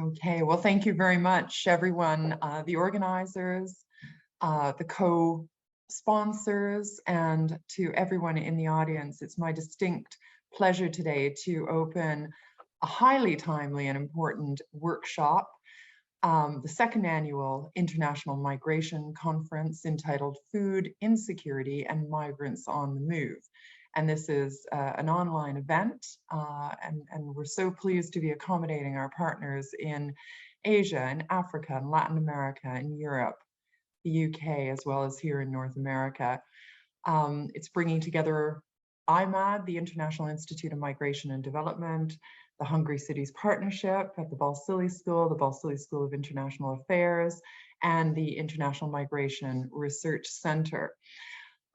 Okay, well, thank you very much, everyone, the organizers, the co-sponsors, and to everyone in the audience. It's my distinct pleasure today to open a highly timely and important workshop, the second annual International Migration Conference entitled Food Insecurity and Migrants on the Move. And this is an online event, and we're so pleased to be accommodating our partners in Asia and Africa and Latin America and Europe, the UK, as well as here in North America. It's bringing together IIMAD, the International Institute of Migration and Development, the Hungry Cities Partnership at the Balsillie School, the Balsillie School of International Affairs, and the International Migration Research Center.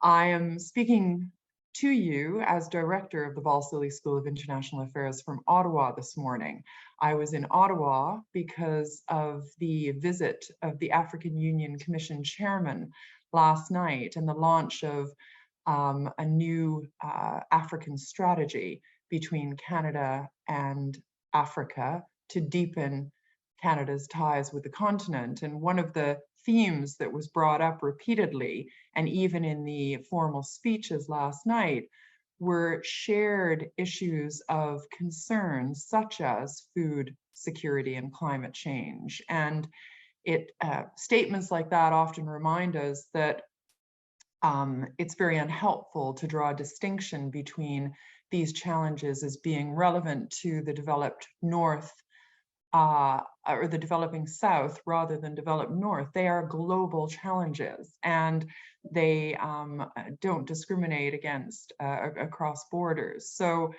I am speaking to you as director of the Balsillie School of International Affairs from Ottawa this morning. I was in Ottawa because of the visit of the African Union Commission chairman last night and the launch of a new African strategy between Canada and Africa to deepen Canada's ties with the continent. And one of the themes that was brought up repeatedly, and even in the formal speeches last night, were shared issues of concern such as food security and climate change. And statements like that often remind us that it's very unhelpful to draw a distinction between these challenges as being relevant to the developed North or the developing South rather than developed North. They are global challenges, and they don't discriminate against across borders. So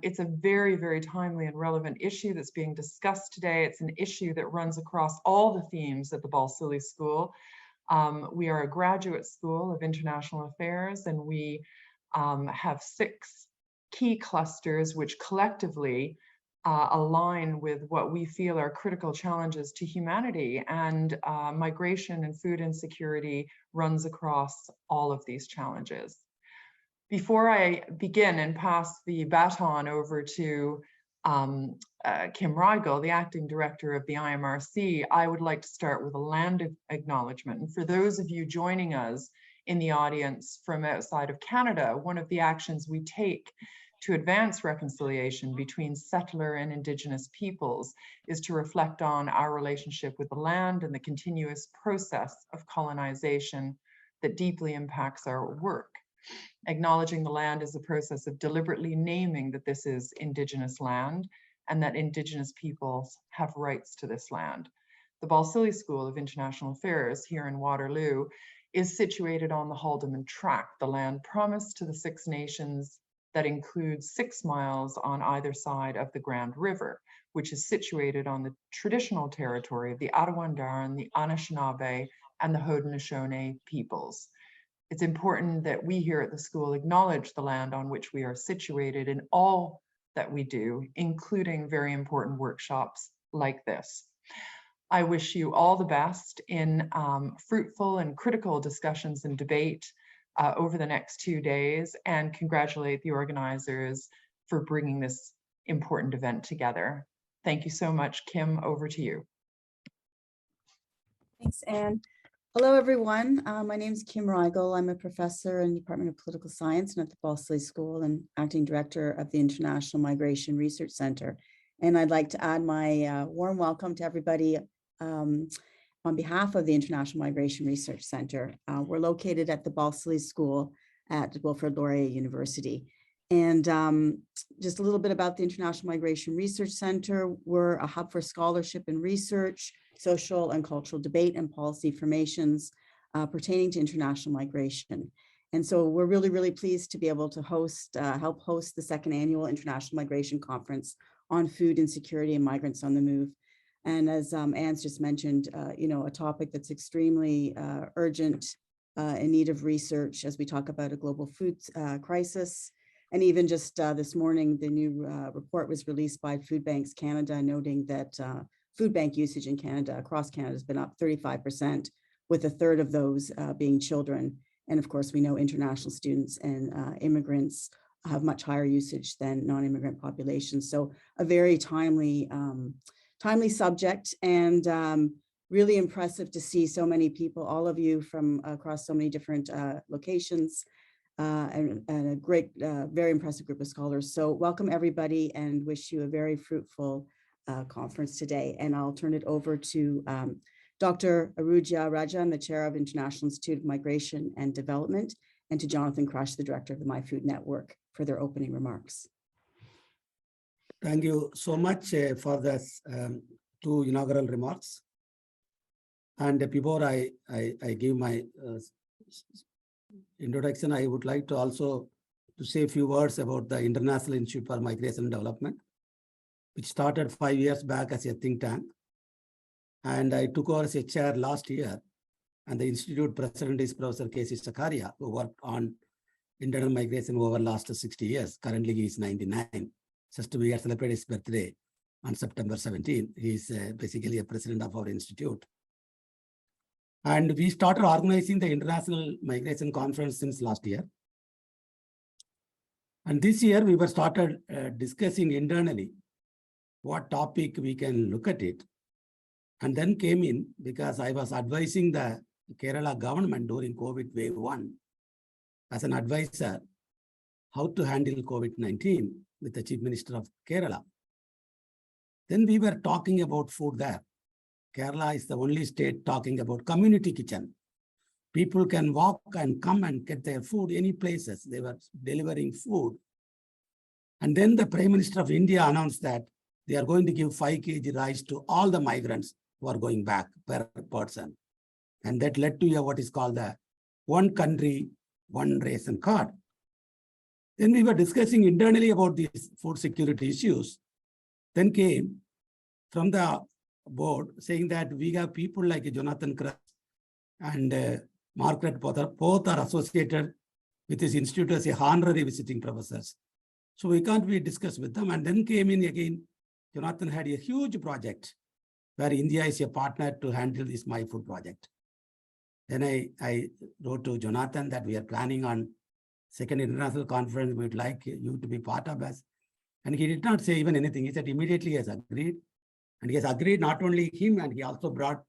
it's a very, very timely and relevant issue that's being discussed today. It's an issue that runs across all the themes at the Balsillie School. We are a graduate school of international affairs, and we have 6 key clusters which collectively align with what we feel are critical challenges to humanity, and migration and food insecurity runs across all of these challenges. Before I begin and pass the baton over to Kim Rigel, the acting director of the IMRC, I would like to start with a land acknowledgement. And for those of you joining us in the audience from outside of Canada, one of the actions we take to advance reconciliation between settler and Indigenous peoples is to reflect on our relationship with the land and the continuous process of colonization that deeply impacts our work. Acknowledging the land is a process of deliberately naming that this is Indigenous land and that Indigenous peoples have rights to this land. The Balsillie School of International Affairs here in Waterloo is situated on the Haldimand Tract, the land promised to the 6 nations that includes 6 miles on either side of the Grand River, which is situated on the traditional territory of the Attawandaron, the Anishinaabe, and the Haudenosaunee peoples. It's important that we here at the school acknowledge the land on which we are situated in all that we do, including very important workshops like this. I wish you all the best in fruitful and critical discussions and debate over the next 2 days, and congratulate the organizers for bringing this important event together. Thank you so much. Kim, over to you. Thanks, Anne. Hello, everyone. My name is Kim Rigel. I'm a professor in the Department of Political Science and at the Balsillie School and acting director of the International Migration Research Center. And I'd like to add my warm welcome to everybody on behalf of the International Migration Research Center. We're located at the Balsillie School at Wilfrid Laurier University. And just a little bit about the International Migration Research Center. We're a hub for scholarship and research, social and cultural debate and policy formations pertaining to international migration. And so we're really, really pleased to be able to help host the 2nd annual International Migration Conference on food insecurity and migrants on the move. And as Anne's just mentioned, a topic that's extremely urgent, in need of research as we talk about a global food crisis. And even just this morning, the new report was released by Food Banks Canada, noting that food bank usage in Canada, across Canada, has been up 35%, with 1/3 of those being children. And of course, we know international students and immigrants have much higher usage than non-immigrant populations. So a very timely timely subject, and really impressive to see so many people, all of you from across so many different locations, and a great, very impressive group of scholars. So welcome everybody, and wish you a very fruitful conference today. And I'll turn it over to Dr. Aruja Rajan, the chair of International Institute of Migration and Development, and to Jonathan Crush, the director of the MiFOOD Network, for their opening remarks. Thank you so much for this two inaugural remarks. And before I give my introduction, I would like to also to say a few words about the International Institute for Migration and Development, which started 5 years back as a think tank. And I took over as a chair last year. And the institute president is Professor K.C. Sakaria, who worked on internal migration over the last 60 years. Currently, he is 99. Just we celebrated his birthday on September 17. He is basically a president of our institute. And we started organizing the International Migration Conference since last year. And this year, we were started discussing internally what topic we can look at it. And then came in because I was advising the Kerala government during COVID wave 1 as an advisor how to handle COVID-19 with the Chief Minister of Kerala. Then we were talking about food there. Kerala is the only state talking about community kitchen. People can walk and come and get their food any places. They were delivering food. And then the Prime Minister of India announced that they are going to give 5 kg rice to all the migrants who are going back per person. And that led to what is called the one country, one ration card. Then we were discussing internally about these food security issues. Then came from the board saying that we have people like Jonathan Crush and Margaret Potter, both are associated with this institute as a honorary visiting professors. So we can't be discussed with them. And then came in again, Jonathan had a huge project where India is a partner to handle this MiFOOD project. Then I wrote to Jonathan that we are planning on second international conference. We'd like you to be part of us. And he did not say even anything. He said immediately he has agreed. And he has agreed not only him, and he also brought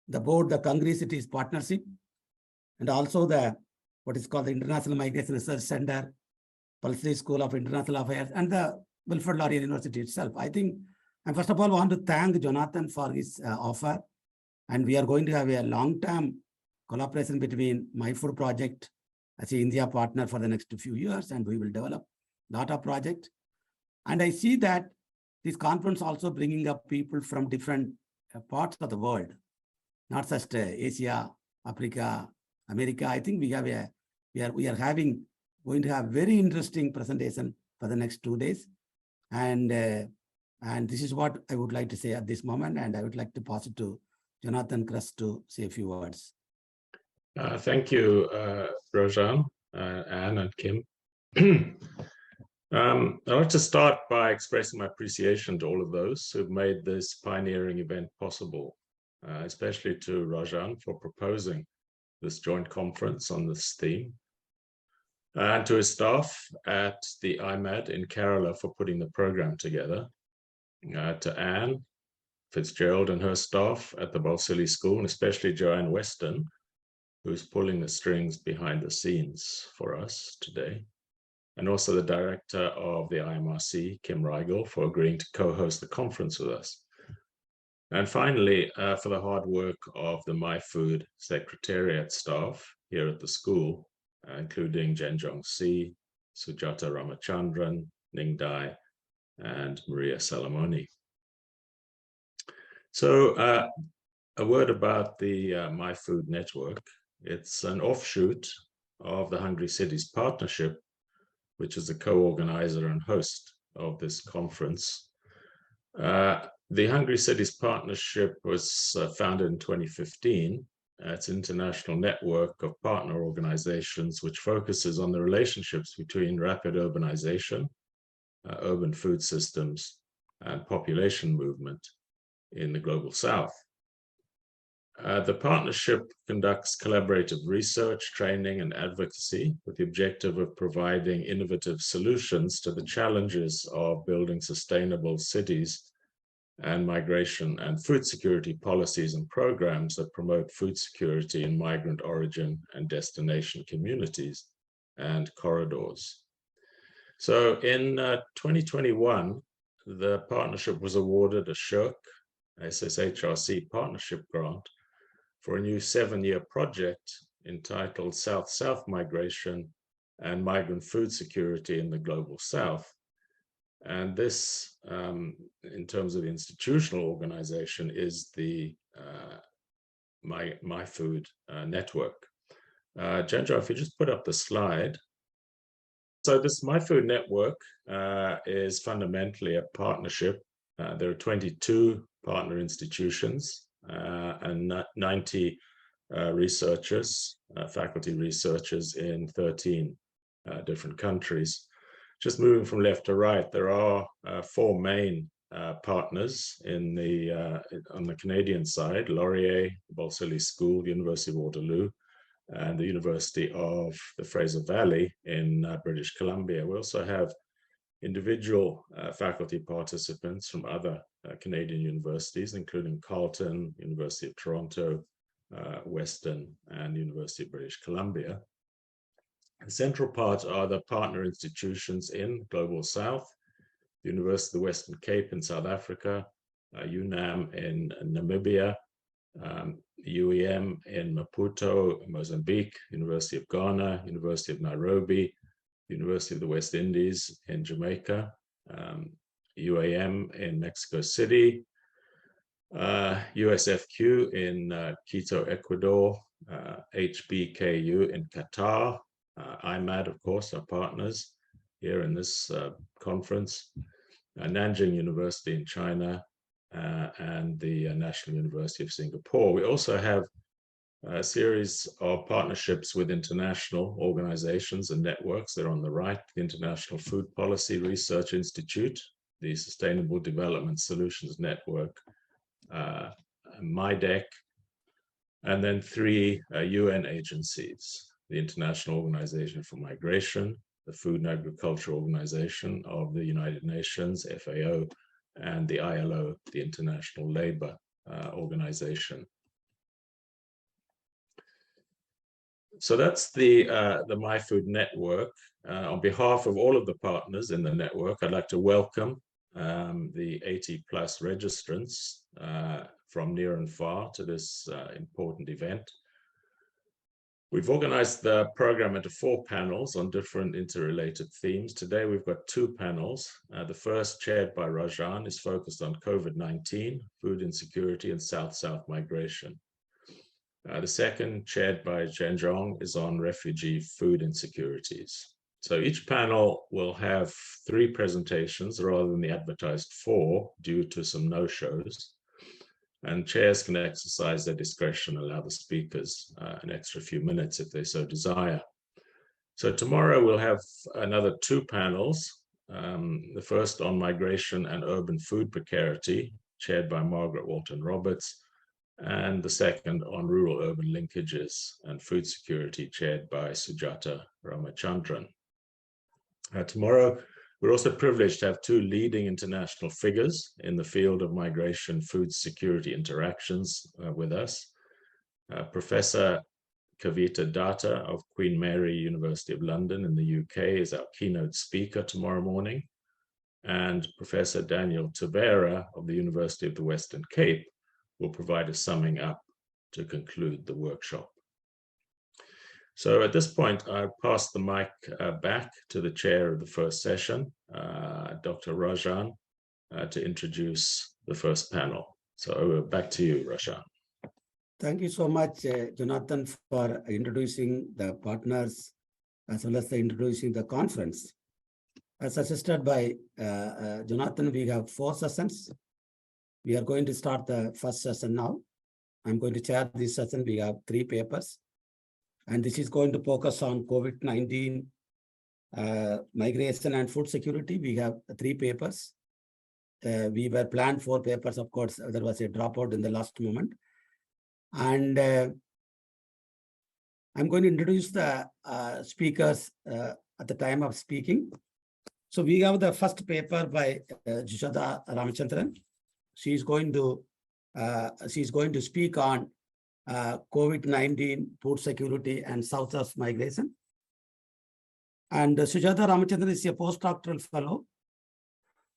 the board, the Congress Cities Partnership, and also the what is called the International Migration Research Center, Balsillie School of International Affairs, and the Wilfrid Laurier University itself. I think, and first of all, I want to thank Jonathan for his offer. And we are going to have a long-term collaboration between MiFOOD project as an India partner for the next few years, and we will develop Datta project. And I see that this conference also bringing up people from different parts of the world, not just Asia, Africa, America. I think we are going to have very interesting presentation for the next 2 days. And this is what I would like to say at this moment. And I would like to pass it to Jonathan Crush to say a few words. Thank you, Rajan, Anne, and Kim. I'd like to start by expressing my appreciation to all of those who've made this pioneering event possible, especially to Rajan for proposing this joint conference on this theme, and to his staff at the IIMAD in Kerala for putting the program together, to Anne Fitzgerald and her staff at the Balsillie School, and especially Joanne Weston, who's pulling the strings behind the scenes for us today, and also the director of the IMRC, Kim Reigel, for agreeing to co-host the conference with us. And finally, for the hard work of the MiFOOD Secretariat staff here at the school, including Jenjong Si, Sujata Ramachandran, Ning Dai, and Maria Salamoni. So a word about the MiFOOD Network. It's an offshoot of the Hungry Cities Partnership, which is the co-organizer and host of this conference. The Hungry Cities Partnership was founded in 2015. It's an international network of partner organizations which focuses on the relationships between rapid urbanization, urban food systems, and population movement in the Global South. The partnership conducts collaborative research, training, and advocacy with the objective of providing innovative solutions to the challenges of building sustainable cities and migration and food security policies and programs that promote food security in migrant origin and destination communities and corridors. So in 2021, the partnership was awarded a SSHRC partnership grant for a new 7-year project entitled South-South Migration and Migrant Food Security in the Global South. And this, in terms of the institutional organization, is the MiFOOD Network. Jenjo, if you just put up the slide. So this MiFOOD Network is fundamentally a partnership. There are 22 partner institutions and 90 researchers, faculty researchers in 13 different countries. Just moving from left to right, there are 4 main partners on the Canadian side: Laurier, Balsillie School, University of Waterloo, and the University of the Fraser Valley in British Columbia. We also have individual faculty participants from other Canadian universities, including Carleton, University of Toronto, Western, and University of British Columbia. The central part are the partner institutions in Global South, the University of the Western Cape in South Africa, UNAM in Namibia, UEM in Maputo, Mozambique, University of Ghana, University of Nairobi, University of the West Indies in Jamaica, UAM in Mexico City, USFQ in Quito, Ecuador, HBKU in Qatar, IIMAD, of course, our partners here in this conference, Nanjing University in China, and the National University of Singapore. We also have a series of partnerships with international organizations and networks. They're on the right: the International Food Policy Research Institute, the Sustainable Development Solutions Network, MIDEC, and then 3 UN agencies: the International Organization for Migration, the Food and Agriculture Organization of the United Nations, FAO, and the ILO, the International Labour Organization. So that's the MiFOOD Network. On behalf of all of the partners in the network, I'd like to welcome the 80+ registrants from near and far to this important event. We've organized the program into 4 panels on different interrelated themes. Today, we've got 2 panels. The first, chaired by Rajan, is focused on COVID-19, food insecurity, and South-South migration. The second, chaired by Zhenjiang, is on refugee food insecurities. So each panel will have 3 presentations rather than the advertised 4 due to some no-shows. And chairs can exercise their discretion, allow the speakers an extra few minutes if they so desire. So tomorrow we'll have another 2 panels. The first on migration and urban food precarity, chaired by Margaret Walton-Roberts, and the second on rural-urban linkages and food security, chaired by Sujata Ramachandran. Tomorrow, we're also privileged to have 2 leading international figures in the field of migration food security interactions with us. Professor Kavita Datta of Queen Mary University of London in the UK is our keynote speaker tomorrow morning. And Professor Daniel Tevera of the University of the Western Cape will provide a summing up to conclude the workshop. So at this point, I'll pass the mic back to the chair of the first session, Dr. Rajan, to introduce the first panel. So back to you, Rajan. Thank you so much, Jonathan, for introducing the partners as well as introducing the conference. As assisted by Jonathan, we have 4 sessions. We are going to start the first session now. I'm going to chair this session. We have 3 papers. And this is going to focus on COVID-19, migration and food security. We have 3 papers. We were planned 4 papers. Of course, there was a dropout in the last moment. And I'm going to introduce the speakers at the time of speaking. So we have the first paper by Sujata Ramachandran. She's going to speak on COVID-19, food security, and South of migration. And Sujata Ramachandran is a postdoctoral fellow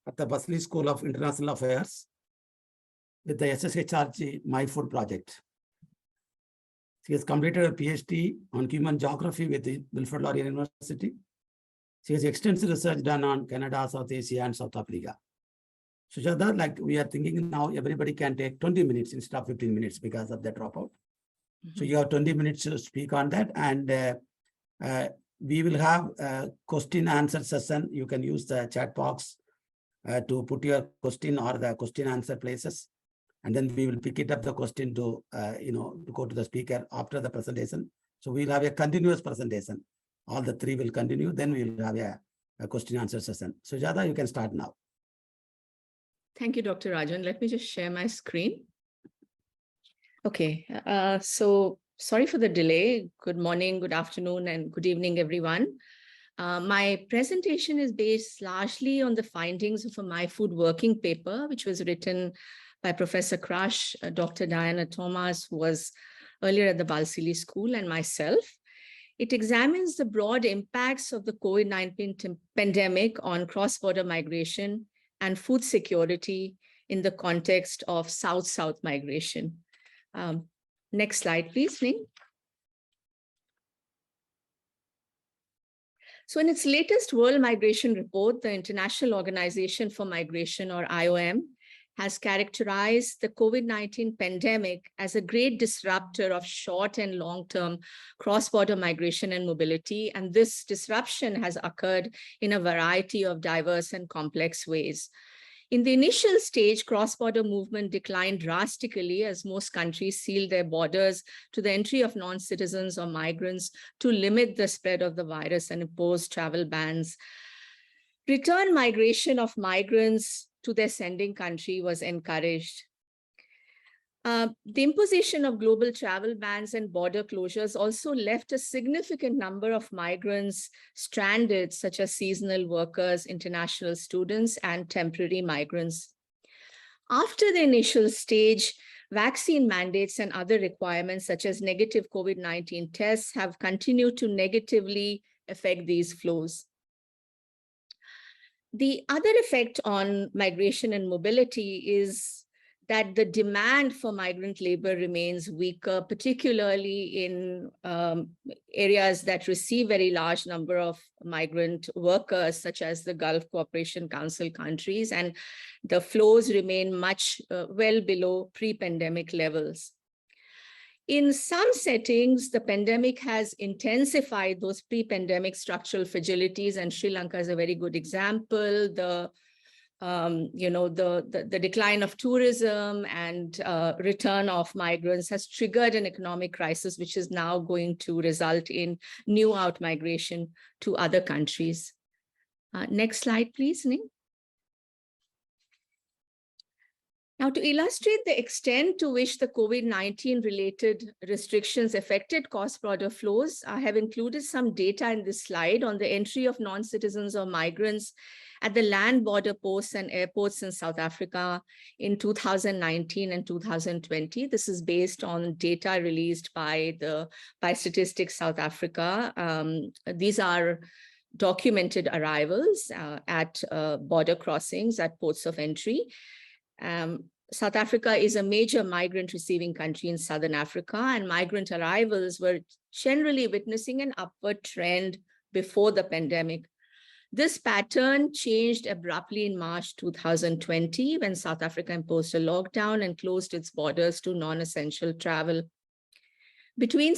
at the Balsillie School of International Affairs with the SSHRG MiFOOD project. She has completed her PhD on human geography with the Wilfrid Laurier University. She has extensive research done on Canada, South Asia, and South Africa. Sujata, like we are thinking now, everybody can take 20 minutes instead of 15 minutes because of the dropout. So you have 20 minutes to speak on that, and we will have a question answer session. You can use the chat box to put your question or the question answer places, and then we will pick it up the question to to go to the speaker after the presentation. So we'll have a continuous presentation. All the three will continue. Then we will have a question answer session. Sujata, you can start now. Thank you, Dr. Rajan. Let me just share my screen. Okay, so sorry for the delay. Good morning, good afternoon, and good evening, everyone. My presentation is based largely on the findings of a MiFOOD working paper, which was written by Professor Crush, Dr. Diana Thomas, who was earlier at the Balsillie School, and myself. It examines the broad impacts of the COVID-19 pandemic on cross-border migration and food security in the context of South-South migration. Next slide, please, Ning. So in its latest World Migration Report, the International Organization for Migration, or IOM, has characterized the COVID-19 pandemic as a great disruptor of short and long-term cross-border migration and mobility. And this disruption has occurred in a variety of diverse and complex ways. In the initial stage, cross-border movement declined drastically as most countries sealed their borders to the entry of non-citizens or migrants to limit the spread of the virus and impose travel bans. Return migration of migrants to their sending country was encouraged. The imposition of global travel bans and border closures also left a significant number of migrants stranded, such as seasonal workers, international students, and temporary migrants. After the initial stage, vaccine mandates and other requirements, such as negative COVID-19 tests, have continued to negatively affect these flows. The other effect on migration and mobility is that the demand for migrant labor remains weaker, particularly in areas that receive very large number of migrant workers, such as the Gulf Cooperation Council countries, and the flows remain much well below pre-pandemic levels. In some settings, the pandemic has intensified those pre-pandemic structural fragilities, and Sri Lanka is a very good example. The decline of tourism and return of migrants has triggered an economic crisis, which is now going to result in new out-migration to other countries. Next slide, please, Ning. Now, to illustrate the extent to which the COVID-19 related restrictions affected cross-border flows, I have included some data in this slide on the entry of non-citizens or migrants at the land border posts and airports in South Africa in 2019 and 2020. This is based on data released by Statistics South Africa. These are documented arrivals at border crossings at ports of entry. South Africa is a major migrant receiving country in Southern Africa, and migrant arrivals were generally witnessing an upward trend before the pandemic. This pattern changed abruptly in March 2020 when South Africa imposed a lockdown and closed its borders to non-essential travel. Between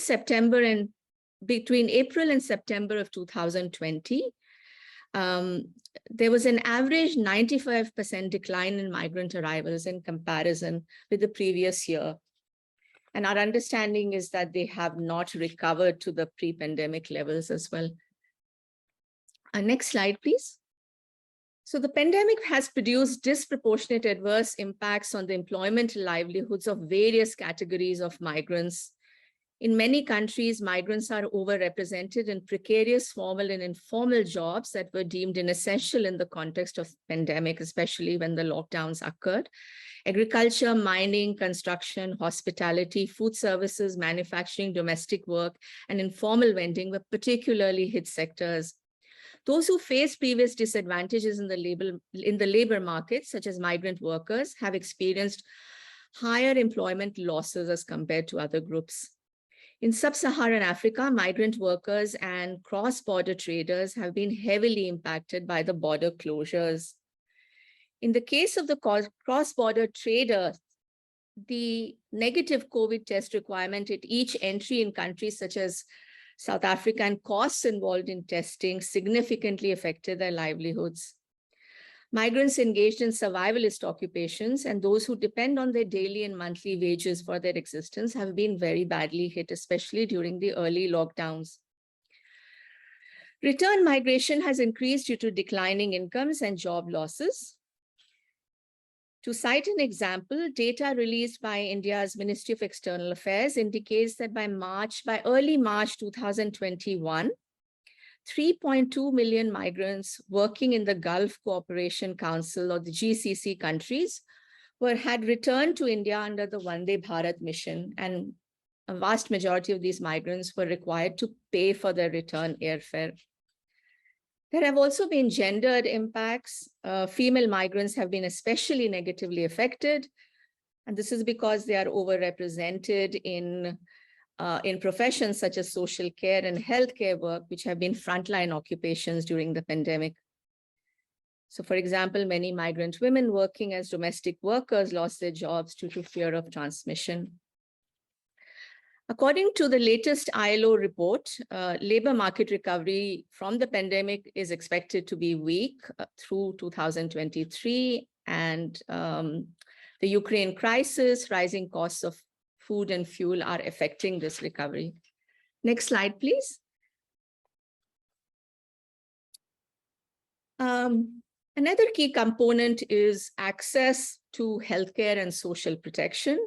April and September of 2020, there was an average 95% decline in migrant arrivals in comparison with the previous year. And our understanding is that they have not recovered to the pre-pandemic levels as well. Next slide, please. So the pandemic has produced disproportionate adverse impacts on the employment and livelihoods of various categories of migrants. In many countries, migrants are overrepresented in precarious formal and informal jobs that were deemed inessential in the context of pandemic, especially when the lockdowns occurred. Agriculture, mining, construction, hospitality, food services, manufacturing, domestic work, and informal vending were particularly hit sectors. Those who faced previous disadvantages in the labor market, such as migrant workers, have experienced higher employment losses as compared to other groups. In sub-Saharan Africa, migrant workers and cross-border traders have been heavily impacted by the border closures. In the case of the cross-border trader, the negative COVID test requirement at each entry in countries such as South Africa and costs involved in testing significantly affected their livelihoods. Migrants engaged in survivalist occupations and those who depend on their daily and monthly wages for their existence have been very badly hit, especially during the early lockdowns. Return migration has increased due to declining incomes and job losses. To cite an example, data released by India's Ministry of External Affairs indicates that by early March 2021, 3.2 million migrants working in the Gulf Cooperation Council or the GCC countries had returned to India under the Vande Bharat mission, and a vast majority of these migrants were required to pay for their return airfare. There have also been gendered impacts. Female migrants have been especially negatively affected, and this is because they are overrepresented in professions such as social care and healthcare work, which have been frontline occupations during the pandemic. So, for example, many migrant women working as domestic workers lost their jobs due to fear of transmission. According to the latest ILO report, labor market recovery from the pandemic is expected to be weak through 2023, and the Ukraine crisis, rising costs of food and fuel are affecting this recovery. Next slide, please. Another key component is access to healthcare and social protection.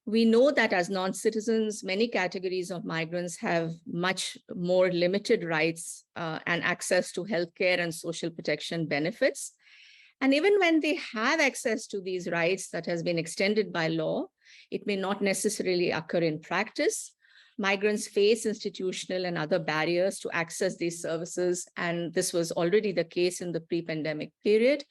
We know that as non-citizens, many categories of migrants have much more limited rights and access to healthcare and social protection benefits. And even when they have access to these rights that has been extended by law, it may not necessarily occur in practice. Migrants face institutional and other barriers to access these services, and this was already the case in the pre-pandemic period.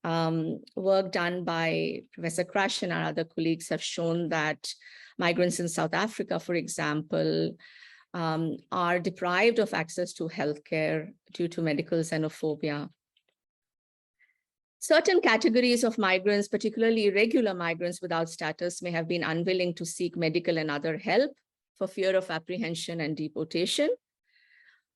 Work done by Professor Crush and our other colleagues have shown that migrants in South Africa, for example, are deprived of access to healthcare due to medical xenophobia. Certain categories of migrants, particularly irregular migrants without status, may have been unwilling to seek medical and other help for fear of apprehension and deportation.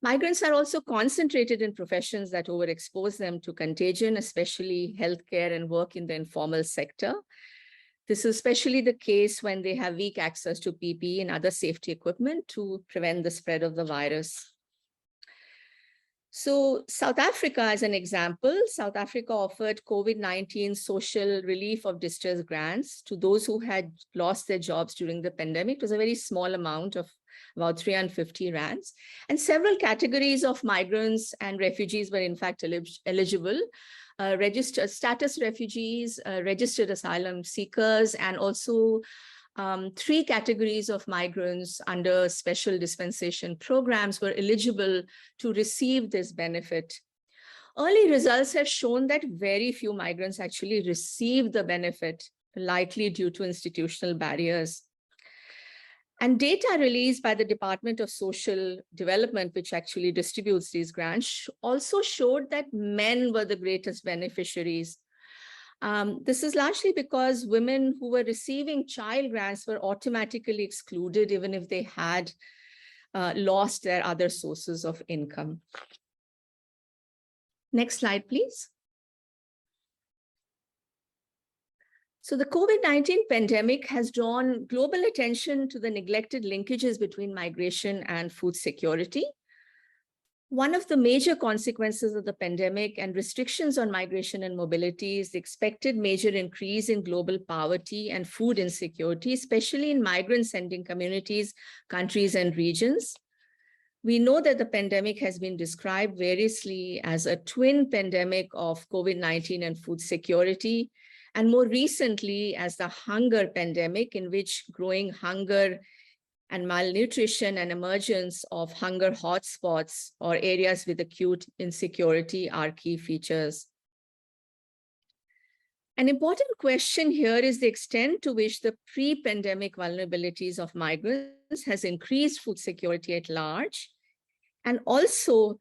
Migrants are also concentrated in professions that overexpose them to contagion, especially healthcare and work in the informal sector. This is especially the case when they have weak access to PPE and other safety equipment to prevent the spread of the virus. So South Africa, as an example, South Africa offered COVID-19 social relief of distress grants to those who had lost their jobs during the pandemic. It was a very small amount of about 350 rands. And several categories of migrants and refugees were in fact eligible. Registered status refugees, registered asylum seekers, and also 3 categories of migrants under special dispensation programs were eligible to receive this benefit. Early results have shown that very few migrants actually received the benefit, likely due to institutional barriers. And data released by the Department of Social Development, which actually distributes these grants, also showed that men were the greatest beneficiaries. This is largely because women who were receiving child grants were automatically excluded, even if they had lost their other sources of income. Next slide, please. So the COVID-19 pandemic has drawn global attention to the neglected linkages between migration and food security. One of the major consequences of the pandemic and restrictions on migration and mobility is the expected major increase in global poverty and food insecurity, especially in migrant-sending communities, countries, and regions. We know that the pandemic has been described variously as a twin pandemic of COVID-19 and food security, and more recently as the hunger pandemic, in which growing hunger and malnutrition and emergence of hunger hotspots or areas with acute insecurity are key features. An important question here is the extent to which the pre-pandemic vulnerabilities of migrants has increased food security at large, and also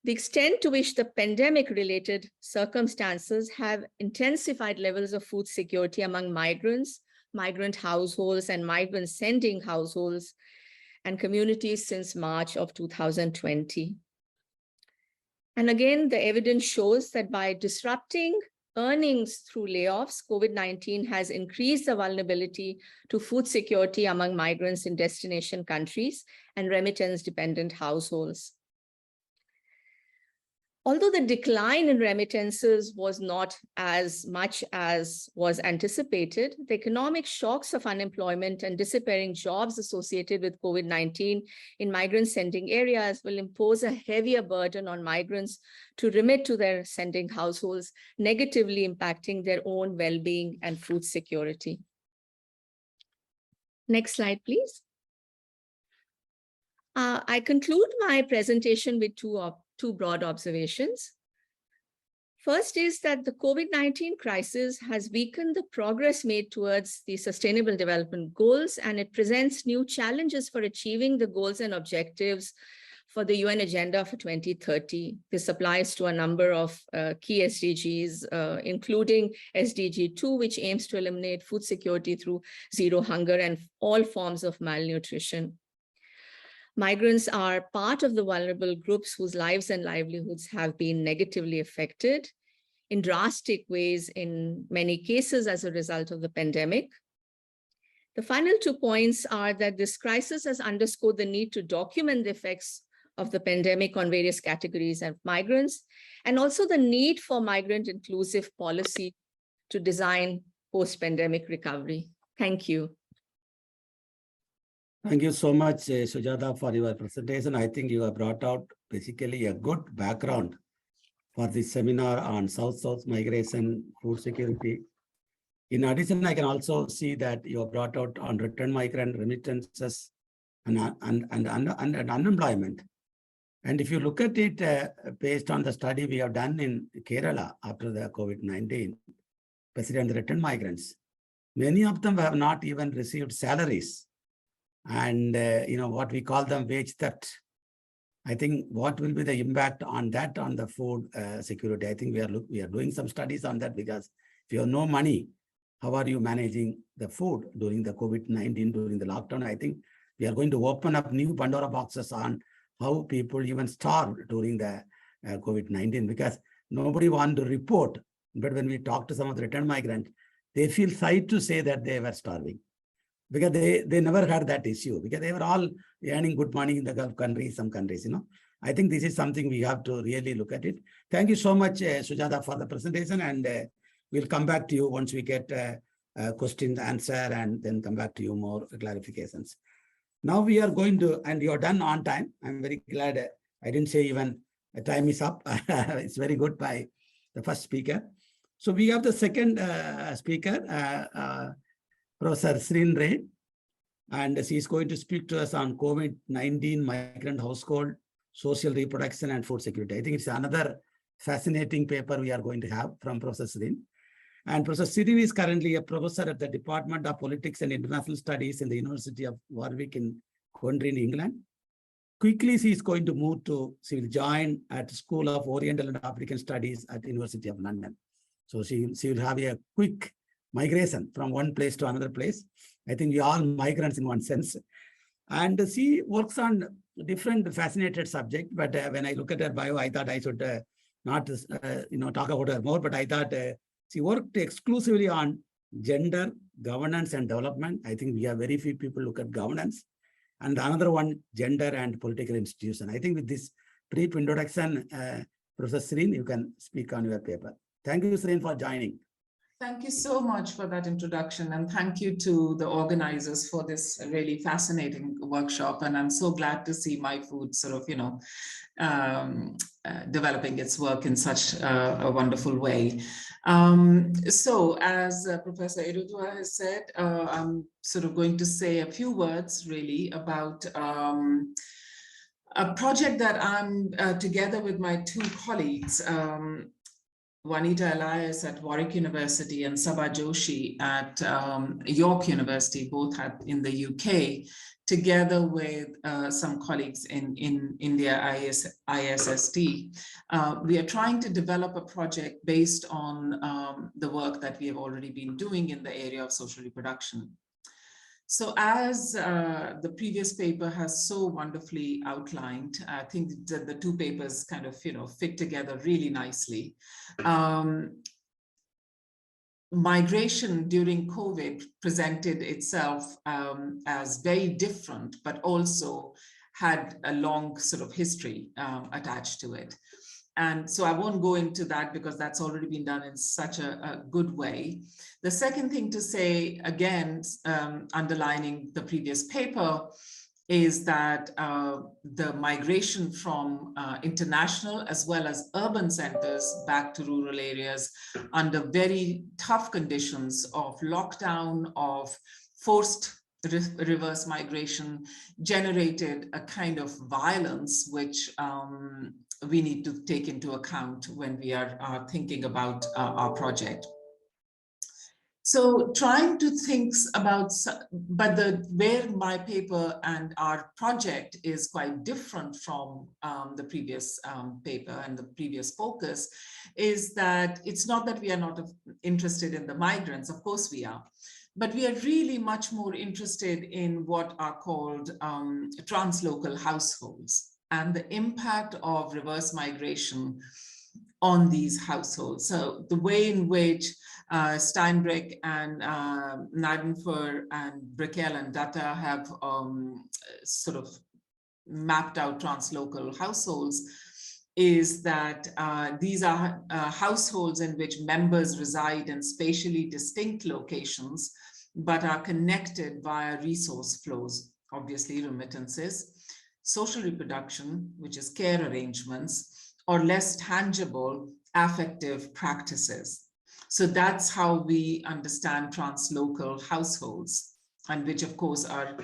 the extent to which the pandemic-related circumstances have intensified levels of food security among migrants, migrant households, and migrant-sending households and communities since March of 2020. And again, the evidence shows that by disrupting earnings through layoffs, COVID-19 has increased the vulnerability to food security among migrants in destination countries and remittance-dependent households. Although the decline in remittances was not as much as was anticipated, the economic shocks of unemployment and disappearing jobs associated with COVID-19 in migrant sending areas will impose a heavier burden on migrants to remit to their sending households, negatively impacting their own well-being and food security. Next slide, please. I conclude my presentation with two broad observations. First is that the COVID-19 crisis has weakened the progress made towards the Sustainable Development Goals, and it presents new challenges for achieving the goals and objectives for the UN Agenda for 2030. This applies to a number of key SDGs, including SDG 2, which aims to eliminate food security through zero hunger and all forms of malnutrition. Migrants are part of the vulnerable groups whose lives and livelihoods have been negatively affected in drastic ways in many cases as a result of the pandemic. The final 2 points are that this crisis has underscored the need to document the effects of the pandemic on various categories of migrants, and also the need for migrant inclusive policy to design post-pandemic recovery. Thank you. Thank you so much, Sujata, for your presentation. I think you have brought out basically a good background for this seminar on South-South migration, food security. In addition, I can also see that you have brought out on return migrant remittances and unemployment. And if you look at it based on the study we have done in Kerala after the COVID-19, especially on the return migrants, many of them have not even received salaries. And what we call them wage theft. I think what will be the impact on that on the food security? I think we are doing some studies on that, because if you have no money, how are you managing the food during the COVID-19, during the lockdown? I think we are going to open up new Pandora boxes on how people even starve during the COVID-19, because nobody wants to report. But when we talk to some of the return migrants, they feel shy to say that they were starving, because they never had that issue, because they were all earning good money in the Gulf countries, some countries, I think this is something we have to really look at it. Thank you so much, Sujata, for the presentation, and we'll come back to you once we get questions, answer, and then come back to you more clarifications. Now we are going to, and you're done on time. I'm very glad I didn't say even time is up. It's very good by the first speaker. So we have the second speaker, Professor Srin Ray, and she is going to speak to us on COVID-19 migrant household, social reproduction, and food security. I think it's another fascinating paper we are going to have from Professor Srin. And Professor Srin is currently a professor at the Department of Politics and International Studies in the University of Warwick in Coventry in England. Quickly, she is going to move to, she will join at the School of Oriental and African Studies at the University of London. So she will have a quick migration from one place to another place. I think we are all migrants in one sense. And she works on different fascinated subjects. But when I look at her bio, I thought I should not talk about her more, but I thought she worked exclusively on gender, governance, and development. I think we have very few people look at governance. And another one, gender and political institution. I think with this brief introduction, Professor Sreen, you can speak on your paper. Thank you, Sreen, for joining. Thank you so much for that introduction, and thank you to the organizers for this really fascinating workshop. And I'm so glad to see MiFOOD sort of, developing its work in such a wonderful way. So as Professor Erudua has said, I'm sort of going to say a few words really about a project that I'm together with my two colleagues, Juanita Elias at Warwick University and Sabha Joshi at York University, both in the UK, together with some colleagues in India, ISST. We are trying to develop a project based on the work that we have already been doing in the area of social reproduction. So as the previous paper has so wonderfully outlined, I think that the two papers kind of, fit together really nicely. Migration during COVID presented itself as very different, but also had a long sort of history attached to it. And so I won't go into that because that's already been done in such a good way. The second thing to say, again, underlining the previous paper, is that the migration from international as well as urban centers back to rural areas under very tough conditions of lockdown, of forced reverse migration, generated a kind of violence which we need to take into account when we are thinking about our project. So trying to think about, but where my paper and our project is quite different from the previous paper and the previous focus, is that it's not that we are not interested in the migrants, of course we are, but we are really much more interested in what are called translocal households and the impact of reverse migration on these households. So the way in which Steinbrück and Nadenfer and Brickell and Datta have sort of mapped out translocal households is that these are households in which members reside in spatially distinct locations, but are connected via resource flows, obviously remittances, social reproduction, which is care arrangements, or less tangible affective practices. So that's how we understand translocal households, and which of course are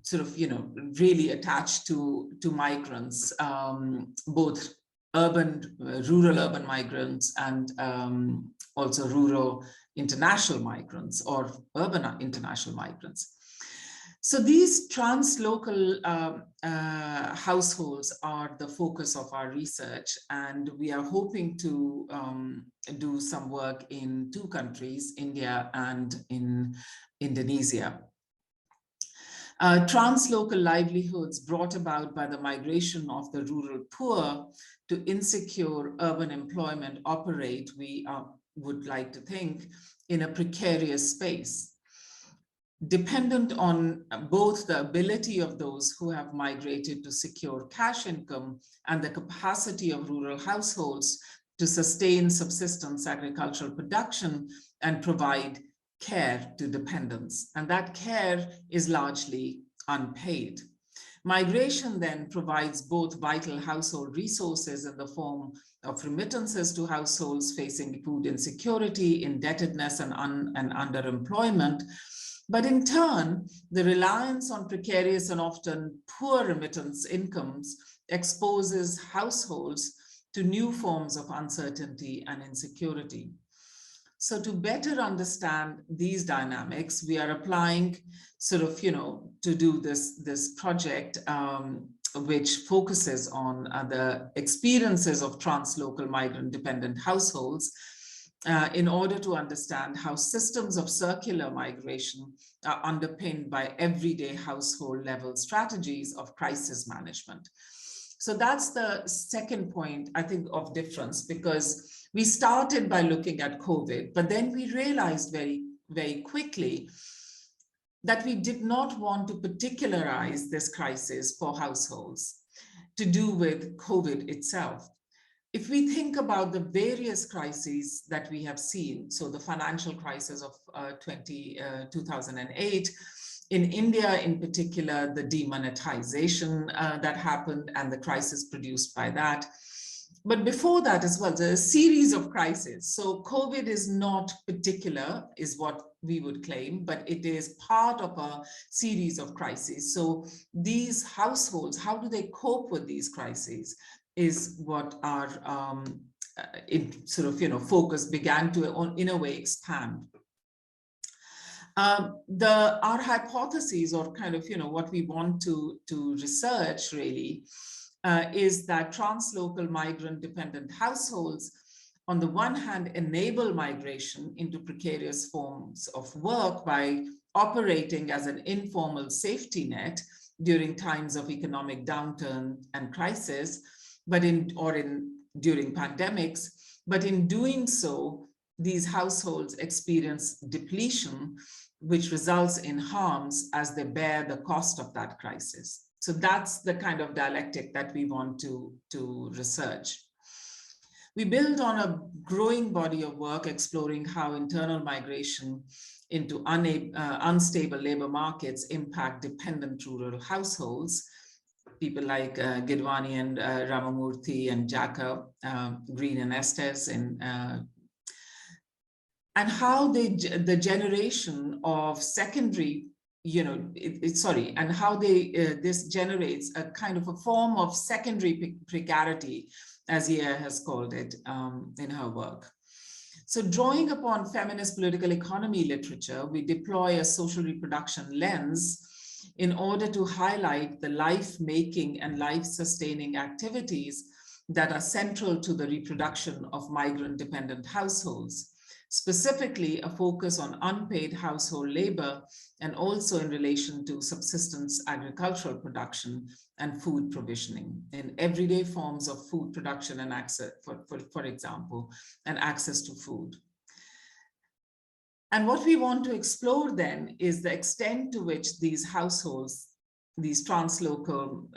sort of, really attached to migrants, both rural urban migrants and also rural international migrants or urban international migrants. So these translocal households are the focus of our research, and we are hoping to do some work in two countries, India and in Indonesia. Translocal livelihoods brought about by the migration of the rural poor to insecure urban employment operate, we would like to think, in a precarious space, dependent on both the ability of those who have migrated to secure cash income and the capacity of rural households to sustain subsistence agricultural production and provide care to dependents. And that care is largely unpaid. Migration then provides both vital household resources in the form of remittances to households facing food insecurity, indebtedness, and underemployment. But in turn, the reliance on precarious and often poor remittance incomes exposes households to new forms of uncertainty and insecurity. So to better understand these dynamics, we are applying sort of, to do this project, which focuses on the experiences of translocal migrant dependent households in order to understand how systems of circular migration are underpinned by everyday household level strategies of crisis management. So that's the second point, I think, of difference, because we started by looking at COVID, but then we realized very, very quickly that we did not want to particularize this crisis for households. to do with COVID itself. If we think about the various crises that we have seen, so the financial crisis of 2008, in India in particular, the demonetization that happened and the crisis produced by that. But before that as well, there's a series of crises. So COVID is not particular, is what we would claim, but it is part of a series of crises. So these households, how do they cope with these crises, is what our focus began to, in a way, expand. Our hypotheses, or kind of, what we want to research really, is that translocal migrant dependent households, on the one hand, enable migration into precarious forms of work by operating as an informal safety net during times of economic downturn and crisis, during pandemics. But in doing so, these households experience depletion, which results in harms as they bear the cost of that crisis. So that's the kind of dialectic that we want to research. We build on a growing body of work exploring how internal migration into unstable labor markets impact dependent rural households. People like Gidwani and Ramamurthy and Jaka, Green and Estes, and how the generation of secondary, and how this generates a kind of a form of secondary precarity, as Ia has called it in her work. So drawing upon feminist political economy literature, we deploy a social reproduction lens in order to highlight the life-making and life-sustaining activities that are central to the reproduction of migrant-dependent households, specifically a focus on unpaid household labor, and also in relation to subsistence agricultural production and food provisioning in everyday forms of food production and access, for example, and access to food. And what we want to explore then is the extent to which these households, these translocal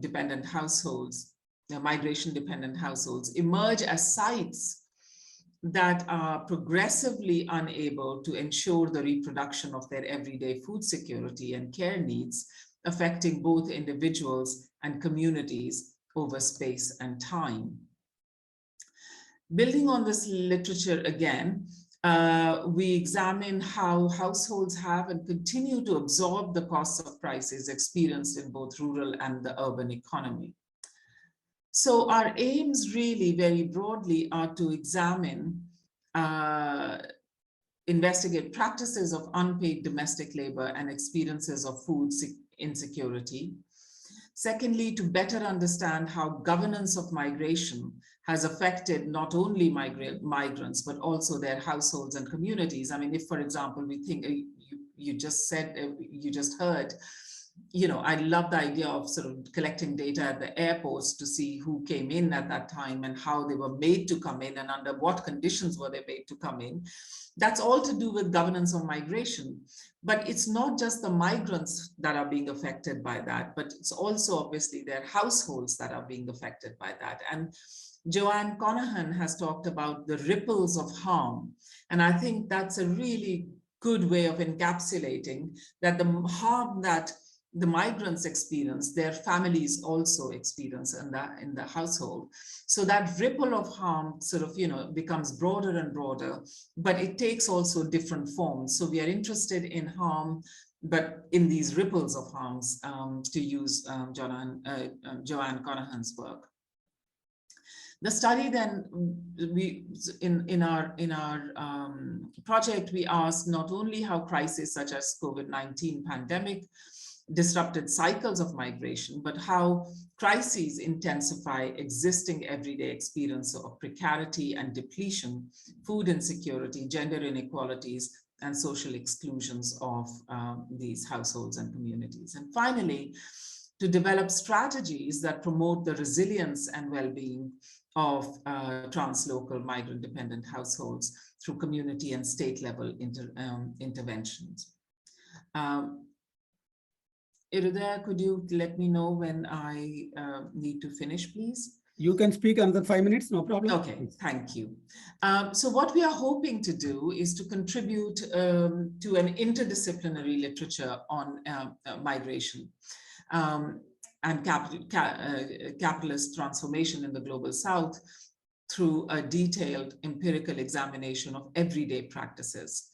dependent households, migration dependent households, emerge as sites that are progressively unable to ensure the reproduction of their everyday food security and care needs, affecting both individuals and communities over space and time. Building on this literature again, we examine how households have and continue to absorb the costs of crises experienced in both rural and the urban economy. So our aims really very broadly are to examine, investigate practices of unpaid domestic labor and experiences of food insecurity. Secondly, to better understand how governance of migration has affected not only migrants, but also their households and communities. I mean, if, for example, we think, you just heard, I love the idea of sort of collecting data at the airports to see who came in at that time and how they were made to come in and under what conditions were they made to come in. That's all to do with governance of migration. But it's not just the migrants that are being affected by that, but it's also obviously their households that are being affected by that. And Joanne Conahan has talked about the ripples of harm. And I think that's a really good way of encapsulating that the harm that the migrants experience, their families also experience in the household. So that ripple of harm sort of, becomes broader and broader, but it takes also different forms. So we are interested in harm, but in these ripples of harms, to use Joanne Conahan's work. The study then, in our project, we asked not only how crises such as COVID-19 pandemic disrupted cycles of migration, but how crises intensify existing everyday experience of precarity and depletion, food insecurity, gender inequalities, and social exclusions of these households and communities. And finally, to develop strategies that promote the resilience and well-being of translocal migrant-dependent households through community and state-level interventions. Irudaya, could you let me know when I need to finish, please? You can speak another 5 minutes, no problem. Okay, thank you. So what we are hoping to do is to contribute to an interdisciplinary literature on migration and capitalist transformation in the Global South through a detailed empirical examination of everyday practices.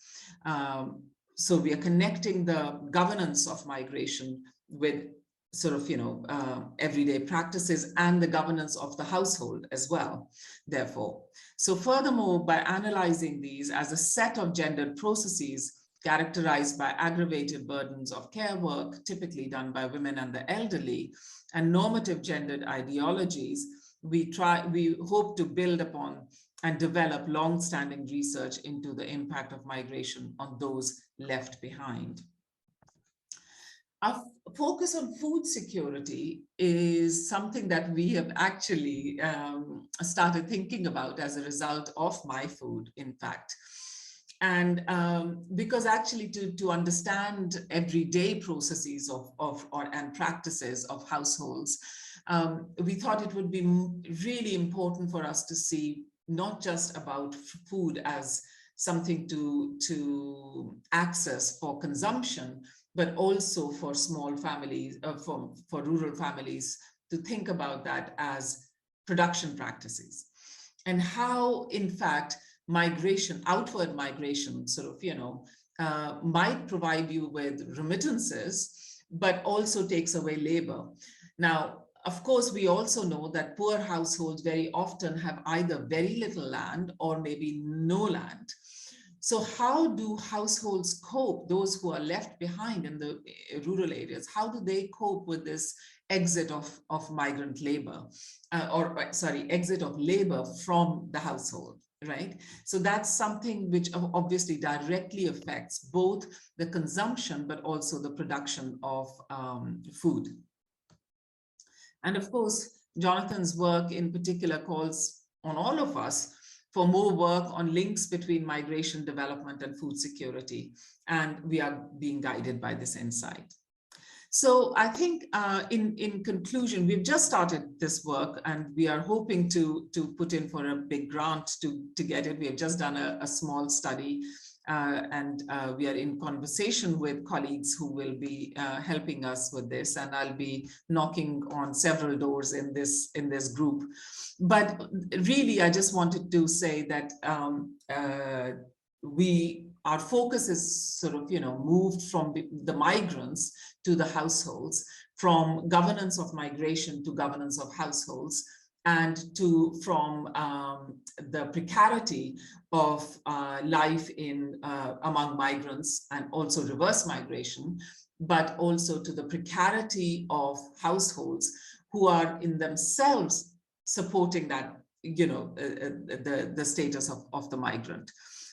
So we are connecting the governance of migration with sort of, everyday practices and the governance of the household as well, therefore. So furthermore, by analyzing these as a set of gendered processes characterized by aggravated burdens of care work, typically done by women and the elderly, and normative gendered ideologies, we hope to build upon and develop long-standing research into the impact of migration on those left behind. Our focus on food security is something that we have actually started thinking about as a result of MiFOOD, in fact. And because actually to understand everyday processes and practices of households, we thought it would be really important for us to see not just about food as something to access for consumption, but also for small families, for rural families, to think about that as production practices. And how, in fact, migration, outward migration, sort of, might provide you with remittances, but also takes away labor. Now, of course, we also know that poor households very often have either very little land or maybe no land. So how do households cope, those who are left behind in the rural areas, how do they cope with this exit of migrant labor, exit of labor from the household, right? So that's something which obviously directly affects both the consumption, but also the production of food. And of course, Jonathan's work in particular calls on all of us for more work on links between migration, development, and food security. And we are being guided by this insight. So I think in conclusion, we've just started this work and we are hoping to put in for a big grant to get it. We have just done a small study and we are in conversation with colleagues who will be helping us with this, and I'll be knocking on several doors in this group. But really, I just wanted to say that our focus is sort of, moved from the migrants to the households, from governance of migration to governance of households, and from the precarity of life among migrants and also reverse migration, but also to the precarity of households who are in themselves supporting that, the status of the migrant.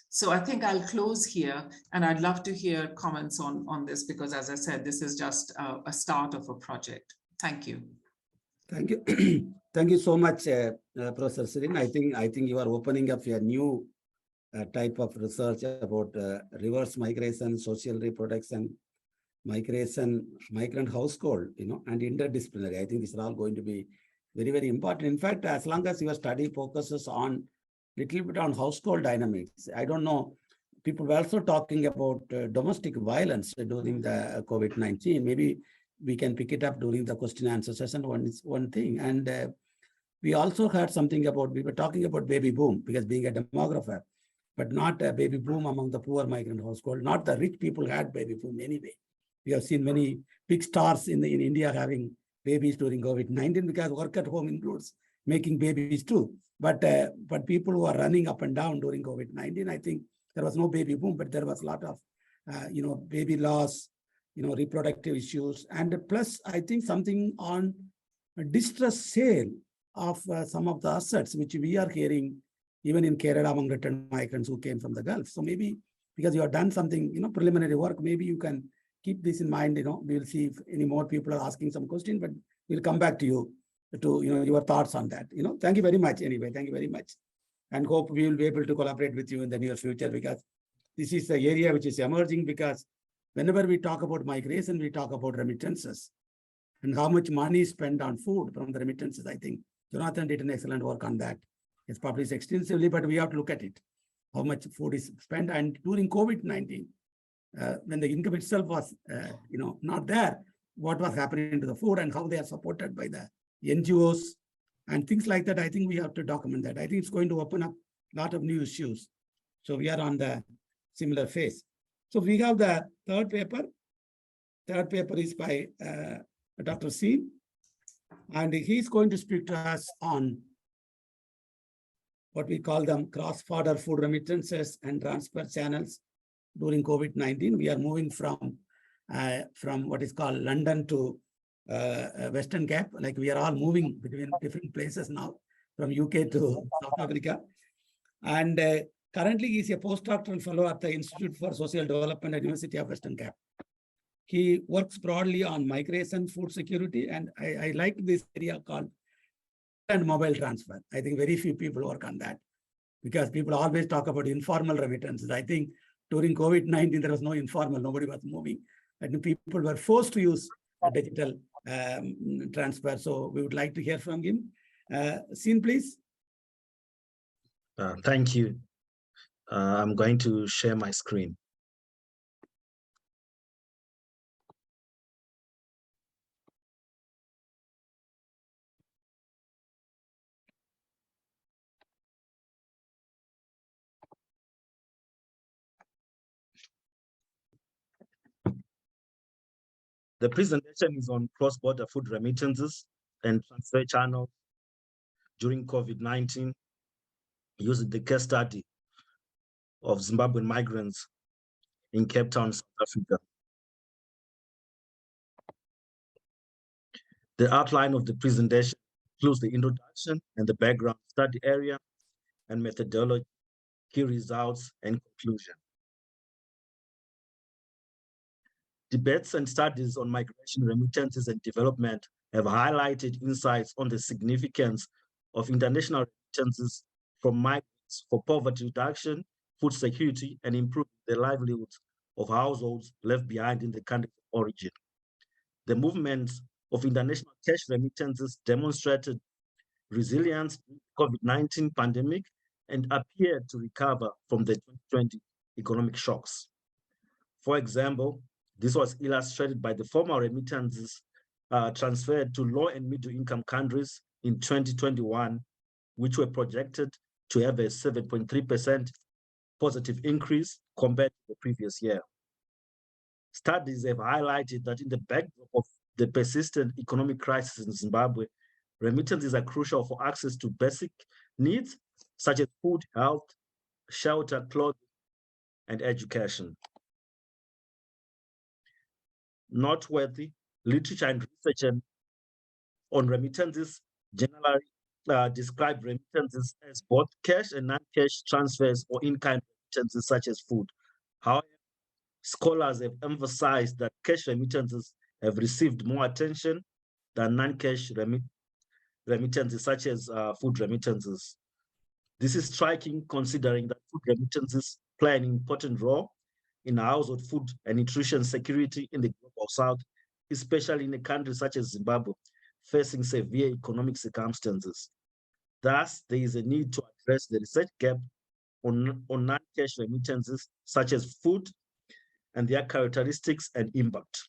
So I think I'll close here, and I'd love to hear comments on this, because as I said, this is just a start of a project. Thank you. Thank you. Thank you so much, Professor Sirin. I think you are opening up a new type of research about reverse migration, social reproduction, migration, migrant household, and interdisciplinary. I think these are all going to be very, very important. In fact, as long as your study focuses on little bit on household dynamics, I don't know, people were also talking about domestic violence during the COVID-19. Maybe we can pick it up during the question and answer session, one thing. And we also heard something about, we were talking about baby boom, because being a demographer, but not a baby boom among the poor migrant household. Not the rich people had baby boom anyway. We have seen many big stars in India having babies during COVID-19, because work at home includes making babies too. But people who are running up and down during COVID-19, I think there was no baby boom, but there was a lot of, baby loss, reproductive issues. And plus, I think something on distress sale of some of the assets, which we are hearing even in Kerala among returned migrants who came from the Gulf. So maybe because you have done something, preliminary work, maybe you can keep this in mind. We will see if any more people are asking some question, but we'll come back to you to your thoughts on that. Thank you very much anyway. Thank you very much. And hope we will be able to collaborate with you in the near future, because this is the area which is emerging, because whenever we talk about migration, we talk about remittances and how much money is spent on food from the remittances. I think Jonathan did an excellent work on that. It's published extensively, but we have to look at it, how much food is spent. And during COVID-19, when the income itself was not there, what was happening to the food and how they are supported by the NGOs and things like that. I think we have to document that. I think it's going to open up a lot of new issues. So we are on the similar phase. So we have the third paper. Third paper is by Dr. Seen, and he's going to speak to us on what we call them cross-border food remittances and transfer channels during COVID-19. We are moving from what is called London to Western Cape. Like we are all moving between different places now, from UK to South Africa. And currently he's a postdoctoral fellow at the Institute for Social Development at University of Western Cape. He works broadly on migration, food security, and I like this area called and mobile transfer. I think very few people work on that because people always talk about informal remittances. I think during COVID-19, there was no informal, nobody was moving. And people were forced to use digital transfer. So we would like to hear from him. Seen, please. Thank you. I'm going to share my screen. The presentation is on cross-border food remittances and transfer channels during COVID-19, using the case study of Zimbabwean migrants in Cape Town, South Africa. The outline of the presentation includes the introduction and the background study area and methodology, key results, and conclusion. Debates and studies on migration, remittances, and development have highlighted insights on the significance of international remittances from migrants for poverty reduction, food security, and improving the livelihoods of households left behind in the country of origin. The movements of international cash remittances demonstrated resilience in the COVID-19 pandemic and appeared to recover from the 2020 economic shocks. For example, this was illustrated by the formal remittances transferred to low and middle income countries in 2021, which were projected to have a 7.3% positive increase compared to the previous year. Studies have highlighted that in the backdrop of the persistent economic crisis in Zimbabwe, remittances are crucial for access to basic needs such as food, health, shelter, clothing, and education. Noteworthy, literature and research on remittances generally describe remittances as both cash and non-cash transfers or in-kind remittances such as food. However, scholars have emphasized that cash remittances have received more attention than non-cash remittances such as food remittances. This is striking considering that food remittances play an important role in household food and nutrition security in the global south, especially in a country such as Zimbabwe, facing severe economic circumstances. Thus, there is a need to address the research gap on non-cash remittances such as food and their characteristics and impact.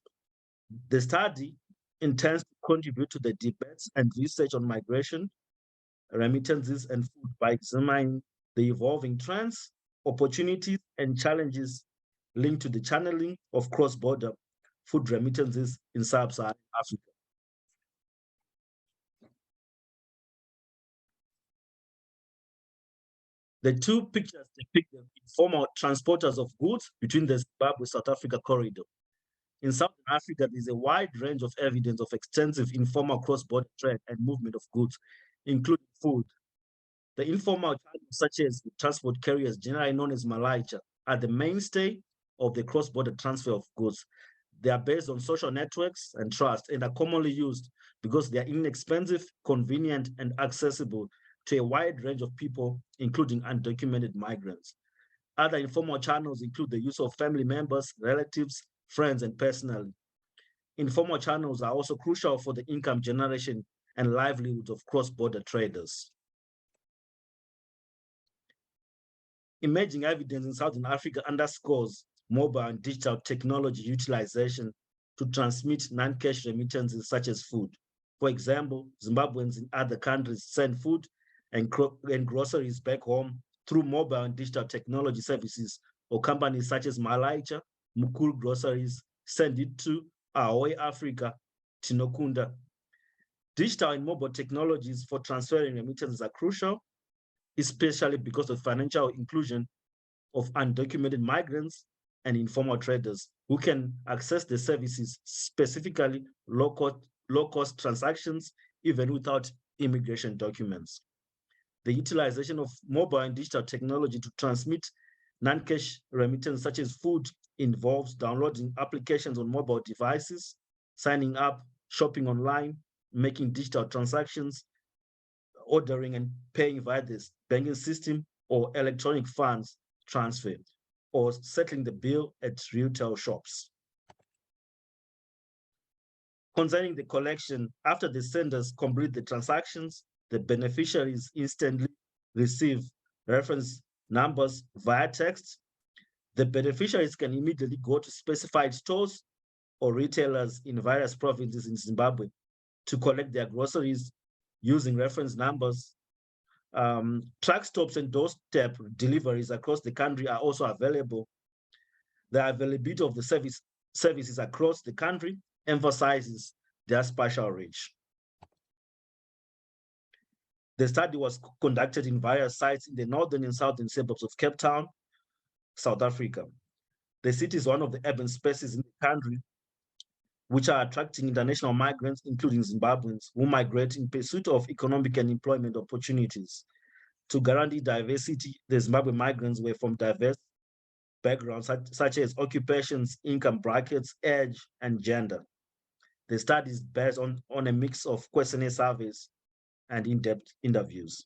The study intends to contribute to the debates and research on migration, remittances, and food by examining the evolving trends, opportunities, and challenges linked to the channeling of cross-border food remittances in sub-Saharan Africa. The two pictures depict the informal transporters of goods between the Zimbabwe-South Africa corridor. In Southern Africa, there is a wide range of evidence of extensive informal cross-border trade and movement of goods, including food. The informal channels, such as the transport carriers, generally known as Malaita, are the mainstay of the cross-border transfer of goods. They are based on social networks and trust and are commonly used because they are inexpensive, convenient, and accessible to a wide range of people, including undocumented migrants. Other informal channels include the use of family members, relatives, friends, and personally. Informal channels are also crucial for the income generation and livelihoods of cross-border traders. Emerging evidence in Southern Africa underscores mobile and digital technology utilization to transmit non-cash remittances such as food. For example, Zimbabweans in other countries send food and groceries back home through mobile and digital technology services, or companies such as Malaicha, Mukul Groceries, send it to Ahoy Africa, Tinokunda. Digital and mobile technologies for transferring remittances are crucial, especially because of financial inclusion of undocumented migrants and informal traders who can access the services, specifically low-cost transactions, even without immigration documents. The utilization of mobile and digital technology to transmit non-cash remittance such as food involves downloading applications on mobile devices, signing up, shopping online, making digital transactions, ordering and paying via this banking system or electronic funds transfer, or settling the bill at retail shops. Concerning the collection, after the senders complete the transactions, the beneficiaries instantly receive reference numbers via text. The beneficiaries can immediately go to specified stores or retailers in various provinces in Zimbabwe to collect their groceries using reference numbers. Truck stops and doorstep deliveries across the country are also available. The availability of the services across the country emphasizes their spatial reach. The study was conducted in various sites in the northern and southern suburbs of Cape Town, South Africa. The city is one of the urban spaces in the country which are attracting international migrants, including Zimbabweans, who migrate in pursuit of economic and employment opportunities. To guarantee diversity, the Zimbabwean migrants were from diverse backgrounds, such as occupations, income brackets, age, and gender. The study is based on a mix of questionnaire surveys and in-depth interviews.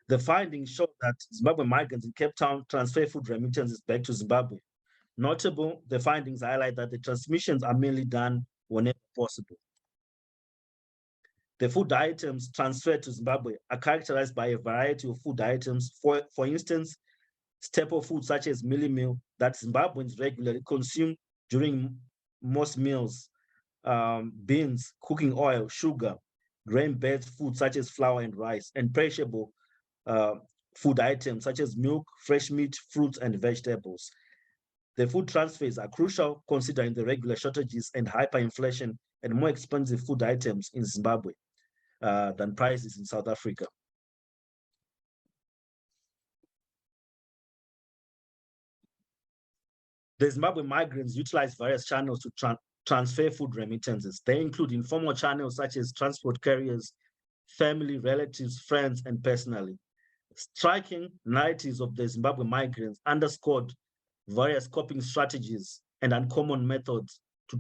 The findings show that Zimbabwean migrants in Cape Town transfer food remittances back to Zimbabwe. Notable, the findings highlight that the transmissions are mainly done whenever possible. The food items transferred to Zimbabwe are characterized by a variety of food items. For instance, staple foods such as mealie meal that Zimbabweans regularly consume during most meals, beans, cooking oil, sugar, grain-based food such as flour and rice, and perishable food items such as milk, fresh meat, fruits, and vegetables. The food transfers are crucial considering the regular shortages and hyperinflation and more expensive food items in Zimbabwe than prices in South Africa. The Zimbabwean migrants utilize various channels to transfer food remittances. They include informal channels such as transport carriers, family, relatives, friends, and personally. Striking narratives of the Zimbabwean migrants underscored various coping strategies and uncommon methods to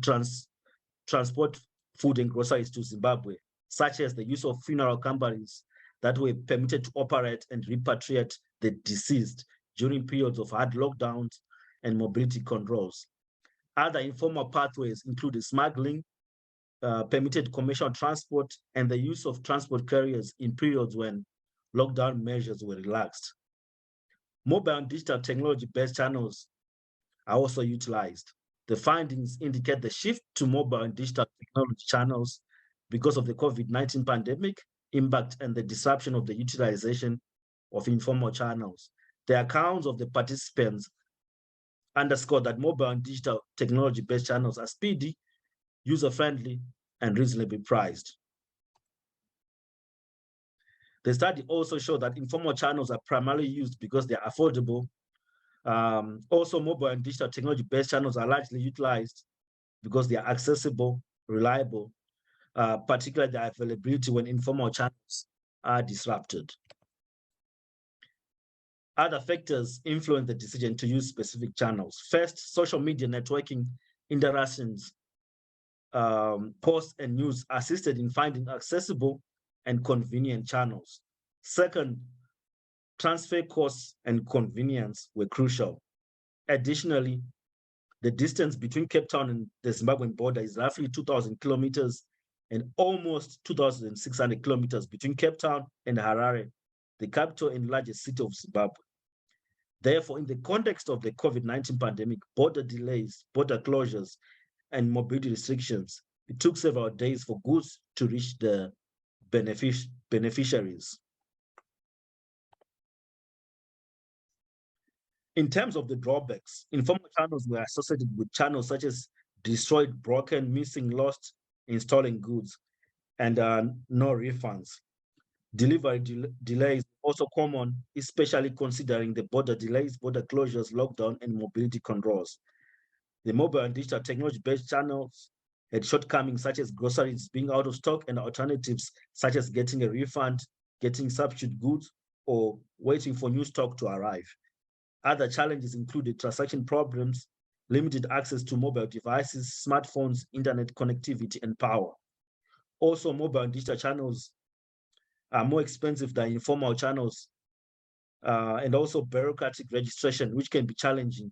transport food and groceries to Zimbabwe, such as the use of funeral companies that were permitted to operate and repatriate the deceased during periods of hard lockdowns and mobility controls. Other informal pathways include smuggling, permitted commercial transport, and the use of transport carriers in periods when lockdown measures were relaxed. Mobile and digital technology-based channels are also utilized. The findings indicate the shift to mobile and digital technology channels because of the COVID-19 pandemic impact and the disruption of the utilization of informal channels. The accounts of the participants underscore that mobile and digital technology-based channels are speedy, user-friendly, and reasonably priced. The study also showed that informal channels are primarily used because they are affordable. Also, mobile and digital technology-based channels are largely utilized because they are accessible, reliable, particularly their availability when informal channels are disrupted. Other factors influence the decision to use specific channels. First, social media networking interactions, posts and news assisted in finding accessible and convenient channels. Second, transfer costs and convenience were crucial. Additionally, the distance between Cape Town and the Zimbabwean border is roughly 2,000 kilometers and almost 2,600 kilometers between Cape Town and Harare, the capital and largest city of Zimbabwe. Therefore, in the context of the COVID-19 pandemic, border delays, border closures, and mobility restrictions, it took several days for goods to reach the beneficiaries. In terms of the drawbacks, informal channels were associated with channels such as destroyed, broken, missing, lost, installing goods, and no refunds. Delivery delays also common, especially considering the border delays, border closures, lockdown, and mobility controls. The mobile and digital technology-based channels had shortcomings such as groceries being out of stock and alternatives such as getting a refund, getting substitute goods, or waiting for new stock to arrive. Other challenges included transaction problems, limited access to mobile devices, smartphones, internet connectivity, and power. Also, mobile and digital channels are more expensive than informal channels, and also bureaucratic registration, which can be challenging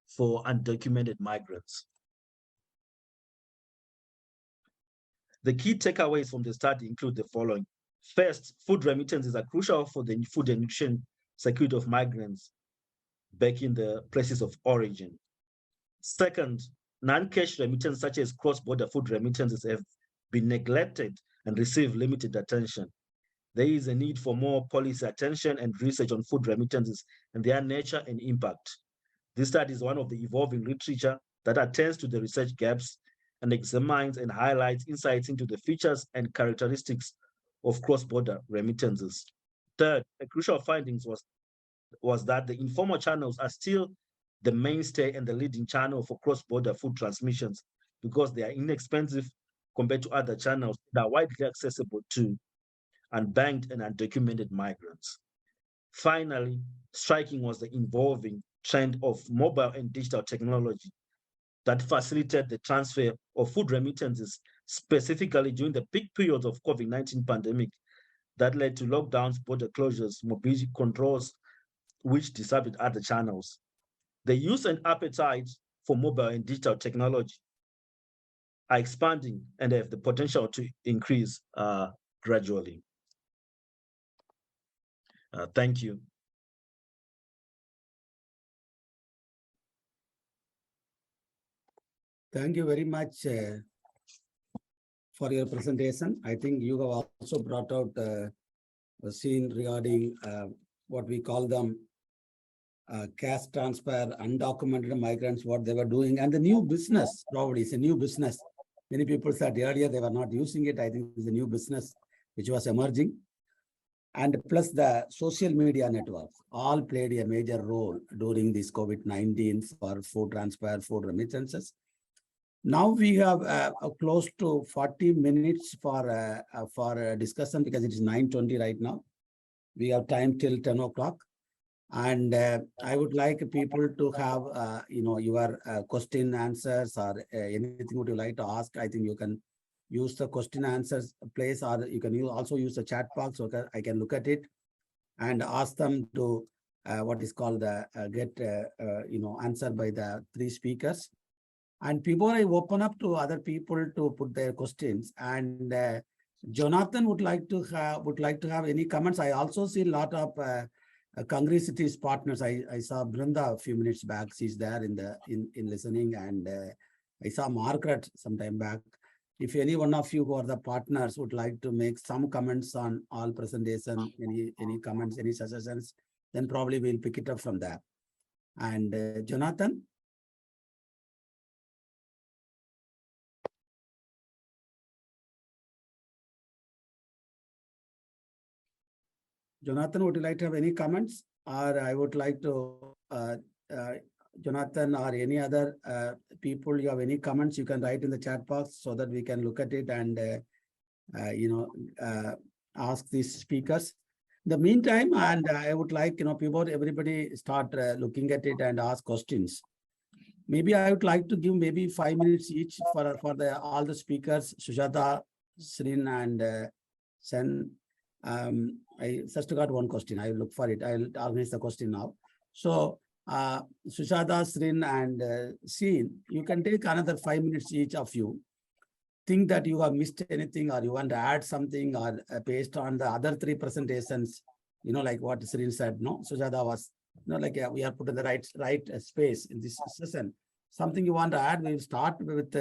for undocumented migrants. The key takeaways from the study include the following. First, food remittances are crucial for the food and nutrition security of migrants back in the places of origin. Second, non-cash remittances such as cross-border food remittances have been neglected and receive limited attention. There is a need for more policy attention and research on food remittances and their nature and impact. This study is one of the evolving literature that attends to the research gaps and examines and highlights insights into the features and characteristics of cross-border remittances. Third, a crucial finding was that the informal channels are still the mainstay and the leading channel for cross-border food transmissions because they are inexpensive compared to other channels that are widely accessible to unbanked and undocumented migrants. Finally, striking was the evolving trend of mobile and digital technology that facilitated the transfer of food remittances, specifically during the peak periods of COVID-19 pandemic that led to lockdowns, border closures, mobility controls, which disrupted other channels. The use and appetite for mobile and digital technology are expanding and have the potential to increase gradually. Thank you. Thank you very much for your presentation. I think you have also brought out a scene regarding what we call them cash transfer, undocumented migrants, what they were doing, and the new business, probably it's a new business. Many people said earlier they were not using it. I think it's a new business which was emerging. And plus the social media networks all played a major role during this COVID-19 for food transfer, food remittances. Now we have close to 40 minutes for discussion because it is 9:20 right now. We have time till 10 o'clock. And I would like people to have, your question answers or anything would you like to ask. I think you can use the question answers place, or you can also use the chat box so I can look at it and ask them to what is called get answered by the three speakers. And before I open up to other people to put their questions, and Jonathan would like to have any comments. I also see a lot of Congrescity's partners. I saw Brinda a few minutes back. She's there in listening, and I saw Margaret some time back. If any one of you who are the partners would like to make some comments on all presentation, any comments, any suggestions, then probably we'll pick it up from there. And Jonathan? Jonathan, would you like to have any comments? Or I would like to, Jonathan or any other people, you have any comments, you can write in the chat box so that we can look at it and, ask these speakers. In the meantime, and I would like, before everybody start looking at it and ask questions, maybe I would like to give maybe 5 minutes each for all the speakers, Sujata, Srin, and Sen. I just got one question. I will look for it. I'll organize the question now. So, Sushada, Srin, and Sheen, you can take another 5 minutes each of you. Think that you have missed anything, or you want to add something, or based on the other 3 presentations, like what Srin said, no? Sujata was, like we are put in the right space in this session. Something you want to add, we will start with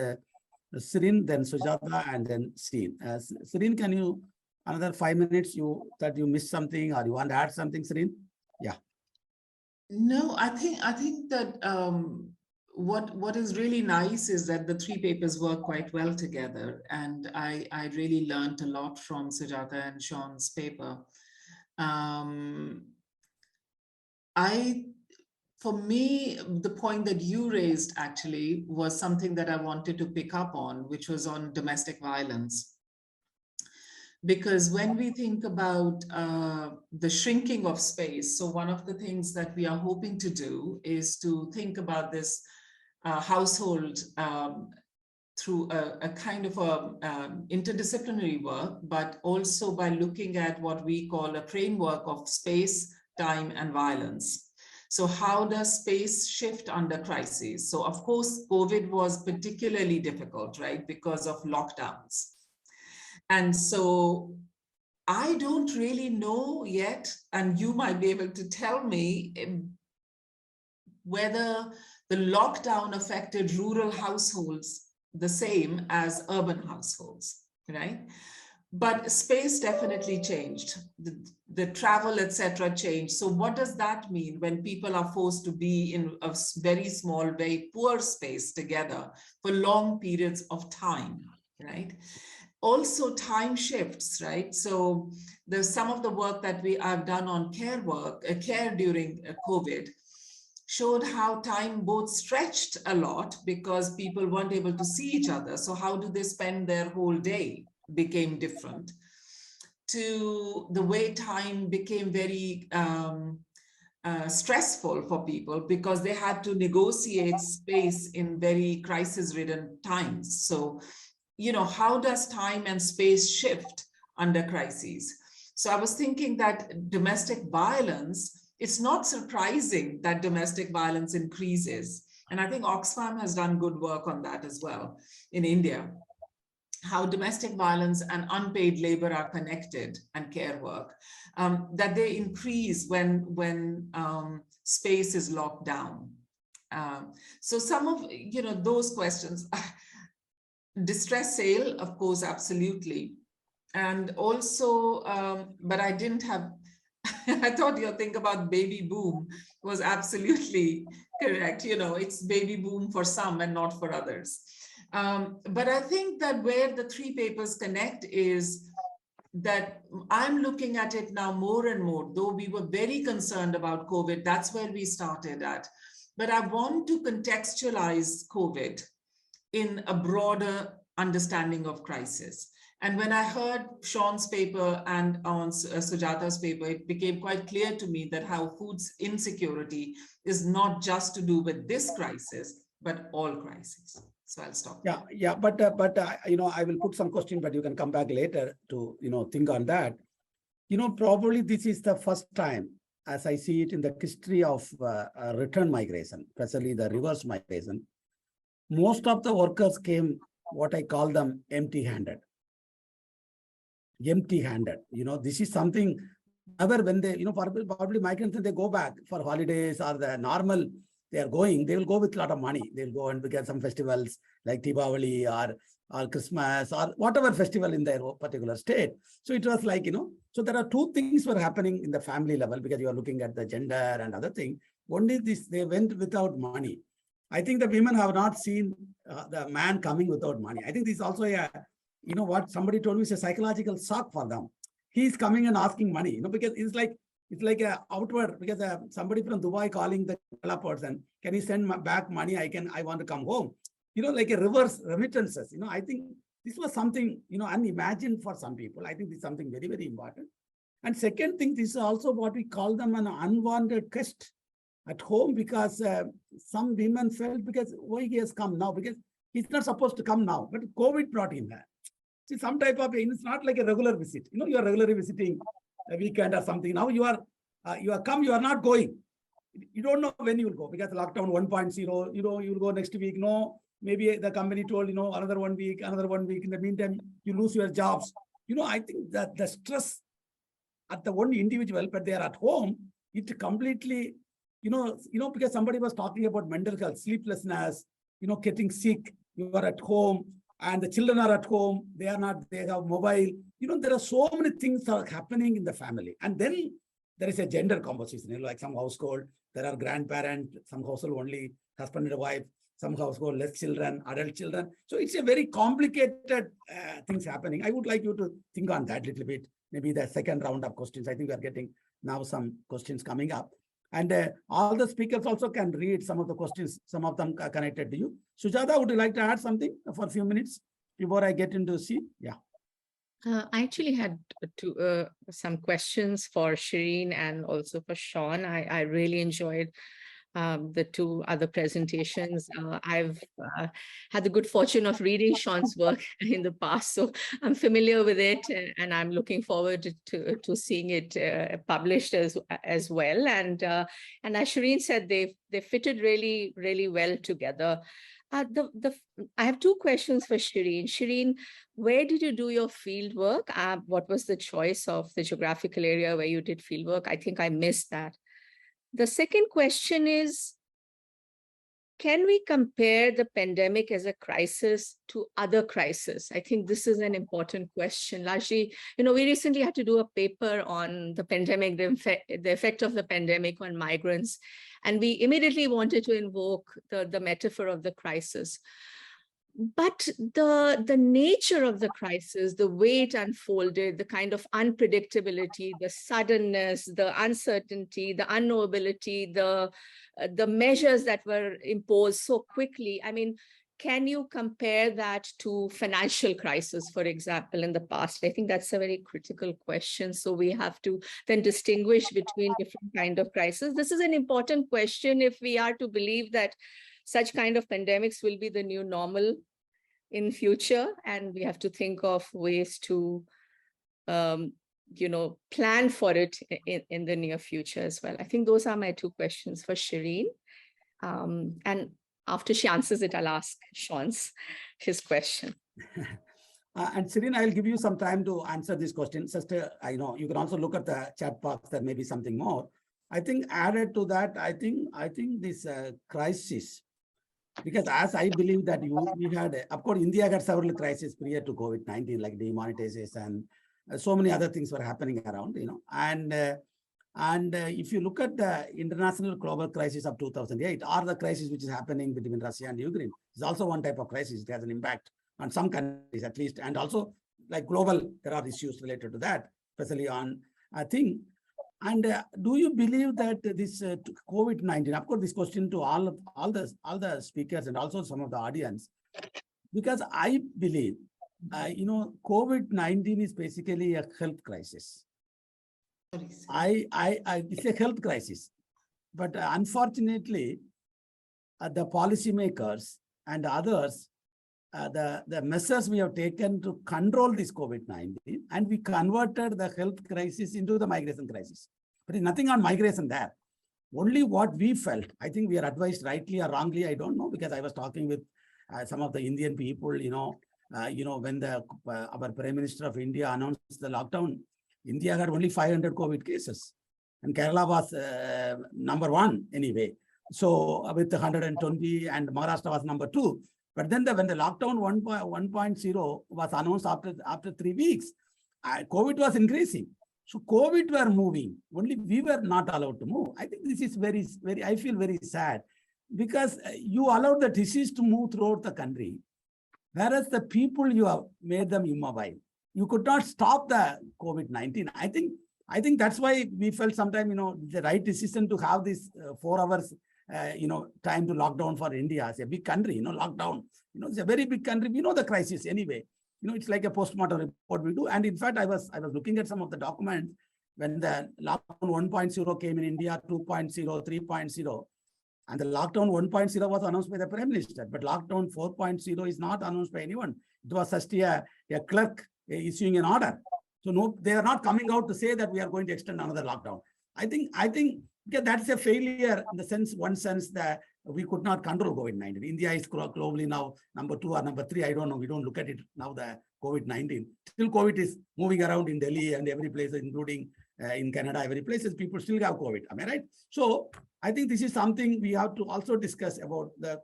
Srin, then Sujata, and then Srin. Srin, can you, another 5 minutes, that you missed something, or you want to add something, Srin? Yeah. No, I think that what is really nice is that the 3 papers work quite well together, and I really learned a lot from Sujata and Sean's paper. For me, the point that you raised actually was something that I wanted to pick up on, which was on domestic violence. Because when we think about the shrinking of space, so one of the things that we are hoping to do is to think about this household through a kind of interdisciplinary work, but also by looking at what we call a framework of space, time, and violence. So how does space shift under crises? So of course, COVID was particularly difficult, right, because of lockdowns. And so I don't really know yet, and you might be able to tell me whether the lockdown affected rural households the same as urban households, right? But space definitely changed. The travel, etc., changed. So what does that mean when people are forced to be in a very small, very poor space together for long periods of time, right? Also time shifts, right? So there's some of the work that we have done on care during COVID showed how time both stretched a lot because people weren't able to see each other. So how do they spend their whole day became different, to the way time became very stressful for people because they had to negotiate space in very crisis-ridden times. So, how does time and space shift under crises? So I was thinking that domestic violence, it's not surprising that domestic violence increases. And I think Oxfam has done good work on that as well in India. How domestic violence and unpaid labor are connected, and care work, that they increase when space is locked down. So some of those questions, distress sale, of course, absolutely. And also, but I didn't have, I thought your thing about baby boom was absolutely correct. It's baby boom for some and not for others. But I think that where the 3 papers connect is that I'm looking at it now more and more, though we were very concerned about COVID, that's where we started at. But I want to contextualize COVID in a broader understanding of crisis. And when I heard Sean's paper and on Sujata's paper, it became quite clear to me that how food insecurity is not just to do with this crisis, but all crises. So I'll stop. Yeah, but I will put some question, but you can come back later to think on that. Probably this is the first time, as I see it in the history of return migration, especially the reverse migration. Most of the workers came, what I call them, empty-handed. This is something. However, when they, probably migrants, when they go back for holidays or the normal, they are going, they will go with a lot of money. They'll go and get some festivals like Diwali or Christmas or whatever festival in their particular state. So it was like, so there are 2 things were happening in the family level because you are looking at the gender and other thing. One is this, they went without money. I think the women have not seen the man coming without money. I think this is also what somebody told me is a psychological shock for them. He's coming and asking money, because it's like a outward, because somebody from Dubai calling the person, can you send back money? I want to come home. Like a reverse remittances. I think this was something, unimagined for some people. I think this is something very, very important. And second thing, this is also what we call them an unwanted guest at home, because some women felt because why he has come now, because he's not supposed to come now, but COVID brought him there. See, some type of, it's not like a regular visit. You know, you are regularly visiting a weekend or something. Now you are come, you are not going. You don't know when you will go because lockdown 1.0, you know, you will go next week. No, maybe the company told, you know, another 1 week, another 1 week. In the meantime, you lose your jobs. You know, I think that the stress at the one individual, but they are at home, it completely, you know, because somebody was talking about mental health, sleeplessness, you know, getting sick, you are at home and the children are at home, they have mobile. You know, there are so many things are happening in the family. And then there is a gender composition, you know, like some household, there are grandparents, some household only husband and wife, some household less children, adult children. So it's a very complicated things happening. I would like you to think on that a little bit. Maybe the second round of questions. I think we are getting now some questions coming up. And all the speakers also can read some of the questions, some of them are connected to you. Sujata, would you like to add something for a few minutes before I get into C? Yeah. I actually had some questions for Shireen and also for Sean. I really enjoyed the two other presentations. I've had the good fortune of reading Sean's work in the past, so I'm familiar with it, and I'm looking forward to seeing it published as well. And as Shireen said, they fitted really, really well together. I have two questions for Shireen. Shireen, where did you do your field work? What was the choice of the geographical area where you did field work? I think I missed that. The second question is, can we compare the pandemic as a crisis to other crises? I think this is an important question. Largely, you know, we recently had to do a paper on the pandemic, the effect of the pandemic on migrants, and we immediately wanted to invoke the metaphor of the crisis. But the nature of the crisis, the way it unfolded, the kind of unpredictability, the suddenness, the uncertainty, the unknowability, the measures that were imposed so quickly. I mean, can you compare that to financial crisis, for example, in the past? I think that's a very critical question. So we have to then distinguish between different kinds of crises. This is an important question if we are to believe that such kind of pandemics will be the new normal in future, and we have to think of ways to, you know, plan for it in the near future as well. I think those are my two questions for Shireen. And after she answers it, I'll ask his question. And Shireen, I'll give you some time to answer this question. Just, I know you can also look at the chat box. There may be something more. I think added to that, I think this crisis, because as I believe that we had, of course, India had several crises prior to COVID-19, like demonetization, so many other things were happening around, you know. And if you look at the international global crisis of 2008, or the crisis which is happening between Russia and Ukraine, is also one type of crisis. It has an impact on some countries at least, and also like global, there are issues related to that, especially on, I think. And do you believe that this COVID-19, of course, this question to all the speakers and also some of the audience, because I believe, you know, COVID-19 is basically a health crisis. It's a health crisis, but unfortunately, the policymakers and others, the measures we have taken to control this COVID-19, and we converted the health crisis into the migration crisis. But there's nothing on migration there. Only what we felt. I think we are advised rightly or wrongly, I don't know, because I was talking with some of the Indian people, you know, when our Prime Minister of India announced the lockdown, India had only 500 COVID cases, and Kerala was number one anyway. So with 120, and Maharashtra was number 2. But then when the lockdown 1.0 was announced after 3 weeks, COVID was increasing. So COVID were moving, only we were not allowed to move. I think this is very, I feel very sad, because you allowed the disease to move throughout the country, whereas the people, you have made them immobile. You could not stop the COVID-19. I think that's why we felt sometime, you know, the right decision to have this 4 hours time to lock down for India as a big country, you know, lockdown. You know, it's a very big country. We know the crisis anyway. You know, it's like a postmortem report we do. And in fact, I was looking at some of the documents when the lockdown 1.0 came in India, 2.0, 3.0, and the lockdown 1.0 was announced by the Prime Minister, but lockdown 4.0 is not announced by anyone. It was just a clerk issuing an order. So no, they are not coming out to say that we are going to extend another lockdown. I think that's a failure in the sense, one sense that we could not control COVID-19. India is globally now number 2 or number 3. I don't know. We don't look at it now, the COVID-19. Still COVID is moving around in Delhi and every place, including in Canada, every place, people still have COVID. Am I right? So I think this is something we have to also discuss about the,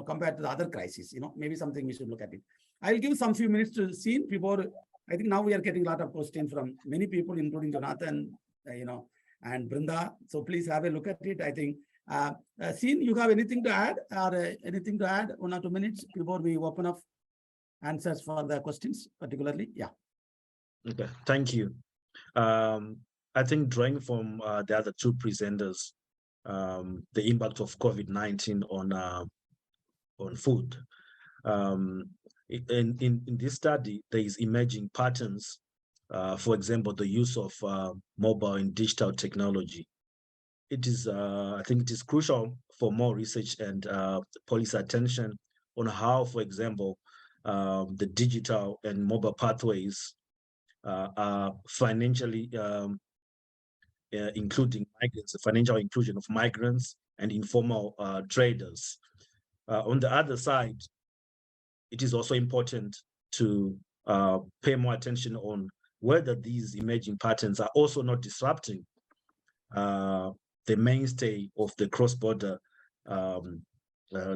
compared to the other crises, maybe something we should look at it. I'll give some few minutes to Seen before. I think now we are getting a lot of questions from many people, including Jonathan, and Brinda. So please have a look at it. I think, Seen, you have anything to add or anything to add 1 or 2 minutes before we open up answers for the questions particularly? Yeah. Okay, thank you. I think drawing from the other 2 presenters, the impact of COVID-19 on food. In this study, there is emerging patterns. For example, the use of mobile and digital technology. It is, I think it is crucial for more research and policy attention on how, for example, the digital and mobile pathways are financially including migrants, the financial inclusion of migrants and informal traders. On the other side, it is also important to pay more attention on whether these emerging patterns are also not disrupting the mainstay of the cross-border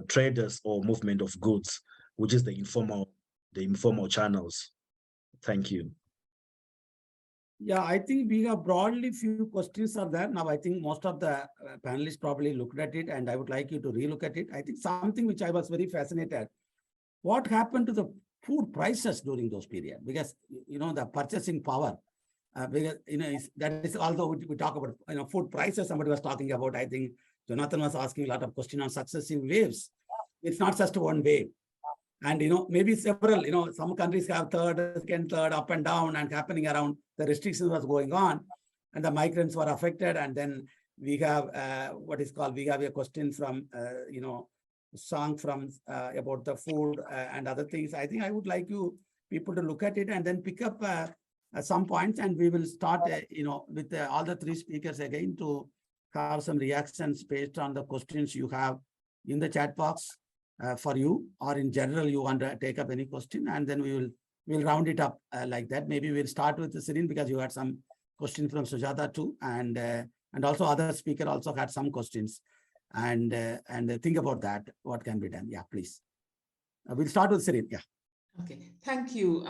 traders or movement of goods, which is the informal channels. Thank you. Yeah, I think we have broadly few questions are there. Now, I think most of the panelists probably looked at it, and I would like you to relook at it. I think something which I was very fascinated, what happened to the food prices during those periods? Because, the purchasing power, because, that is, although we talk about, food prices, somebody was talking about, I think Jonathan was asking a lot of questions on successive waves. It's not just one wave. And, maybe several, some countries have second, third, up and down and happening around the restrictions was going on and the migrants were affected. And then we have we have a question from, song from about the food and other things. I think I would like people to look at it and then pick up some points, and we will start, with all the 3 speakers again to have some reactions based on the questions you have in the chat box. For you, or in general, you want to take up any question, and then we'll round it up like that. Maybe we'll start with the Sirin because you had some questions from Sujata too, and also other speaker also had some questions, and think about that. What can be done? Yeah, please. We'll start with Sirin. Yeah. Okay, thank you.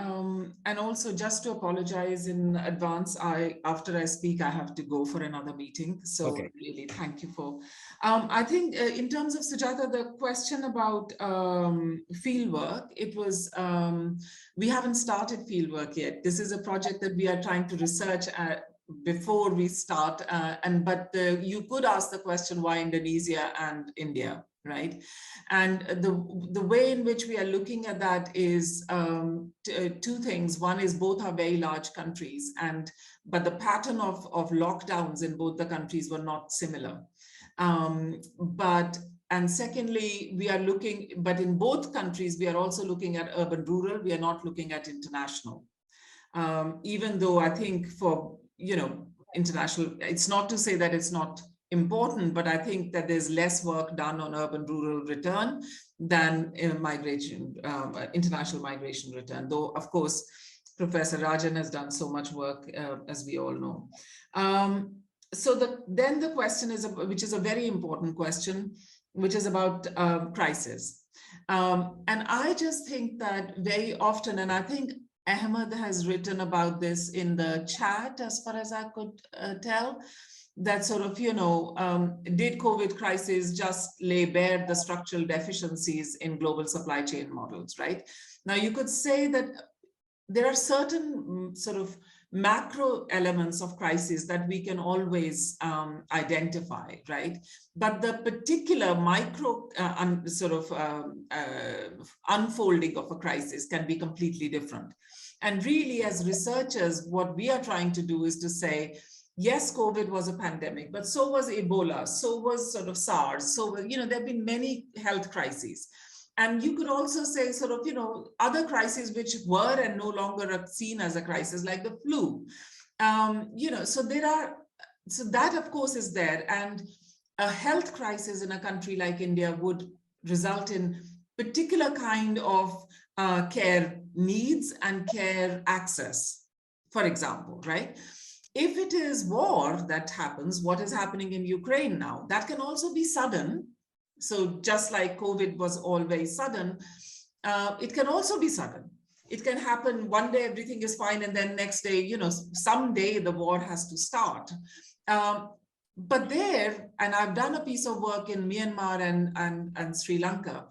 And also just to apologize in advance, after I speak, I have to go for another meeting. So okay. Really, thank you for, I think in terms of Sujata, the question about fieldwork, it was, we haven't started fieldwork yet. This is a project that we are trying to research before we start. But you could ask the question, why Indonesia and India? Right. And the way in which we are looking at that is 2 things. One is both are very large countries, but the pattern of lockdowns in both the countries were not similar. And secondly, we are looking, but in both countries, we are also looking at urban rural. We are not looking at international. Even though I think for, international, it's not to say that it's not important, but I think that there's less work done on urban rural return than in migration, international migration return, though of course Professor Rajan has done so much work, as we all know. Then the question is, which is a very important question, which is about crisis. And I just think that very often, and I think Ahmed has written about this in the chat as far as I could tell, that sort of, did COVID crisis just lay bare the structural deficiencies in global supply chain models, right? Now, you could say that there are certain sort of macro elements of crisis that we can always identify, right? But the particular micro unfolding of a crisis can be completely different. And really, as researchers, what we are trying to do is to say, yes, COVID was a pandemic, but so was Ebola, so was sort of SARS. So, there have been many health crises. And you could also say sort of, other crises which were and no longer are seen as a crisis, like the flu. So that of course is there. And a health crisis in a country like India would result in particular kind of care needs and care access, for example, right? If it is war that happens, what is happening in Ukraine now, that can also be sudden. So just like COVID was always sudden, it can also be sudden. It can happen one day, everything is fine, and then next day, someday the war has to start. But there, and I've done a piece of work in Myanmar and Sri Lanka,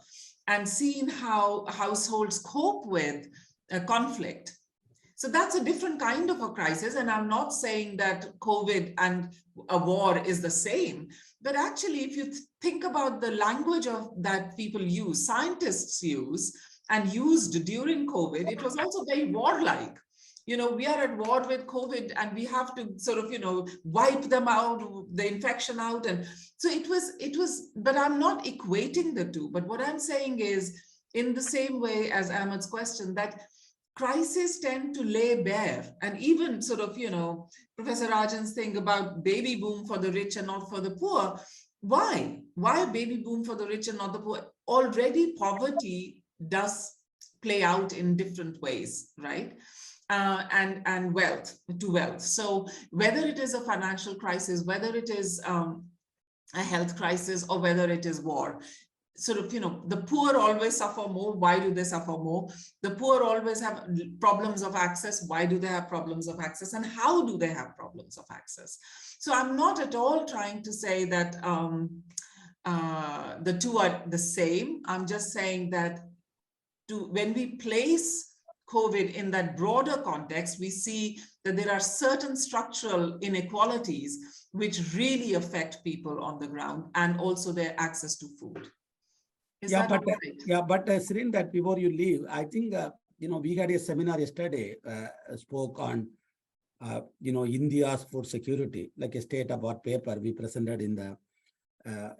and seen how households cope with a conflict. So that's a different kind of a crisis. And I'm not saying that COVID and a war is the same, but actually, if you think about the language that people use, scientists use and used during COVID, it was also very warlike. We are at war with COVID and we have to sort of, wipe them out, the infection out. And so it was, but I'm not equating the two. But what I'm saying is, in the same way as Ahmed's question, that crises tend to lay bare, and even sort of, Professor Rajan's thing about baby boom for the rich and not for the poor. Why baby boom for the rich and not the poor? Already poverty does play out in different ways, right? And wealth to wealth. So whether it is a financial crisis, whether it is a health crisis, or whether it is war, sort of, the poor always suffer more. Why do they suffer more? The poor always have problems of access. Why do they have problems of access? And how do they have problems of access? So I'm not at all trying to say that the two are the same. I'm just saying that when we place COVID in that broader context, we see that there are certain structural inequalities which really affect people on the ground, and also their access to food. But Srin, that before you leave, I think we had a seminar yesterday, spoke on India's food security, like a state of art paper we presented in the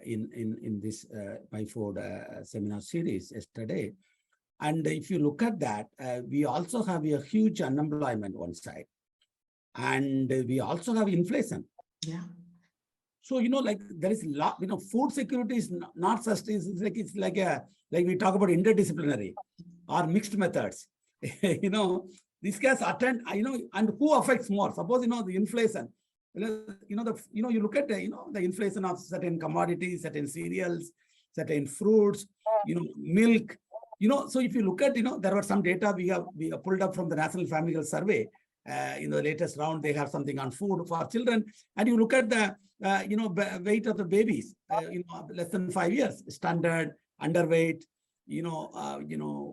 in this MiFOOD seminar series yesterday. And if you look at that, we also have a huge unemployment one side, and we also have inflation. Yeah. So, like there is a lot, food security is not sustainable. It's like we talk about interdisciplinary or mixed methods. These guys attend, and who affects more? Suppose, the inflation, you look at the inflation of certain commodities, certain cereals, certain fruits, milk. So if you look at, there were some data we have pulled up from the National Family Health Survey. In the latest round, they have something on food for children, and you look at the weight of the babies, less than 5 years, standard, underweight,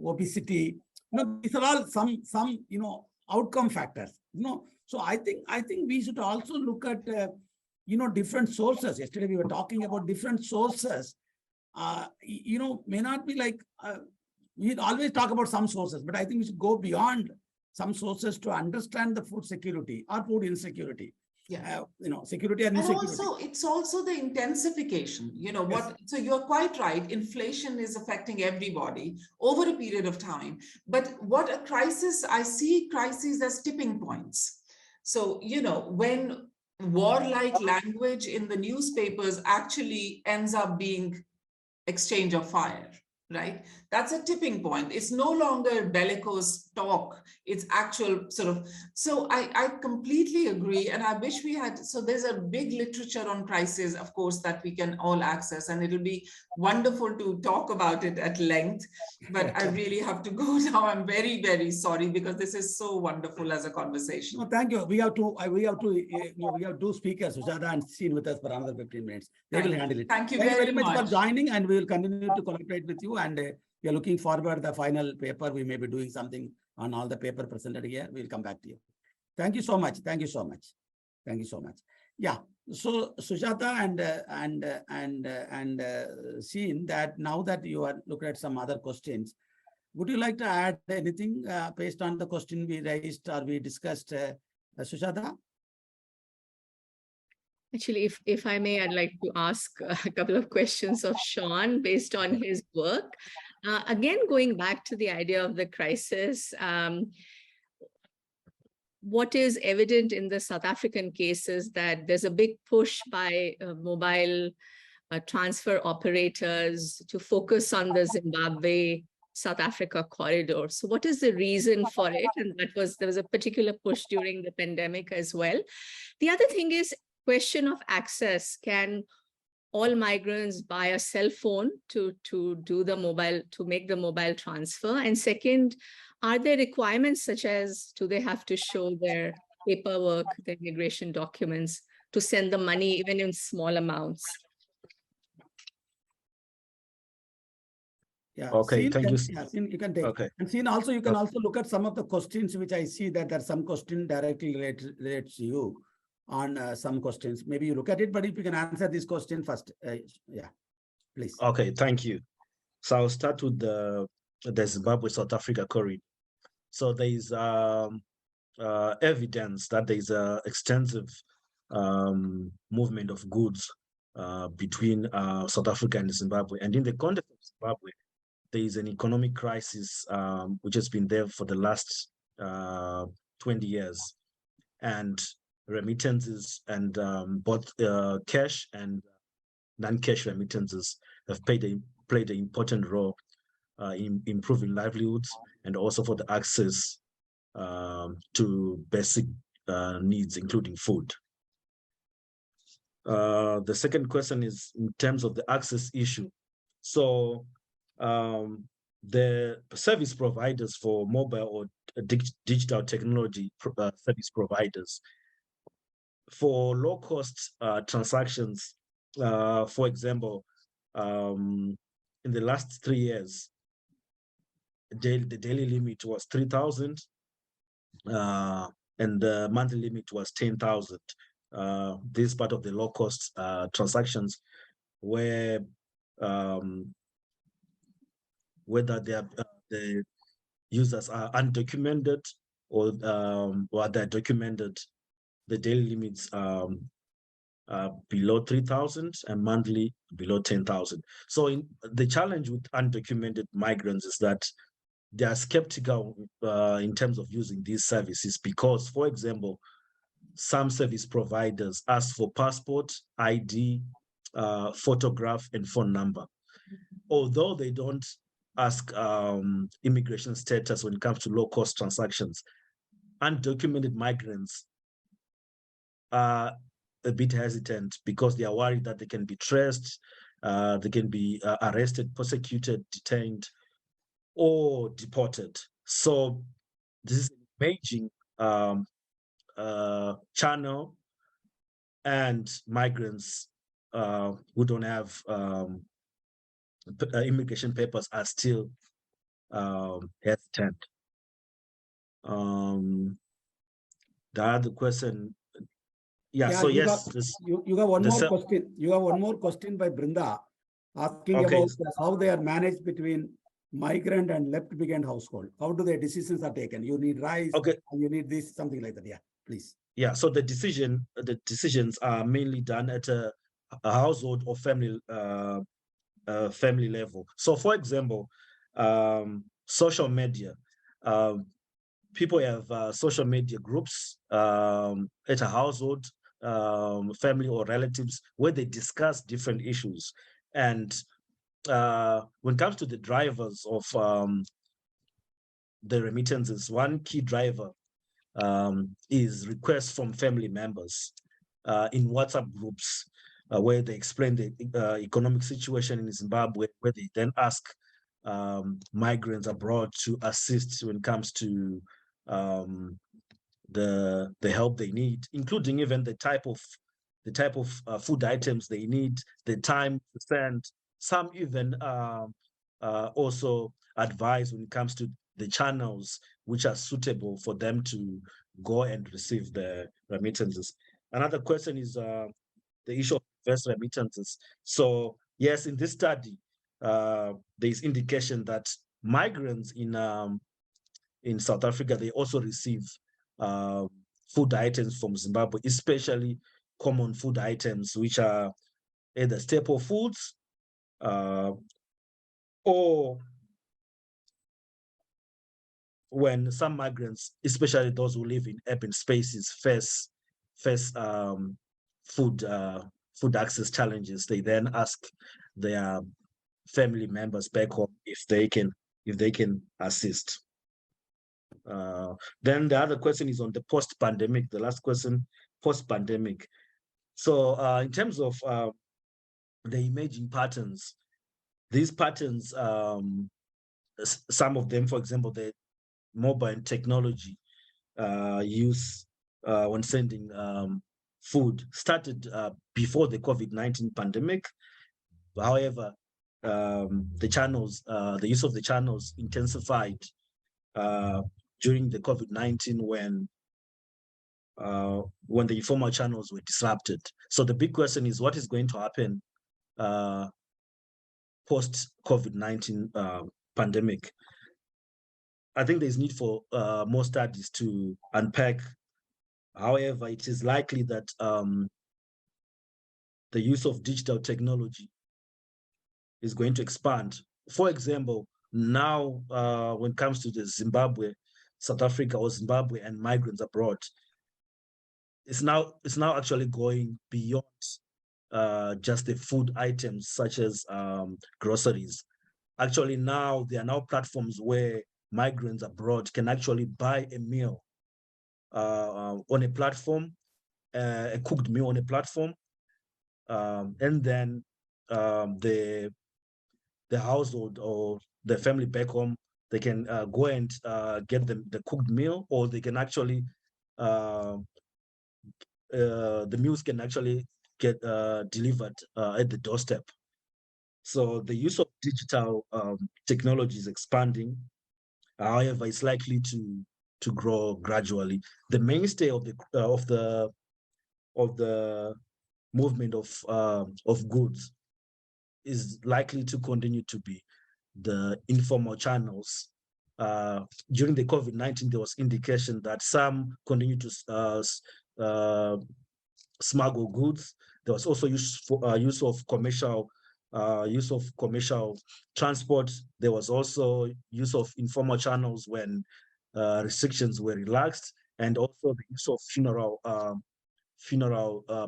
obesity. These are all some outcome factors. So I think we should also look at different sources. Yesterday we were talking about different sources. May not be like. We always talk about some sources, but I think we should go beyond some sources to understand the food security or food insecurity. Yeah. Security and insecurity. And also, it's also the intensification. Yes. So you're quite right. Inflation is affecting everybody over a period of time. But what a crisis, I see crises as tipping points. So, when warlike language in the newspapers actually ends up being exchange of fire. Right? That's a tipping point. It's no longer bellicose talk. It's actual sort of, so I completely agree. And I wish we had, so there's a big literature on crisis, of course, that we can all access, and it'll be wonderful to talk about it at length, but I really have to go now. I'm very, very sorry, because this is so wonderful as a conversation. No, thank you. We have two speakers, Sujata and Seen, with us for another 15 minutes. They will handle it. Thank you very much for joining, and we will continue to collaborate with you. And we are looking forward to the final paper. We may be doing something on all the paper presented here. We'll come back to you. Thank you so much. Thank you so much. Thank you so much. Yeah. So Sujata and Seen, that now that you are looking at some other questions, would you like to add anything based on the question we raised or we discussed, Sujata? Actually, if I may, I'd like to ask a couple of questions of Sean based on his work. Again, going back to the idea of the crisis, what is evident in the South African case is that there's a big push by mobile transfer operators to focus on the Zimbabwe-South Africa corridor. So what is the reason for it? And there was a particular push during the pandemic as well. The other thing is question of access. Can all migrants buy a cell phone to make the mobile transfer? And second, are there requirements such as, do they have to show their paperwork, their immigration documents to send the money even in small amounts? Yeah. Okay, thank you. Yeah, you can take. Okay. And Seen, also you can also look at some of the questions which I see that there are some question directly relates to you on some questions. Maybe you look at it, but if you can answer this question first, yeah, please. Okay, thank you. So I'll start with the Zimbabwe-South Africa corridor. So there is evidence that there is an extensive movement of goods between South Africa and Zimbabwe. And in the context of Zimbabwe, there is an economic crisis which has been there for the last 20 years. And remittances and both cash and non-cash remittances have played an important role in improving livelihoods and also for the access to basic needs, including food. The second question is in terms of the access issue. So the service providers for mobile or digital technology service providers for low-cost transactions, for example, in the last 3 years, the daily limit was 3,000 and the monthly limit was 10,000. This part of the low-cost transactions where whether the users are undocumented or they're documented, the daily limits below 3,000 and monthly below 10,000. So the challenge with undocumented migrants is that they are skeptical in terms of using these services because, for example, some service providers ask for passport, ID, photograph, and phone number. Although they don't ask immigration status when it comes to low-cost transactions, undocumented migrants are a bit hesitant because they are worried that they can be traced, they can be arrested, prosecuted, detained, or deported. So this is an emerging channel, and migrants who don't have immigration papers are still hesitant. The other question, so yes, you got one more question. You have one more question by Brinda asking about how they are managed between migrant and left behind household. How do their decisions are taken? You need rice, you need this, something like that. Yeah, please. Yeah, so the decisions are mainly done at a household or family level. So, for example, social media. People have social media groups at a household, family or relatives where they discuss different issues. And when it comes to the drivers of the remittances, one key driver is requests from family members in WhatsApp groups where they explain the economic situation in Zimbabwe, where they then ask migrants abroad to assist when it comes to the help they need, including even the type of food items they need, the time to send. Some even also advise when it comes to the channels which are suitable for them to go and receive the remittances. Another question is the issue of reverse remittances. So yes, in this study, there is indication that migrants in South Africa, they also receive food items from Zimbabwe, especially common food items, which are either staple foods or when some migrants, especially those who live in urban spaces, face food access challenges, they then ask their family members back home if they can assist. Then the other question is on the post-pandemic. The last question, post-pandemic. So in terms of the emerging patterns, these patterns, some of them, for example, the mobile technology use when sending food started before the COVID-19 pandemic. However, the use of the channels intensified during the COVID-19 when the informal channels were disrupted. So the big question is, what is going to happen post-COVID-19 pandemic? I think there's need for more studies to unpack. However, it is likely that the use of digital technology is going to expand. For example, now when it comes to the Zimbabwe, South Africa or Zimbabwe and migrants abroad, it's now actually going beyond just the food items such as groceries. Actually, now there are now platforms where migrants abroad can actually buy a meal on a platform, a cooked meal on a platform, and then the household or the family back home, they can go and get the cooked meal, or they can actually the meals can actually get delivered at the doorstep. So the use of digital technology is expanding. However, it's likely to grow gradually. The mainstay of the movement of goods is likely to continue to be the informal channels. During the COVID-19, there was indication that some continue to smuggle goods. There was also use of commercial transport. There was also use of informal channels when restrictions were relaxed, and also the use of funeral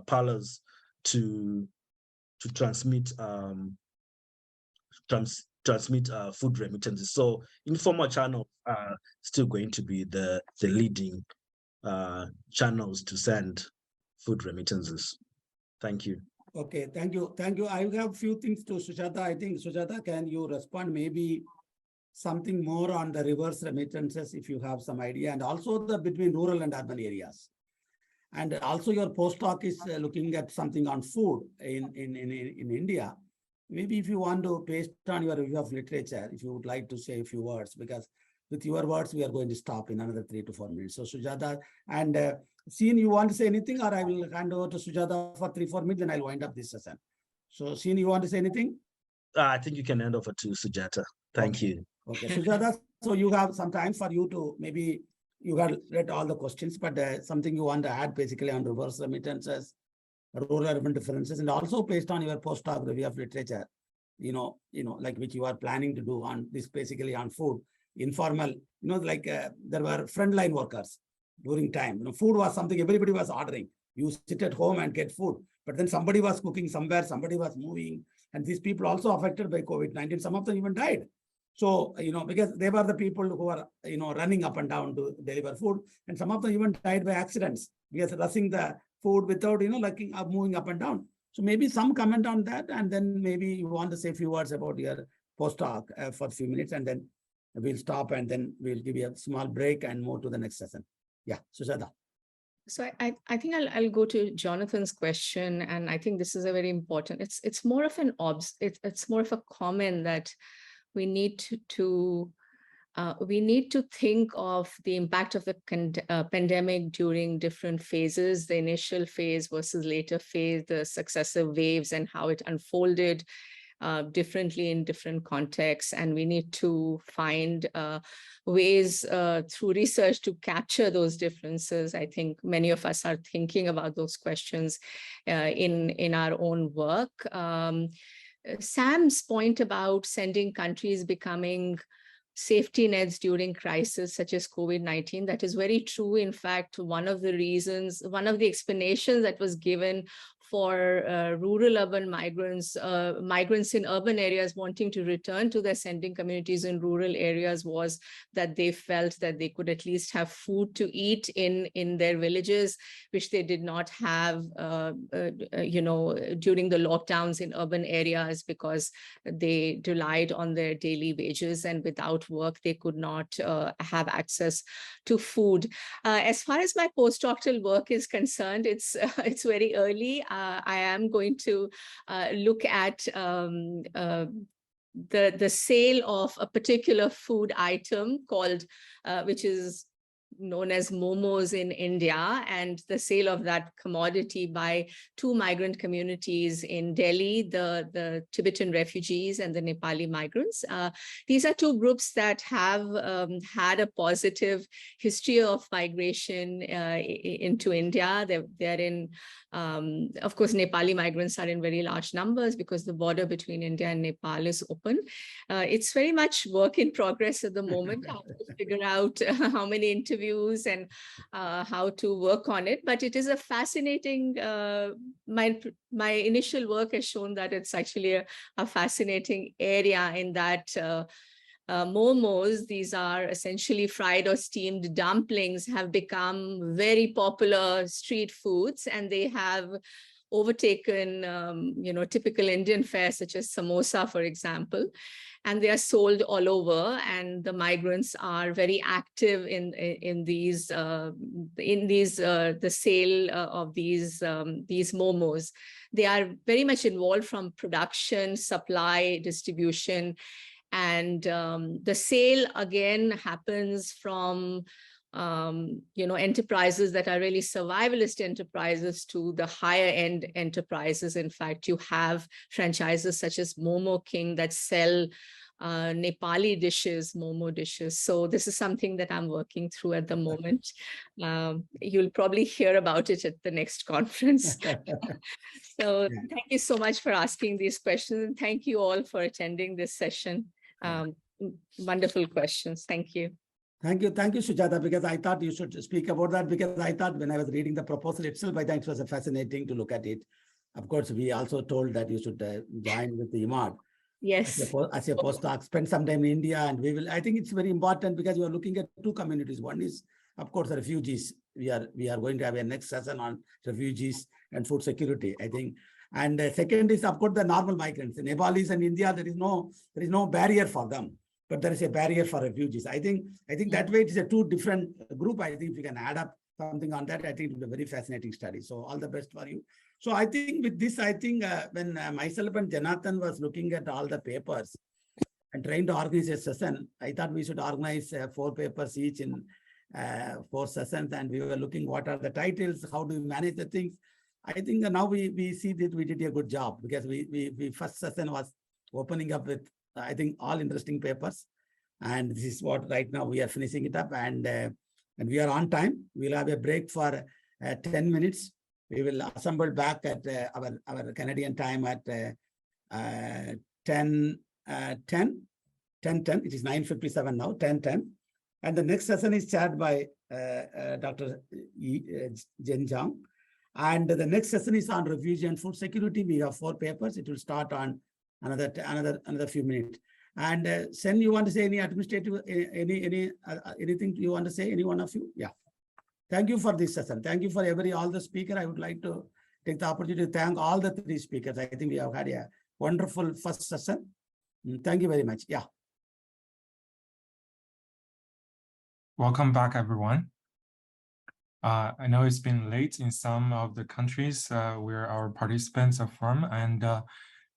parlors to transmit food remittances. So informal channels are still going to be the leading channels to send food remittances. Thank you. Okay, thank you. I have a few things to Sujata. I think, Sujata, can you respond maybe something more on the reverse remittances if you have some idea, and also the between rural and urban areas? And also your postdoc is looking at something on food in India. Maybe if you want to, based on your review of literature, if you would like to say a few words, because with your words, we are going to stop in another 3 to 4 minutes. So Sujata, and Seen, you want to say anything, or I will hand over to Sujata for 3-4 minutes, and I'll wind up this session. So Seen, you want to say anything? I think you can hand over to Sujata. Thank you. Okay, Sujata, so you have some time for you to, maybe you have read all the questions, but something you want to add basically on reverse remittances, rural urban differences, and also based on your postdoc review of literature, like which you are planning to do on this, basically on food, informal, like there were frontline workers during time. Food was something everybody was ordering. You sit at home and get food, but then somebody was cooking somewhere, somebody was moving, and these people also affected by COVID-19. Some of them even died. So, because they were the people who were, running up and down to deliver food, and some of them even died by accidents because rushing the food without, moving up and down. So maybe some comment on that, and then maybe you want to say a few words about your postdoc for a few minutes, and then we'll stop, and then we'll give you a small break and move to the next session. Yeah, Sujata. So I think I'll go to Jonathan's question, and I think this is a very important. It's more of an it's more of a comment that we need to think of the impact of the pandemic during different phases, the initial phase versus later phase, the successive waves, and how it unfolded. differently in different contexts, and we need to find ways through research to capture those differences. I think many of us are thinking about those questions in our own work. Sam's point about sending countries becoming safety nets during crisis such as COVID-19, that is very true. In fact, one of the reasons, one of the explanations that was given for rural urban migrants, migrants in urban areas wanting to return to their sending communities in rural areas was that they felt that they could at least have food to eat in their villages, which they did not have, during the lockdowns in urban areas, because they relied on their daily wages, and without work, they could not have access to food. As far as my postdoctoral work is concerned, it's very early. I am going to look at the sale of a particular food item called, which is known as momos in India, and the sale of that commodity by two migrant communities in Delhi, the Tibetan refugees and the Nepali migrants. These are two groups that have had a positive history of migration into India. They're in, of course, Nepali migrants are in very large numbers because the border between India and Nepal is open. It's very much work in progress at the moment. I have to figure out how many interviews and how to work on it. But it is a fascinating, my initial work has shown that it's actually a fascinating area, in that momos, these are essentially fried or steamed dumplings, have become very popular street foods, and they have overtaken, typical Indian fare such as samosa, for example, and they are sold all over. And the migrants are very active in the sale of these momos. They are very much involved from production, supply, distribution, and the sale again happens from enterprises that are really survivalist enterprises to the higher end enterprises. In fact, you have franchises such as Momo King that sell Nepali dishes, momo dishes. So this is something that I'm working through at the moment. You'll probably hear about it at the next conference. So thank you so much for asking these questions, and thank you all for attending this session. Wonderful questions. Thank you. Thank you, Sujata, because I thought you should speak about that, because I thought when I was reading the proposal itself, I think it was fascinating to look at it. Of course, we also told that you should join with the IIMAD. Yes. As a postdoc, spend some time in India, and we will. I think it's very important because you are looking at two communities. One is, of course, the refugees. We are going to have a next session on refugees and food security, I think. And second is, of course, the normal migrants. In Nepalese and India, there is no barrier for them, but there is a barrier for refugees. I think that way it is a two different group. I think if you can add up something on that, I think it will be a very fascinating study. So all the best for you. So I think with this, when myself and Jonathan was looking at all the papers and trying to organize a session, I thought we should organize 4 papers each in 4 sessions. And we were looking what are the titles, how do we manage the things. I think now we see that we did a good job, because we first session was opening up with, I think, all interesting papers. And this is what right now we are finishing it up, and we are on time. We'll have a break for 10 minutes. We will assemble back at our Canadian time at 10:10. It is 9:57 now, 10:10. And the next session is chaired by Dr. Jen Zhang. And the next session is on refugee and food security. We have 4 papers. It will start on another few minutes. And Sen, you want to say any administrative, anything you want to say, any one of you? Yeah. Thank you for this session. Thank you for all the speakers. I would like to take the opportunity to thank all the 3 speakers. I think we have had a wonderful first session. Thank you very much. Yeah. Welcome back, everyone. I know it's been late in some of the countries where our participants are from, and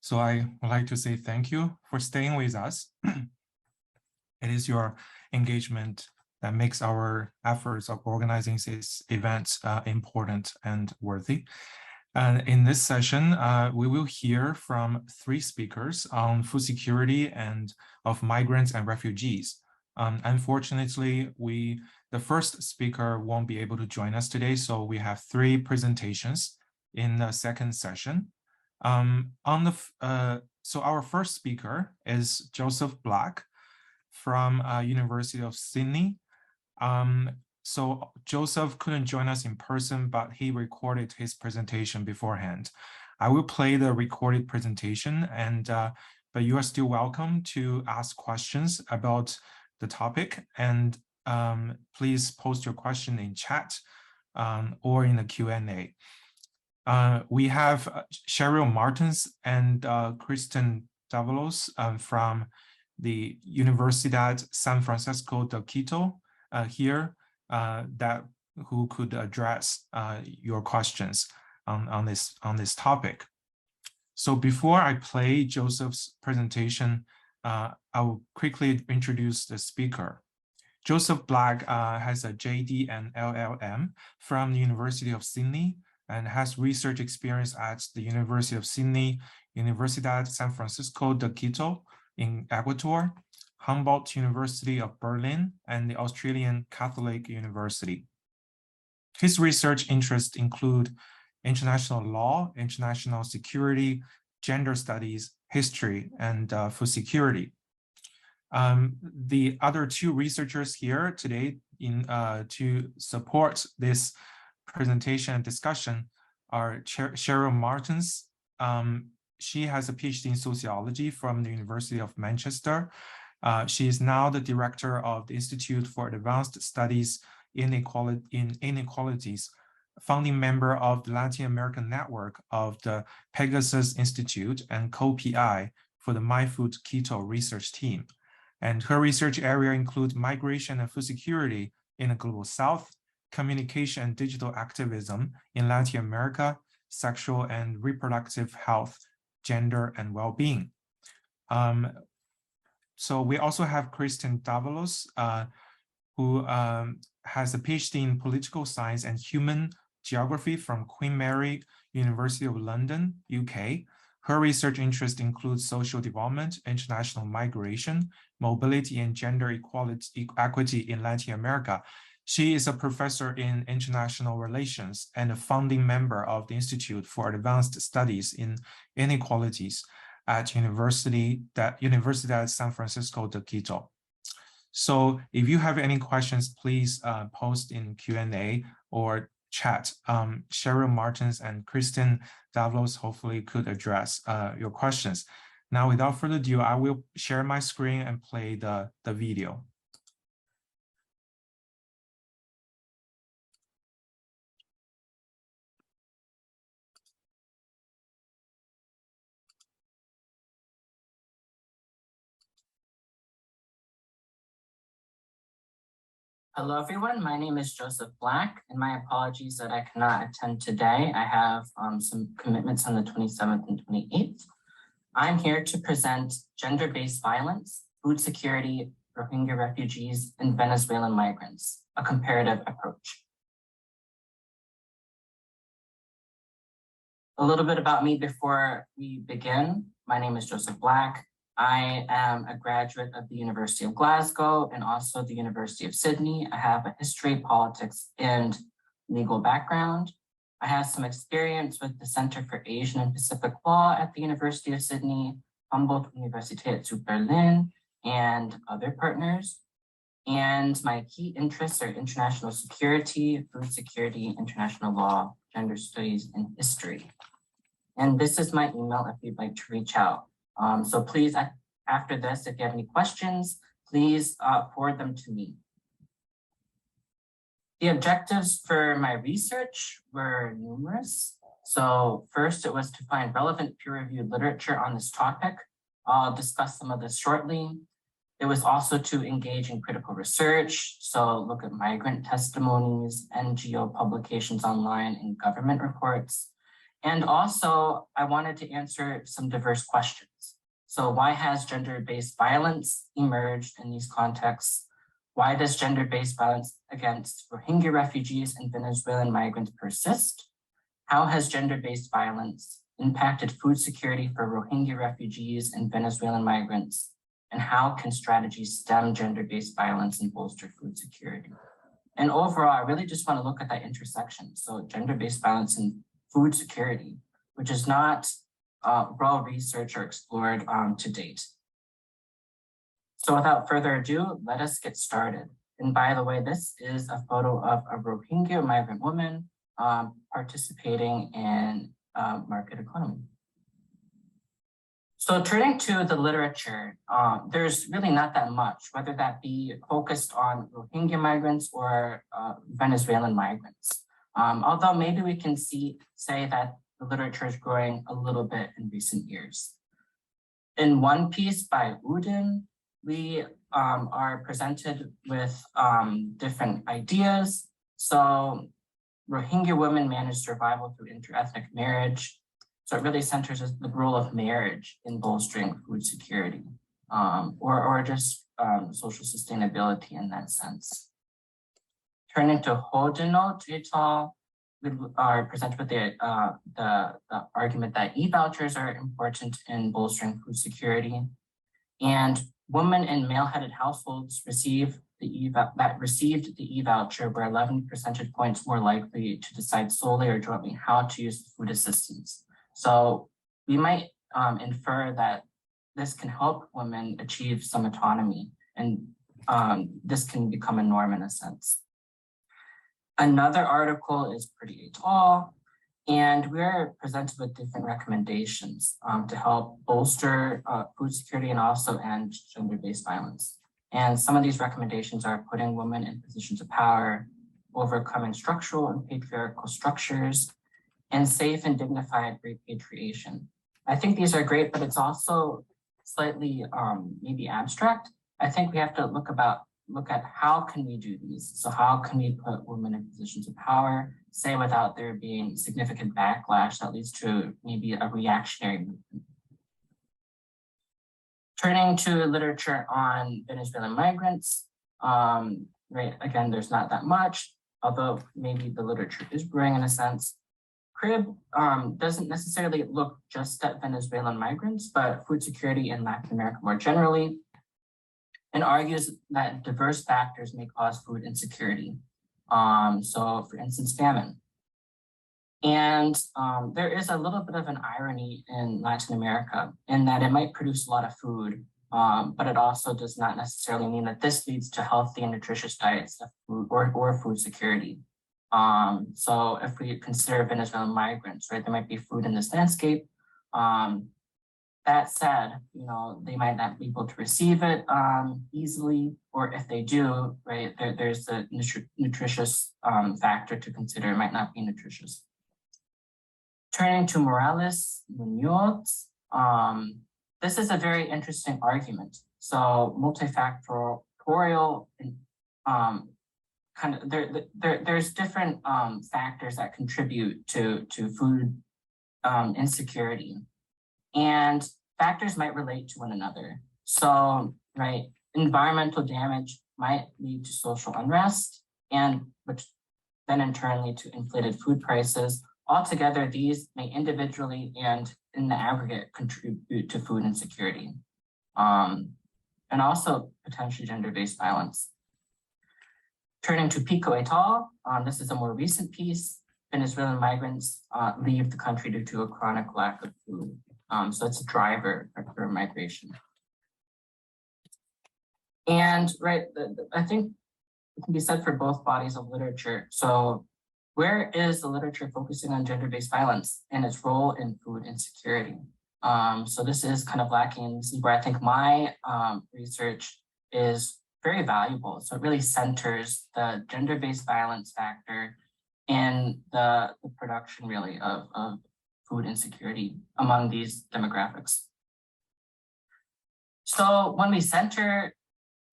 so I would like to say thank you for staying with us. It is your engagement that makes our efforts of organizing these events important and worthy. And in this session, we will hear from 3 speakers on food security and of migrants and refugees. Unfortunately, the first speaker won't be able to join us today, so we have 3 presentations in the second session. So our first speaker is Joseph Black from University of Sydney. So Joseph couldn't join us in person, but he recorded his presentation beforehand. I will play the recorded presentation, but you are still welcome to ask questions about the topic, and please post your question in chat or in the Q&A. We have Cheryl Martins and Kristen Davalos from the Universidad San Francisco de Quito here who could address your questions on this topic. So before I play Joseph's presentation, I will quickly introduce the speaker. Joseph Black has a JD and LLM from the University of Sydney and has research experience at the University of Sydney, Universidad San Francisco de Quito in Ecuador, Humboldt University of Berlin, and the Australian Catholic University. His research interests include international law, international security, gender studies, history, and food security. The other 2 researchers here today to support this presentation and discussion are Cheryl Martins. She has a PhD in sociology from the University of Manchester. She is now the director of the Institute for Advanced Studies in Inequalities, founding member of the Latin American network of the Pegasus Institute and co-PI for the MiFOOD Quito research team. And her research area includes migration and food security in the Global South, communication and digital activism in Latin America, sexual and reproductive health, gender, and well-being. So we also have Kristen Davalos, who has a PhD in political science and human geography from Queen Mary University of London, UK. Her research interest includes social development, international migration, mobility, and gender equity in Latin America. She is a professor in international relations and a founding member of the Institute for Advanced Studies in Inequalities at Universidad San Francisco de Quito. So if you have any questions, please post in Q&A or chat. Cheryl Martins and Kristen Davalos hopefully could address your questions. Now, without further ado, I will share my screen and play the video. Hello, everyone. My name is Joseph Black, and my apologies that I cannot attend today. I have some commitments on the 27th and 28th. I'm here to present gender-based violence, food security, Rohingya refugees, and Venezuelan migrants, a comparative approach. A little bit about me before we begin. My name is Joseph Black. I am a graduate of the University of Glasgow and also the University of Sydney. I have a history, politics, and legal background. I have some experience with the Center for Asian and Pacific Law at the University of Sydney, Humboldt Universität zu Berlin, and other partners. And my key interests are international security, food security, international law, gender studies, and history. And this is my email if you'd like to reach out. So please, after this, if you have any questions, please forward them to me. The objectives for my research were numerous. So first, it was to find relevant peer-reviewed literature on this topic. I'll discuss some of this shortly. It was also to engage in critical research. So look at migrant testimonies, NGO publications online, and government reports. And also, I wanted to answer some diverse questions. So why has gender-based violence emerged in these contexts? Why does gender-based violence against Rohingya refugees and Venezuelan migrants persist? How has gender-based violence impacted food security for Rohingya refugees and Venezuelan migrants? And how can strategies stem gender-based violence and bolster food security? And overall, I really just want to look at that intersection. So gender-based violence and food security, which is not well researched or explored to date. So without further ado, let us get started. And by the way, this is a photo of a Rohingya migrant woman participating in market economy. So turning to the literature, there's really not that much, whether that be focused on Rohingya migrants or Venezuelan migrants. Although maybe we can say that the literature is growing a little bit in recent years. In one piece by Udin, we are presented with different ideas. So Rohingya women manage survival through interethnic marriage. So it really centers the role of marriage in bolstering food security or just social sustainability in that sense. Turning to Hodinot et al., we are presented with the argument that e-vouchers are important in bolstering food security. And women in male-headed households received the e-voucher were 11 percentage points more likely to decide solely or jointly how to use the food assistance. So we might infer that this can help women achieve some autonomy, and this can become a norm in a sense. Another article is Pretty et al., and we're presented with different recommendations to help bolster food security and also end gender-based violence. And some of these recommendations are putting women in positions of power, overcoming structural and patriarchal structures, and safe and dignified repatriation. I think these are great, but it's also slightly maybe abstract. I think we have to look at how can we do these? So how can we put women in positions of power, say without there being significant backlash that leads to maybe a reactionary movement? Turning to literature on Venezuelan migrants, right, again, there's not that much, although maybe the literature is growing in a sense. Crib doesn't necessarily look just at Venezuelan migrants, but food security in Latin America more generally, and argues that diverse factors may cause food insecurity. So for instance, famine. And there is a little bit of an irony in Latin America in that it might produce a lot of food, but it also does not necessarily mean that this leads to healthy and nutritious diets of food or food security. So if we consider Venezuelan migrants, right, there might be food in this landscape. That said, you know, they might not be able to receive it easily, or if they do, right, there's the nutritious factor to consider. It might not be nutritious. Turning to Morales Munoz, this is a very interesting argument. So multifactorial kind of there's different factors that contribute to food insecurity. And factors might relate to one another. So, right, environmental damage might lead to social unrest, and which then in turn lead to inflated food prices. Altogether, these may individually and in the aggregate contribute to food insecurity, and also potentially gender-based violence. Turning to Pico et al., this is a more recent piece. Venezuelan migrants leave the country due to a chronic lack of food. So it's a driver for migration. And right, I think it can be said for both bodies of literature. So where is the literature focusing on gender-based violence and its role in food insecurity? So this is kind of lacking. This is where I think my research is very valuable. So it really centers the gender-based violence factor in the production really of food insecurity among these demographics. So when we center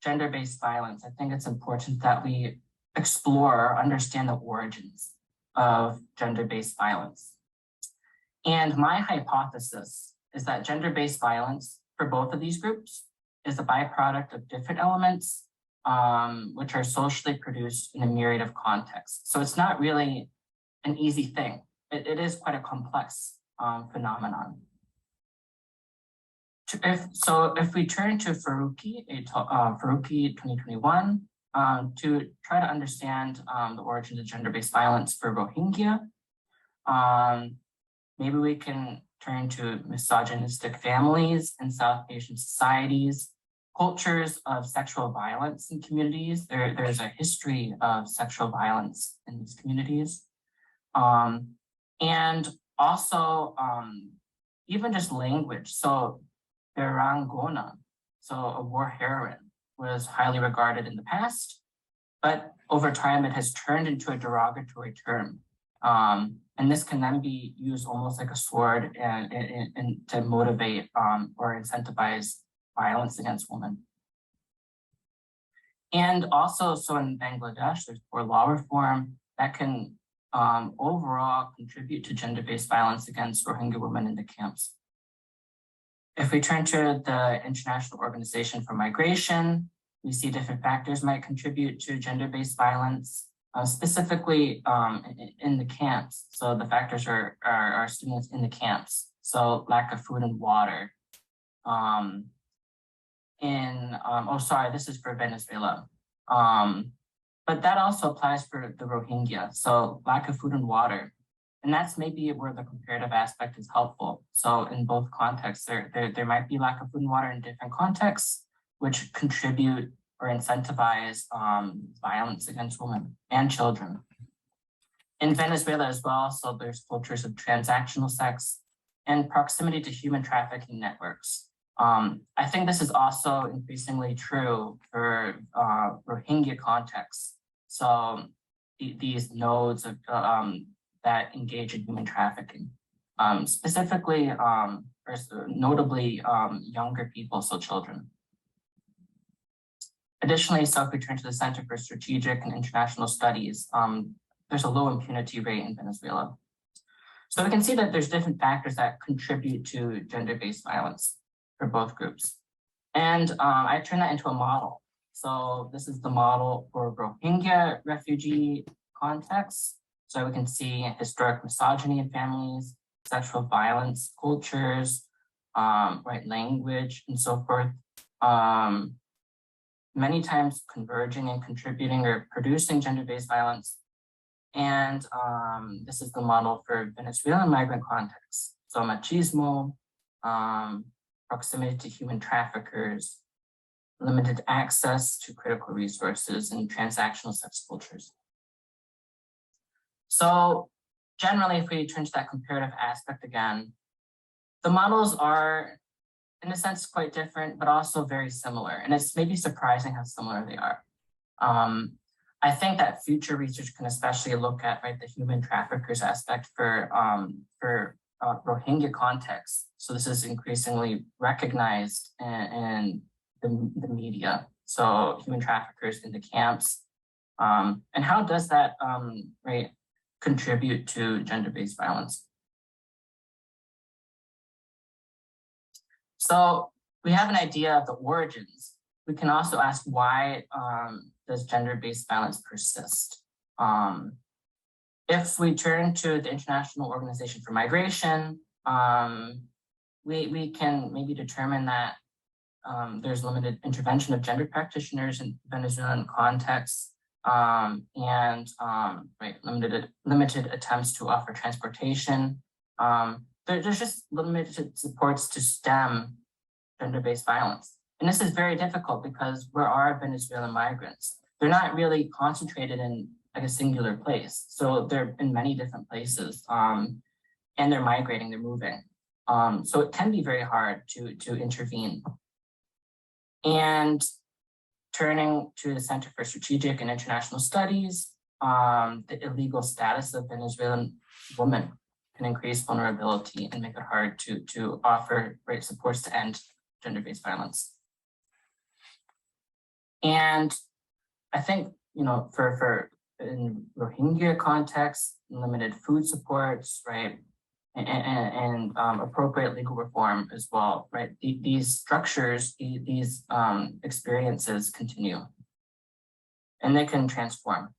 gender-based violence, I think it's important that we explore or understand the origins of gender-based violence. And my hypothesis is that gender-based violence for both of these groups is a byproduct of different elements which are socially produced in a myriad of contexts. So it's not really an easy thing. it is quite a complex phenomenon. If we turn to Faruqi 2021, to try to understand the origins of gender-based violence for Rohingya, maybe we can turn to misogynistic families in South Asian societies, cultures of sexual violence in communities. There's a history of sexual violence in these communities. And also even just language. So Berangona, so a war heroine, was highly regarded in the past, but over time it has turned into a derogatory term. And this can then be used almost like a sword and to motivate or incentivize violence against women. And also, so in Bangladesh, there's poor law reform that can overall contribute to gender-based violence against Rohingya women in the camps. If we turn to the International Organization for Migration, we see different factors might contribute to gender-based violence, specifically in the camps. So the factors are students in the camps. So lack of food and water. This is for Venezuela. But that also applies for the Rohingya. So lack of food and water. And that's maybe where the comparative aspect is helpful. So in both contexts, there might be lack of food and water in different contexts, which contribute or incentivize violence against women and children. In Venezuela as well, so there's cultures of transactional sex and proximity to human trafficking networks. I think this is also increasingly true for Rohingya contexts. So these nodes of, that engage in human trafficking, specifically, or notably younger people, so children. Additionally, so if we turn to the Center for Strategic and International Studies, there's a low impunity rate in Venezuela. So we can see that there's different factors that contribute to gender-based violence for both groups. And I turned that into a model. So this is the model for Rohingya refugee context. So we can see historic misogyny in families, sexual violence, cultures, language, and so forth. Many times converging and contributing or producing gender-based violence. And this is the model for Venezuelan migrant context. So machismo, proximity to human traffickers, limited access to critical resources, and transactional sex cultures. So generally, if we turn to that comparative aspect again, the models are, in a sense, quite different, but also very similar. And it's maybe surprising how similar they are. I think that future research can especially look at the human traffickers aspect for Rohingya context. So this is increasingly recognized in the media. So human traffickers in the camps. And how does that contribute to gender-based violence? So we have an idea of the origins. We can also ask, why does gender-based violence persist? If we turn to the International Organization for Migration, we can maybe determine that there's limited intervention of gender practitioners in Venezuelan contexts, and limited attempts to offer transportation. There's just limited supports to stem gender-based violence. And this is very difficult because where are Venezuelan migrants? They're not really concentrated in a singular place. So they're in many different places, and they're migrating, they're moving. So it can be very hard to intervene. And turning to the Center for Strategic and International Studies, the illegal status of Venezuelan women can increase vulnerability and make it hard to offer supports to end gender-based violence. And I think, for in Rohingya context, limited food supports, and appropriate legal reform as well, These structures, these experiences continue, and they can transform.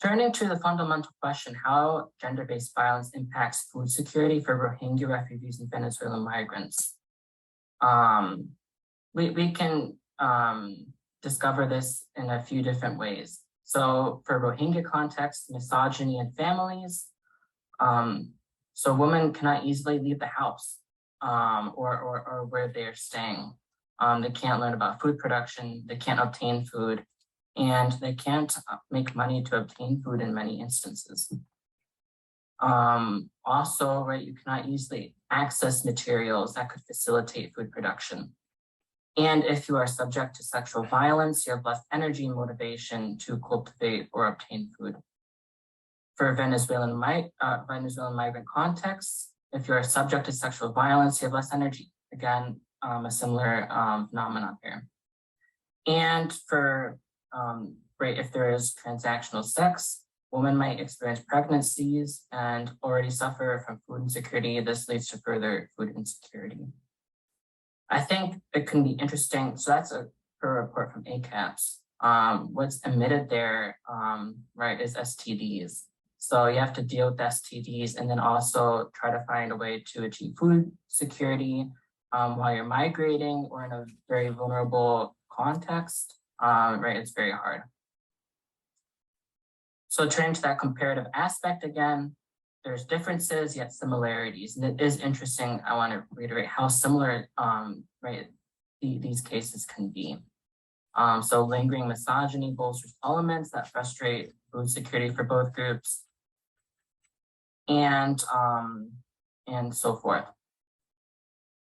Turning to the fundamental question, how gender-based violence impacts food security for Rohingya refugees and Venezuelan migrants. We can discover this in a few different ways. So for Rohingya context, misogyny in families, so women cannot easily leave the house or where they're staying. They can't learn about food production, they can't obtain food, and they can't make money to obtain food in many instances. Also, right, you cannot easily access materials that could facilitate food production. And if you are subject to sexual violence, you have less energy and motivation to cultivate or obtain food. For Venezuelan migrant contexts, if you are subject to sexual violence, you have less energy. Again, a similar phenomenon here. And for if there is transactional sex, women might experience pregnancies and already suffer from food insecurity. This leads to further food insecurity. I think it can be interesting. So that's a report from ACAPS. What's emitted there, right, is STDs. So you have to deal with STDs and then also try to find a way to achieve food security while you're migrating or in a very vulnerable context, right, it's very hard. So turning to that comparative aspect again, there's differences yet similarities. And it is interesting, I want to reiterate how similar right, these cases can be. So lingering misogyny bolsters elements that frustrate food security for both groups and so forth.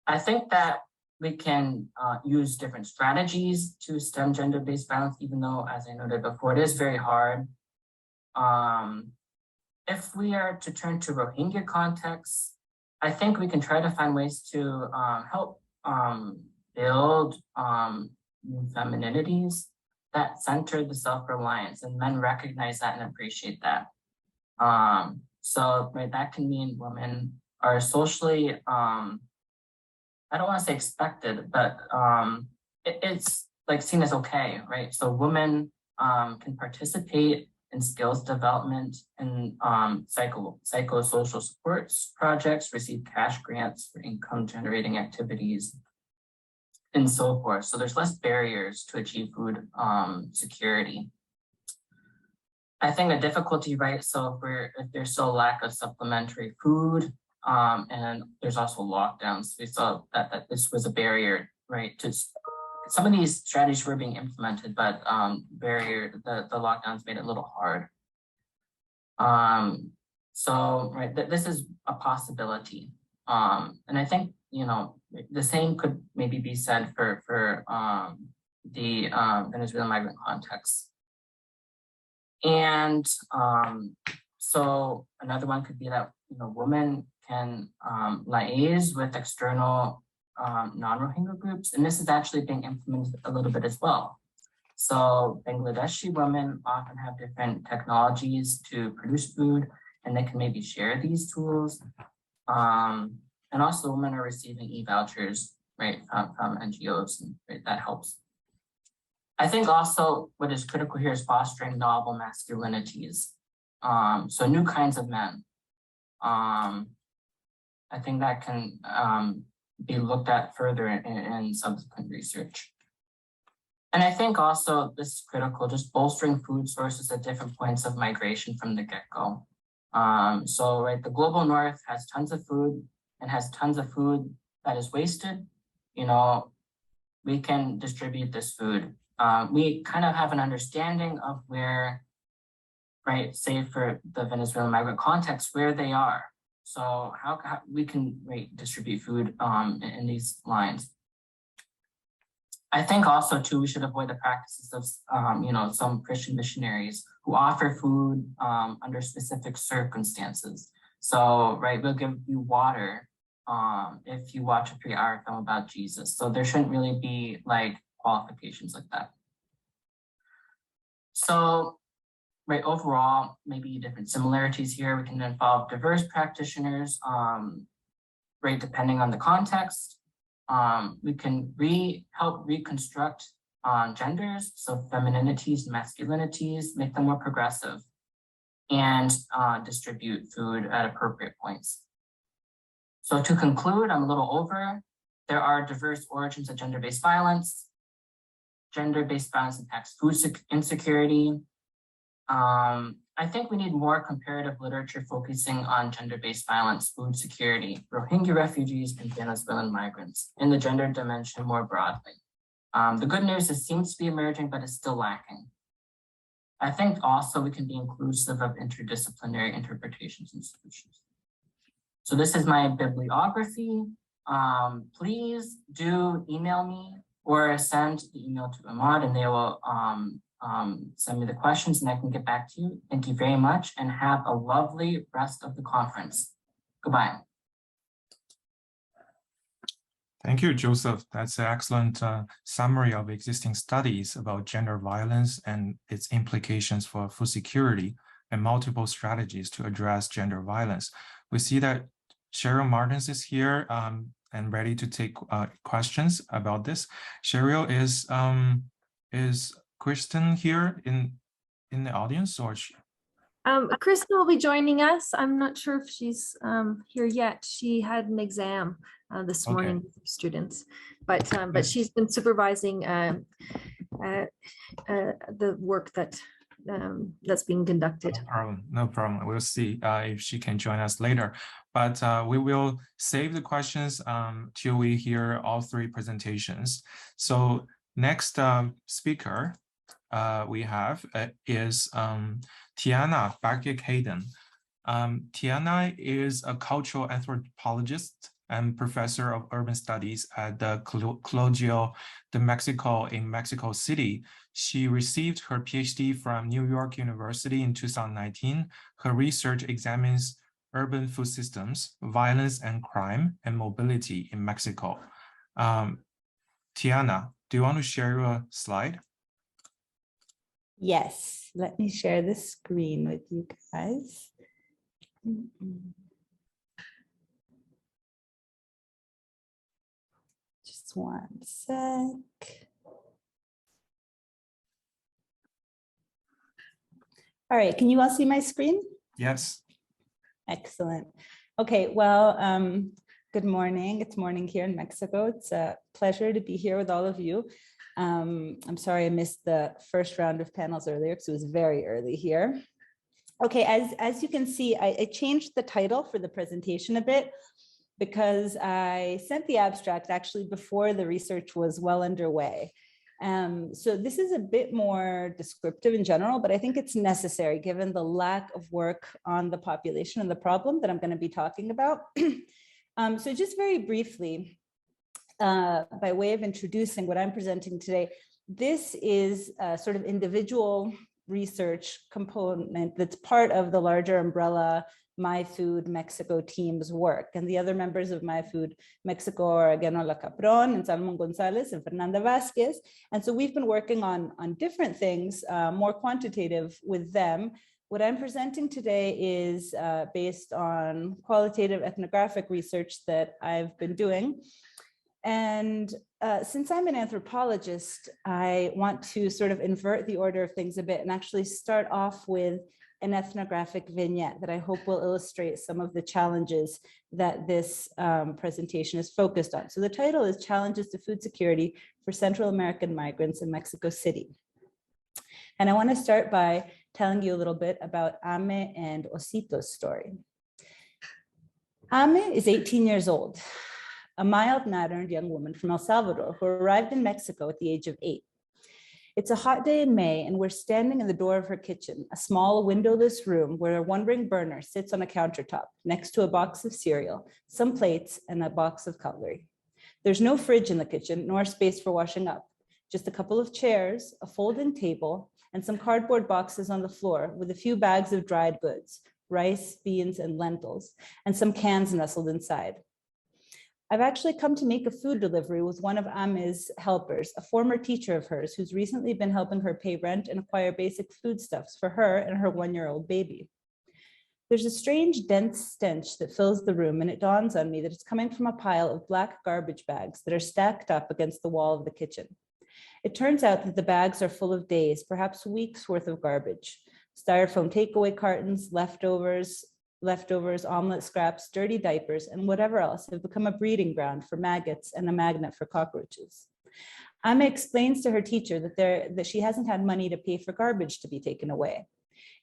I think that we can use different strategies to stem gender-based violence, even though, as I noted before, it is very hard. If we are to turn to Rohingya contexts, I think we can try to find ways to help build new femininities that center the self-reliance, and men recognize that and appreciate that. So right, that can mean women are socially, I don't want to say expected, but it's like seen as okay, right? So women can participate in skills development and psychosocial supports projects, receive cash grants for income generating activities, and so forth. So there's less barriers to achieve food security. I think the difficulty, right? So if there's still a lack of supplementary food, and there's also lockdowns, we saw that this was a barrier, right? To some of these strategies were being implemented, but the lockdowns made it a little hard. So right, this is a possibility, and I think the same could maybe be said for the Venezuelan migrant context. And so another one could be that women can liaise with external non-Rohingya groups, and this is actually being implemented a little bit as well. So Bangladeshi women often have different technologies to produce food, and they can maybe share these tools. And also women are receiving e-vouchers, right, from NGOs, and right, that helps. I think also what is critical here is fostering novel masculinities. So new kinds of men. I think that can be looked at further in subsequent research. And I think also this is critical, just bolstering food sources at different points of migration from the get-go. So right, the global north has tons of food and has tons of food that is wasted. We can distribute this food. We kind of have an understanding of where, right, say for the Venezuelan migrant context, where they are. So how we can distribute food in these lines. I think also too, we should avoid the practices of, some Christian missionaries who offer food under specific circumstances. So, right, we'll give you water if you watch a 3-hour film about Jesus. So there shouldn't really be qualifications like that. So, right, overall, maybe different similarities here. We can involve diverse practitioners, right, depending on the context. We can help reconstruct genders, so femininities and masculinities, make them more progressive. and distribute food at appropriate points. So to conclude, I'm a little over. There are diverse origins of gender-based violence. Gender-based violence impacts food insecurity. I think we need more comparative literature focusing on gender-based violence, food security, Rohingya refugees, and Venezuelan migrants, and the gender dimension more broadly. The good news is it seems to be emerging, but it's still lacking. I think also we can be inclusive of interdisciplinary interpretations and solutions. So this is my bibliography. Please do email me or send the email to IIMAD and they will send me the questions and I can get back to you. Thank you very much and have a lovely rest of the conference. Goodbye. Thank you, Joseph. That's an excellent summary of existing studies about gender violence and its implications for food security and multiple strategies to address gender violence. We see that Cheryl Martins is here and ready to take questions about this. Cheryl, is Kristen here in the audience or? Kristen will be joining us. I'm not sure if she's here yet. She had an exam this morning with students, but she's been supervising the work that that's being conducted. No problem. We'll see if she can join us later. But we will save the questions till we hear all three presentations. So next speaker we have is Tiana Barkik-Hayden. Tiana is a cultural anthropologist and professor of urban studies at the Colegio de Mexico in Mexico City. She received her PhD from New York University in 2019. Her research examines urban food systems, violence and crime, and mobility in Mexico. Tiana, do you want to share your slide? Yes, let me share the screen with you guys. Just one sec. All right, can you all see my screen? Yes. Excellent. Okay, well, good morning. It's morning here in Mexico. It's a pleasure to be here with all of you. I'm sorry I missed the first round of panels earlier because it was very early here. Okay, as you can see, I changed the title for the presentation a bit because I sent the abstract actually before the research was well underway. So this is a bit more descriptive in general, but I think it's necessary given the lack of work on the population and the problem that I'm going to be talking about. So just very briefly, by way of introducing what I'm presenting today, this is a sort of individual research component that's part of the larger umbrella MiFOOD Mexico team's work. And the other members of MiFOOD Mexico are Agenola Capron and Salmon Gonzalez and Fernanda Vasquez. And so we've been working on different things, more quantitative with them. What I'm presenting today is based on qualitative ethnographic research that I've been doing. And since I'm an anthropologist, I want to sort of invert the order of things a bit and actually start off with an ethnographic vignette that I hope will illustrate some of the challenges that this presentation is focused on. So the title is Challenges to Food Security for Central American Migrants in Mexico City. And I want to start by telling you a little bit about Ame and Osito's story. Ame is 18 years old, a mild-mannered young woman from El Salvador who arrived in Mexico at the age of 8. It's a hot day in May, and we're standing in the door of her kitchen, a small windowless room where a one-ring burner sits on a countertop next to a box of cereal, some plates, and a box of cutlery. There's no fridge in the kitchen, nor space for washing up, just a couple of chairs, a folding table, and some cardboard boxes on the floor with a few bags of dried goods, rice, beans, and lentils, and some cans nestled inside. I've actually come to make a food delivery with one of Ame's helpers, a former teacher of hers who's recently been helping her pay rent and acquire basic foodstuffs for her and her 1-year-old baby. There's a strange, dense stench that fills the room, and it dawns on me that it's coming from a pile of black garbage bags that are stacked up against the wall of the kitchen. It turns out that the bags are full of days, perhaps weeks worth of garbage. Styrofoam takeaway cartons, leftovers, omelet scraps, dirty diapers, and whatever else have become a breeding ground for maggots and a magnet for cockroaches. Ame explains to her teacher that she hasn't had money to pay for garbage to be taken away.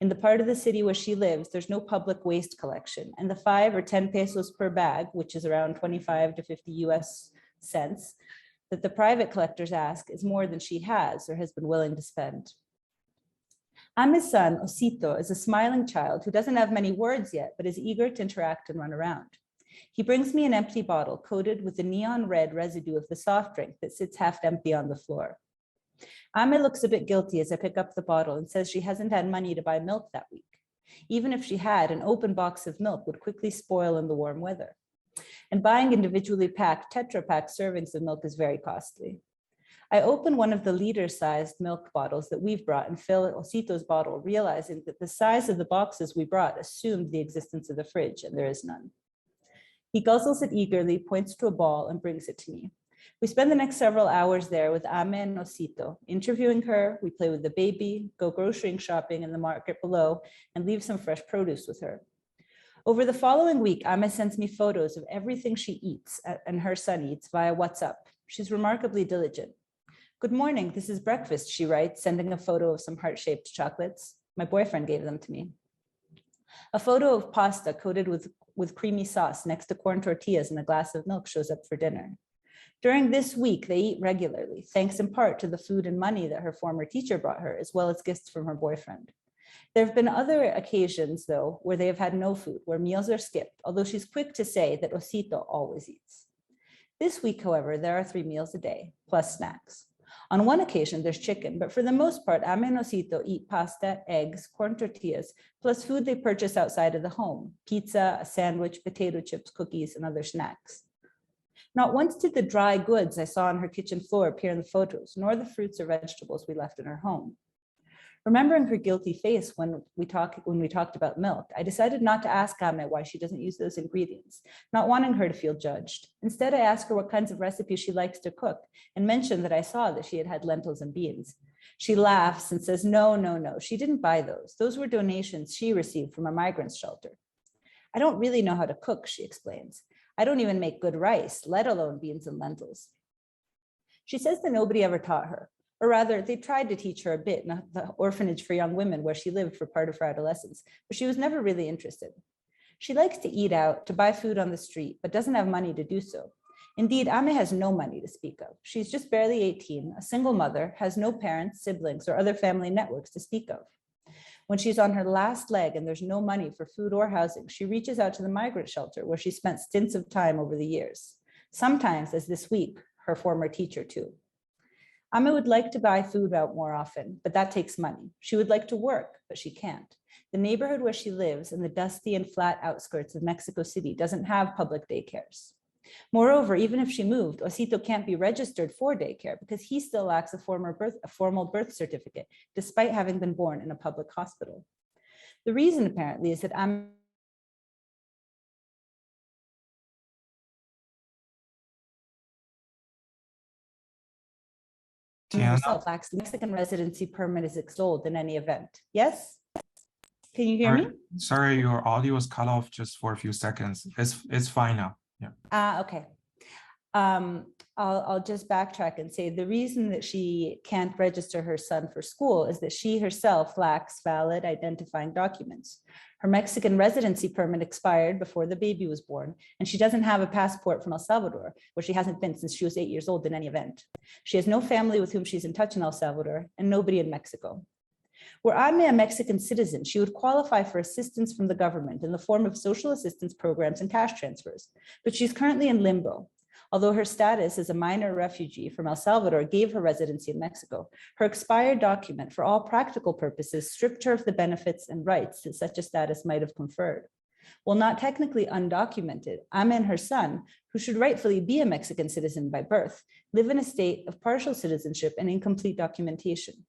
In the part of the city where she lives, there's no public waste collection, and the 5 or 10 pesos per bag, which is around 25 to 50 US cents, that the private collectors ask is more than she has or has been willing to spend. Ame's son, Osito, is a smiling child who doesn't have many words yet, but is eager to interact and run around. He brings me an empty bottle coated with the neon red residue of the soft drink that sits half empty on the floor. Ame looks a bit guilty as I pick up the bottle and says she hasn't had money to buy milk that week. Even if she had, an open box of milk would quickly spoil in the warm weather. And buying individually packed Tetra Pak servings of milk is very costly. I open one of the liter-sized milk bottles that we've brought and fill Osito's bottle, realizing that the size of the boxes we brought assumed the existence of the fridge, and there is none. He guzzles it eagerly, points to a ball, and brings it to me. We spend the next several hours there with Ame and Osito, interviewing her. We play with the baby, go grocery shopping in the market below, and leave some fresh produce with her. Over the following week, Ame sends me photos of everything she eats and her son eats via WhatsApp. She's remarkably diligent. Good morning, this is breakfast, she writes, sending a photo of some heart-shaped chocolates. My boyfriend gave them to me. A photo of pasta coated with creamy sauce next to corn tortillas and a glass of milk shows up for dinner. During this week, they eat regularly, thanks in part to the food and money that her former teacher brought her, as well as gifts from her boyfriend. There have been other occasions, though, where they have had no food, where meals are skipped, although she's quick to say that Osito always eats. This week, however, there are 3 meals a day, plus snacks. On one occasion, there's chicken, but for the most part, Ame and Osito eat pasta, eggs, corn tortillas, plus food they purchase outside of the home, pizza, a sandwich, potato chips, cookies, and other snacks. Not once did the dry goods I saw on her kitchen floor appear in the photos, nor the fruits or vegetables we left in her home. Remembering her guilty face when we talked about milk, I decided not to ask Ame why she doesn't use those ingredients, not wanting her to feel judged. Instead, I asked her what kinds of recipes she likes to cook and mentioned that I saw that she had had lentils and beans. She laughs and says, no, she didn't buy those. Those were donations she received from a migrants shelter. I don't really know how to cook, she explains. I don't even make good rice, let alone beans and lentils. She says that nobody ever taught her. Or rather, they tried to teach her a bit in the orphanage for young women where she lived for part of her adolescence, but she was never really interested. She likes to eat out, to buy food on the street, but doesn't have money to do so. Indeed, Ame has no money to speak of. She's just barely 18, a single mother, has no parents, siblings, or other family networks to speak of. When she's on her last leg and there's no money for food or housing, she reaches out to the migrant shelter where she spent stints of time over the years. Sometimes, as this week, her former teacher too. Ame would like to buy food out more often, but that takes money. She would like to work, but she can't. The neighborhood where she lives in the dusty and flat outskirts of Mexico City doesn't have public daycares. Moreover, even if she moved, Osito can't be registered for daycare because he still lacks a formal birth certificate, despite having been born in a public hospital. The reason, apparently, is that Ame herself lacks the Mexican residency permit is extolled in any event. Yes? Can you hear me? Sorry, your audio was cut off just for a few seconds. It's fine now. Yeah. Okay. I'll just backtrack and say the reason that she can't register her son for school is that she herself lacks valid identifying documents. Her Mexican residency permit expired before the baby was born, and she doesn't have a passport from El Salvador, where she hasn't been since she was 8 years old in any event. She has no family with whom she's in touch in El Salvador, and nobody in Mexico. Were Ame a Mexican citizen, she would qualify for assistance from the government in the form of social assistance programs and cash transfers, but she's currently in limbo. Although her status as a minor refugee from El Salvador gave her residency in Mexico, her expired document, for all practical purposes, stripped her of the benefits and rights that such a status might have conferred. While not technically undocumented, Ame and her son, who should rightfully be a Mexican citizen by birth, live in a state of partial citizenship and incomplete documentation.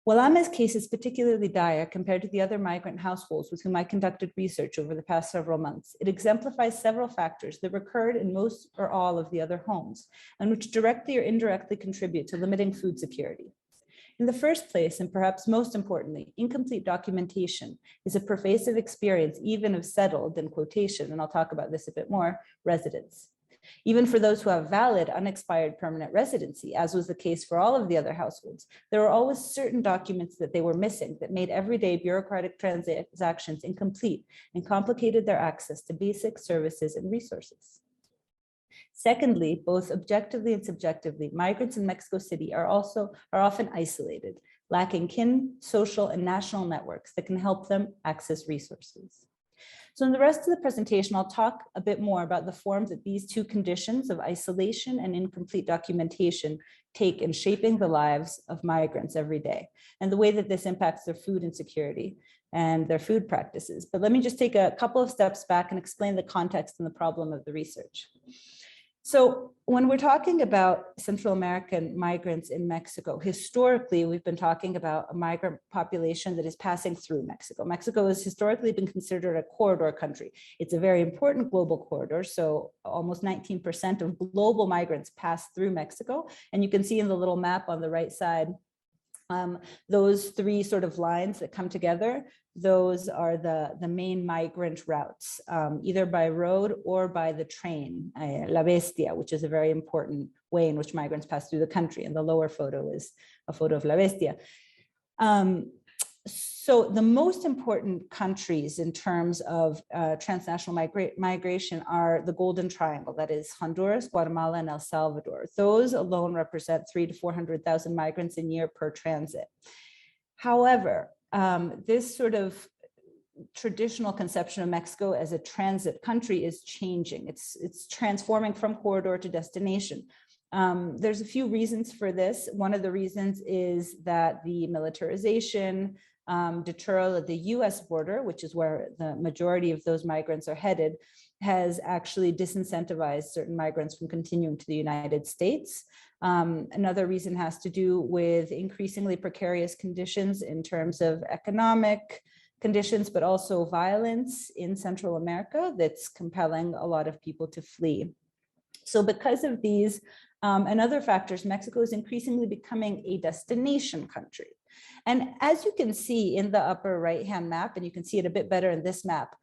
While Ame's case is particularly dire compared to the other migrant households with whom I conducted research over the past several months, it exemplifies several factors that recurred in most or all of the other homes, and which directly or indirectly contribute to limiting food security. In the first place, and perhaps most importantly, incomplete documentation is a pervasive experience even of settled, in quotation, and I'll talk about this a bit more, residents. Even for those who have valid, unexpired permanent residency, as was the case for all of the other households, there were always certain documents that they were missing that made everyday bureaucratic transactions incomplete and complicated their access to basic services and resources. Secondly, both objectively and subjectively, migrants in Mexico City are often isolated, lacking kin, social, and national networks that can help them access resources. So in the rest of the presentation, I'll talk a bit more about the form that these two conditions of isolation and incomplete documentation take in shaping the lives of migrants every day, and the way that this impacts their food insecurity and their food practices. But let me just take a couple of steps back and explain the context and the problem of the research. So when we're talking about Central American migrants in Mexico, historically, we've been talking about a migrant population that is passing through Mexico. Mexico has historically been considered a corridor country. It's a very important global corridor. So almost 19% of global migrants pass through Mexico. And you can see in the little map on the right side, those three sort of lines that come together, those are the main migrant routes, either by road or by the train, La Bestia, which is a very important way in which migrants pass through the country. And the lower photo is a photo of La Bestia. So the most important countries in terms of transnational migration are the Golden Triangle, that is Honduras, Guatemala, and El Salvador. Those alone represent 300,000 to 400,000 migrants a year per transit. However, this sort of traditional conception of Mexico as a transit country is changing. It's transforming from corridor to destination. There's a few reasons for this. One of the reasons is that the militarization, deterrent at the US border, which is where the majority of those migrants are headed, has actually disincentivized certain migrants from continuing to the United States. Another reason has to do with increasingly precarious conditions in terms of economic conditions, but also violence in Central America that's compelling a lot of people to flee. So because of these and other factors, Mexico is increasingly becoming a destination country. And as you can see in the upper right-hand map, and you can see it a bit better in this map,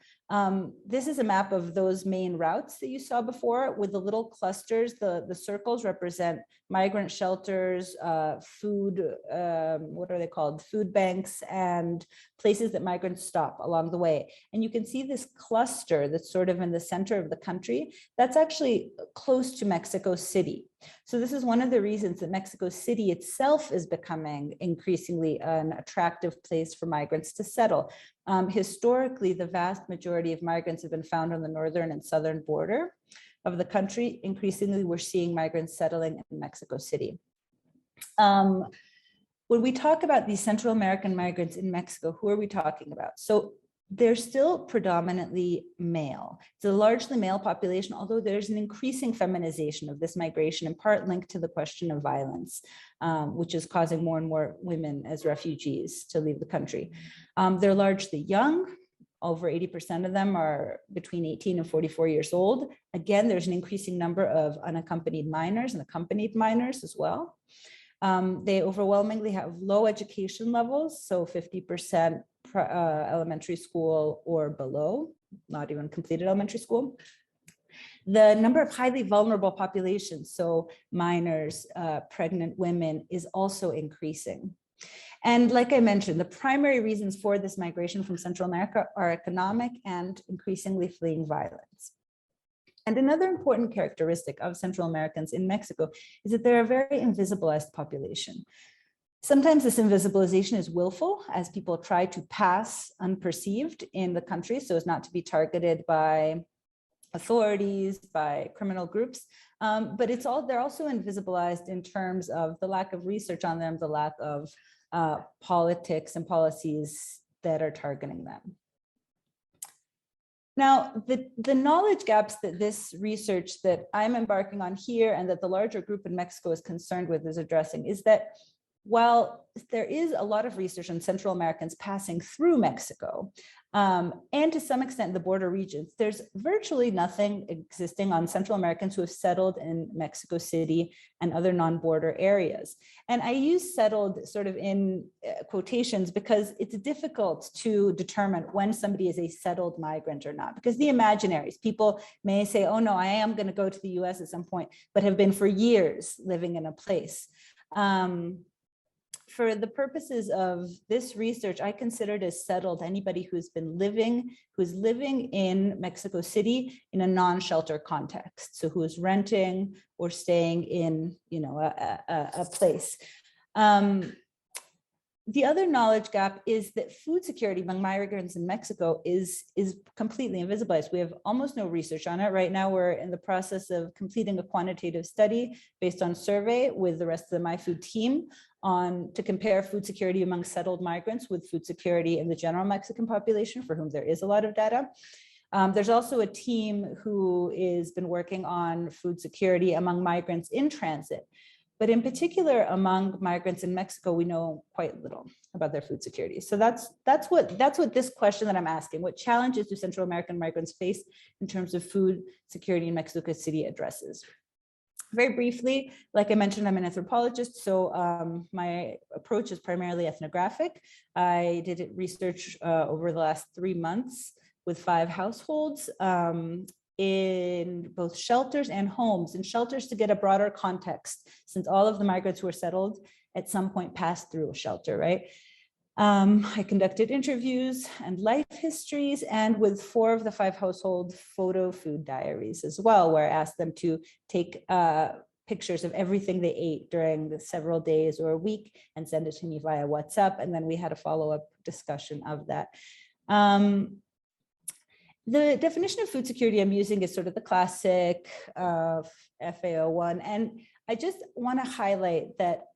this is a map of those main routes that you saw before with the little clusters. The circles represent migrant shelters, food, what are they called? Food banks and places that migrants stop along the way. And you can see this cluster that's sort of in the center of the country. That's actually close to Mexico City. So this is one of the reasons that Mexico City itself is becoming increasingly an attractive place for migrants to settle. Historically, the vast majority of migrants have been found on the northern and southern border of the country. Increasingly, we're seeing migrants settling in Mexico City. When we talk about these Central American migrants in Mexico, who are we talking about? So they're still predominantly male. It's a largely male population, although there's an increasing feminization of this migration, in part linked to the question of violence, which is causing more and more women as refugees to leave the country. They're largely young. Over 80% of them are between 18 and 44 years old. Again, there's an increasing number of unaccompanied minors and accompanied minors as well. They overwhelmingly have low education levels, so 50% elementary school or below, not even completed elementary school. The number of highly vulnerable populations, so minors, pregnant women, is also increasing. And like I mentioned, the primary reasons for this migration from Central America are economic and increasingly fleeing violence. And another important characteristic of Central Americans in Mexico is that they're a very invisibilized population. Sometimes this invisibilization is willful, as people try to pass unperceived in the country so as not to be targeted by authorities, by criminal groups. But they're also invisibilized in terms of the lack of research on them, the lack of politics and policies that are targeting them. Now, the knowledge gaps that this research that I'm embarking on here and that the larger group in Mexico is concerned with is addressing is that while there is a lot of research on Central Americans passing through Mexico, and to some extent the border regions. There's virtually nothing existing on Central Americans who have settled in Mexico City and other non-border areas. And I use settled sort of in quotations because it's difficult to determine when somebody is a settled migrant or not, because the imaginaries, people may say, oh no, I am going to go to the US at some point, but have been for years living in a place. For the purposes of this research, I considered as settled anybody who's living in Mexico City in a non-shelter context. So who is renting or staying in, a place. The other knowledge gap is that food security among migrants in Mexico is completely invisibilized. We have almost no research on it. Right now, we're in the process of completing a quantitative study based on survey with the rest of the MiFOOD team to compare food security among settled migrants with food security in the general Mexican population, for whom there is a lot of data. There's also a team who has been working on food security among migrants in transit. But in particular, among migrants in Mexico, we know quite little about their food security. So that's what this question that I'm asking, what challenges do Central American migrants face in terms of food security in Mexico City addresses? Very briefly, like I mentioned, I'm an anthropologist, so my approach is primarily ethnographic. I did research over the last 3 months with 5 households in both shelters and homes. In shelters to get a broader context, since all of the migrants who were settled at some point passed through a shelter, right? I conducted interviews and life histories, and with 4 of the 5 household photo food diaries as well, where I asked them to take pictures of everything they ate during the several days or a week and send it to me via WhatsApp. And then we had a follow-up discussion of that. The definition of food security I'm using is sort of the classic FAO one. And I just want to highlight that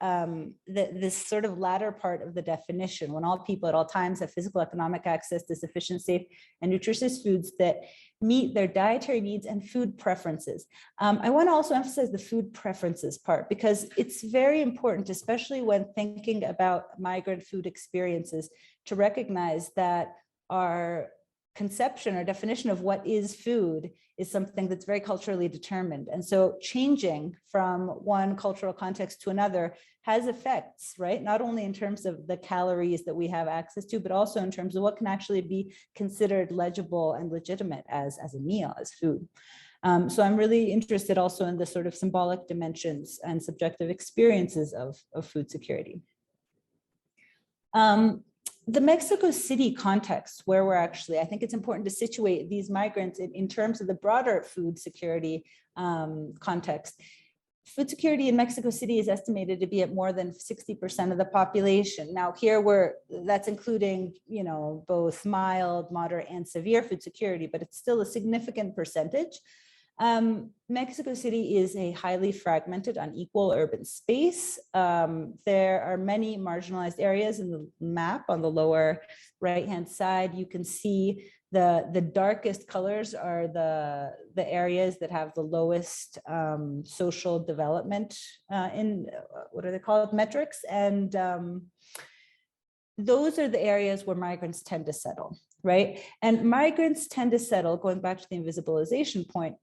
this sort of latter part of the definition, when all people at all times have physical economic access to sufficient, safe, and nutritious foods that meet their dietary needs and food preferences. I want to also emphasize the food preferences part, because it's very important, especially when thinking about migrant food experiences, to recognize that our conception or definition of what is food is something that's very culturally determined. And so changing from one cultural context to another has effects, right? Not only in terms of the calories that we have access to, but also in terms of what can actually be considered legible and legitimate as a meal, as food. So I'm really interested also in the sort of symbolic dimensions and subjective experiences of food security. The Mexico City context, where we're actually, I think it's important to situate these migrants in terms of the broader food security context. Food security in Mexico City is estimated to be at more than 60% of the population. Now here that's including, both mild, moderate, and severe food security, but it's still a significant percentage. Mexico City is a highly fragmented, unequal urban space. There are many marginalized areas in the map on the lower right-hand side. You can see the darkest colors are the areas that have the lowest social development in, what are they called, metrics. And those are the areas where migrants tend to settle, right? And migrants tend to settle, going back to the invisibilization point,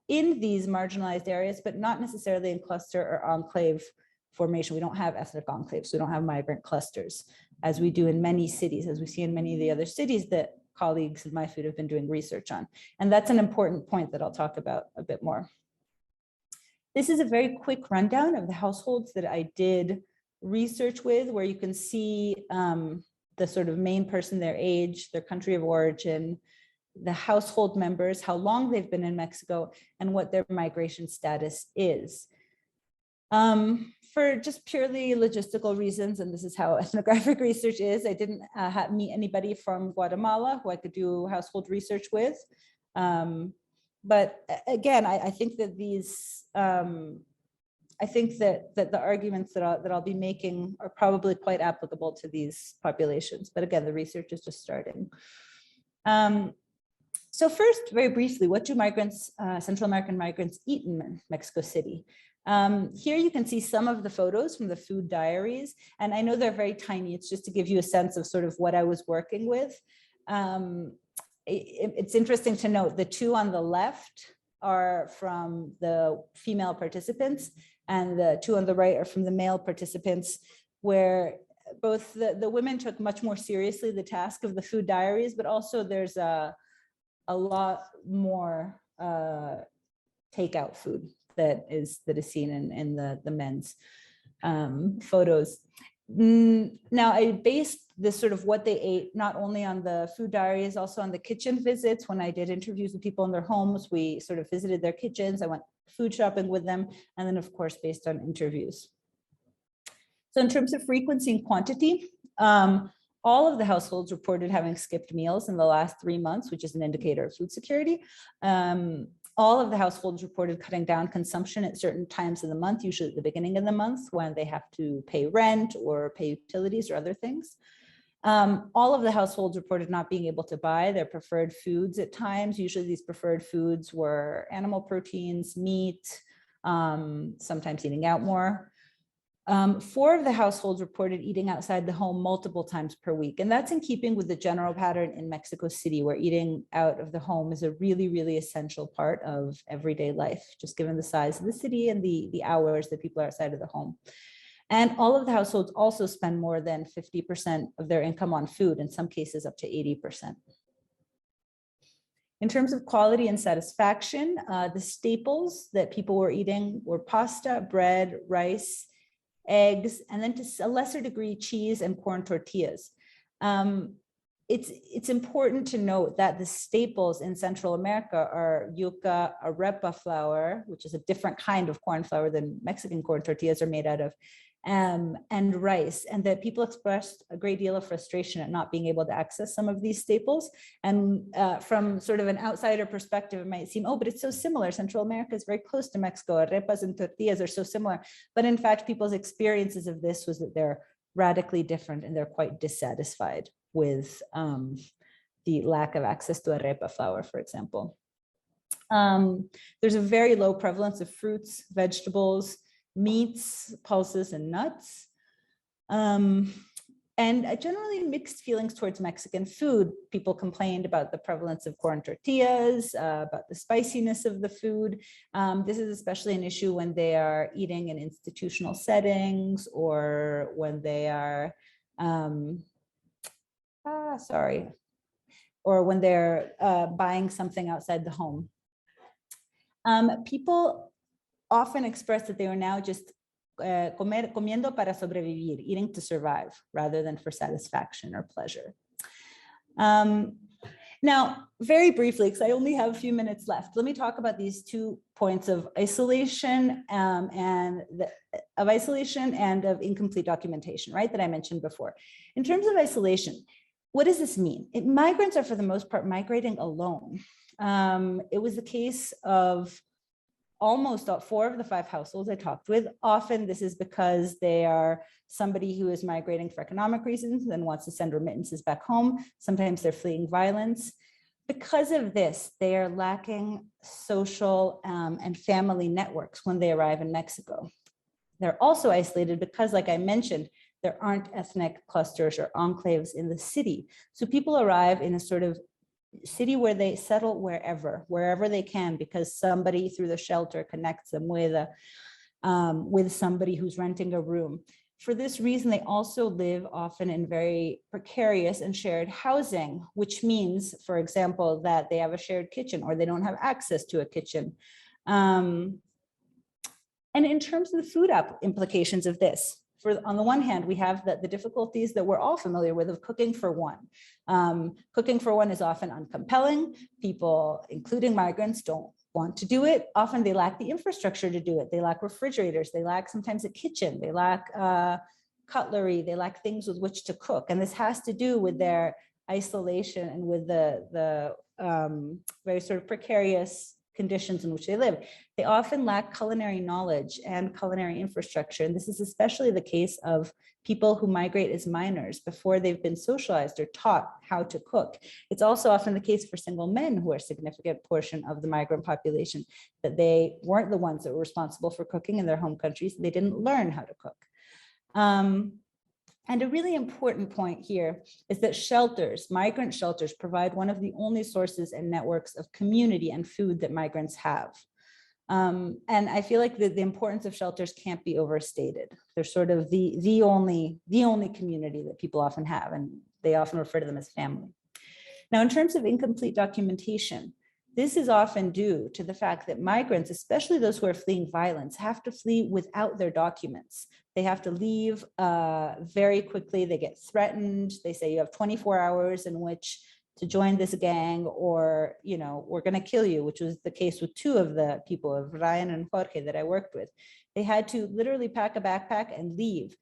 in these marginalized areas, but not necessarily in cluster or enclave formation. We don't have ethnic enclaves. We don't have migrant clusters, as we do in many cities, as we see in many of the other cities that colleagues in MiFOOD have been doing research on. And that's an important point that I'll talk about a bit more. This is a very quick rundown of the households that I did research with, where you can see the sort of main person, their age, their country of origin, the household members, how long they've been in Mexico, and what their migration status is. For just purely logistical reasons, and this is how ethnographic research is, I didn't meet anybody from Guatemala who I could do household research with. But again, I think that these, I think that the arguments that I'll be making are probably quite applicable to these populations. But again, the research is just starting. So first, very briefly, what do migrants, Central American migrants, eat in Mexico City? Here you can see some of the photos from the food diaries, and I know they're very tiny. It's just to give you a sense of sort of what I was working with. It's interesting to note the two on the left are from the female participants and the two on the right are from the male participants, where both the women took much more seriously the task of the food diaries, but also there's a lot more takeout food that is seen in the men's photos. Now, I based this sort of what they ate not only on the food diaries, also on the kitchen visits. When I did interviews with people in their homes, we sort of visited their kitchens. I went food shopping with them, and then of course based on interviews. So in terms of frequency and quantity, all of the households reported having skipped meals in the last 3 months, which is an indicator of food security. All of the households reported cutting down consumption at certain times of the month, usually at the beginning of the month when they have to pay rent or pay utilities or other things. All of the households reported not being able to buy their preferred foods at times. Usually these preferred foods were animal proteins, meat, sometimes eating out more. 4 of the households reported eating outside the home multiple times per week. And that's in keeping with the general pattern in Mexico City, where eating out of the home is a really, really essential part of everyday life, just given the size of the city and the hours that people are outside of the home. And all of the households also spend more than 50% of their income on food, in some cases up to 80%. In terms of quality and satisfaction, the staples that people were eating were pasta, bread, rice, eggs, and then to a lesser degree, cheese and corn tortillas. It's important to note that the staples in Central America are yuca, arepa flour, which is a different kind of corn flour than Mexican corn tortillas are made out of, and rice, and that people expressed a great deal of frustration at not being able to access some of these staples. And from sort of an outsider perspective, it might seem, oh, but it's so similar. Central America is very close to Mexico. Arepas and tortillas are so similar. But in fact, people's experiences of this was that they're radically different and they're quite dissatisfied with the lack of access to arepa flour, for example. There's a very low prevalence of fruits, vegetables, meats, pulses, and nuts. And generally mixed feelings towards Mexican food. People complained about the prevalence of corn tortillas, about the spiciness of the food. This is especially an issue when they are eating in institutional settings or when they are, or when they're buying something outside the home. People often express that they are now just comiendo para sobrevivir, eating to survive rather than for satisfaction or pleasure. Now, very briefly, because I only have a few minutes left, let me talk about these 2 points of isolation and of incomplete documentation, right, that I mentioned before. In terms of isolation, what does this mean? Migrants are for the most part migrating alone. It was the case of almost 4 of the 5 households I talked with. Often this is because they are somebody who is migrating for economic reasons and wants to send remittances back home. Sometimes they're fleeing violence. Because of this, they are lacking social and family networks when they arrive in Mexico. They're also isolated because, like I mentioned, there aren't ethnic clusters or enclaves in the city. So people arrive in a sort of city where they settle wherever they can, because somebody through the shelter connects them with somebody who's renting a room. For this reason, they also live often in very precarious and shared housing, which means, for example, that they have a shared kitchen or they don't have access to a kitchen. And in terms of the food implications of this, on the one hand, we have the difficulties that we're all familiar with of cooking for one. Cooking for one is often uncompelling. People, including migrants, don't want to do it. Often they lack the infrastructure to do it. They lack refrigerators. They lack sometimes a kitchen. They lack cutlery. They lack things with which to cook. And this has to do with their isolation and with the very sort of precarious conditions in which they live. They often lack culinary knowledge and culinary infrastructure. And this is especially the case of people who migrate as minors before they've been socialized or taught how to cook. It's also often the case for single men who are a significant portion of the migrant population, that they weren't the ones that were responsible for cooking in their home countries. They didn't learn how to cook. And a really important point here is that shelters, migrant shelters, provide one of the only sources and networks of community and food that migrants have. And I feel like the importance of shelters can't be overstated. They're sort of the only community that people often have, and they often refer to them as family. Now, in terms of incomplete documentation, this is often due to the fact that migrants, especially those who are fleeing violence, have to flee without their documents. They have to leave very quickly. They get threatened. They say you have 24 hours in which to join this gang, or, you know, we're going to kill you, which was the case with two of the people, of Ryan and Jorge, that I worked with. They had to literally pack a backpack and leave.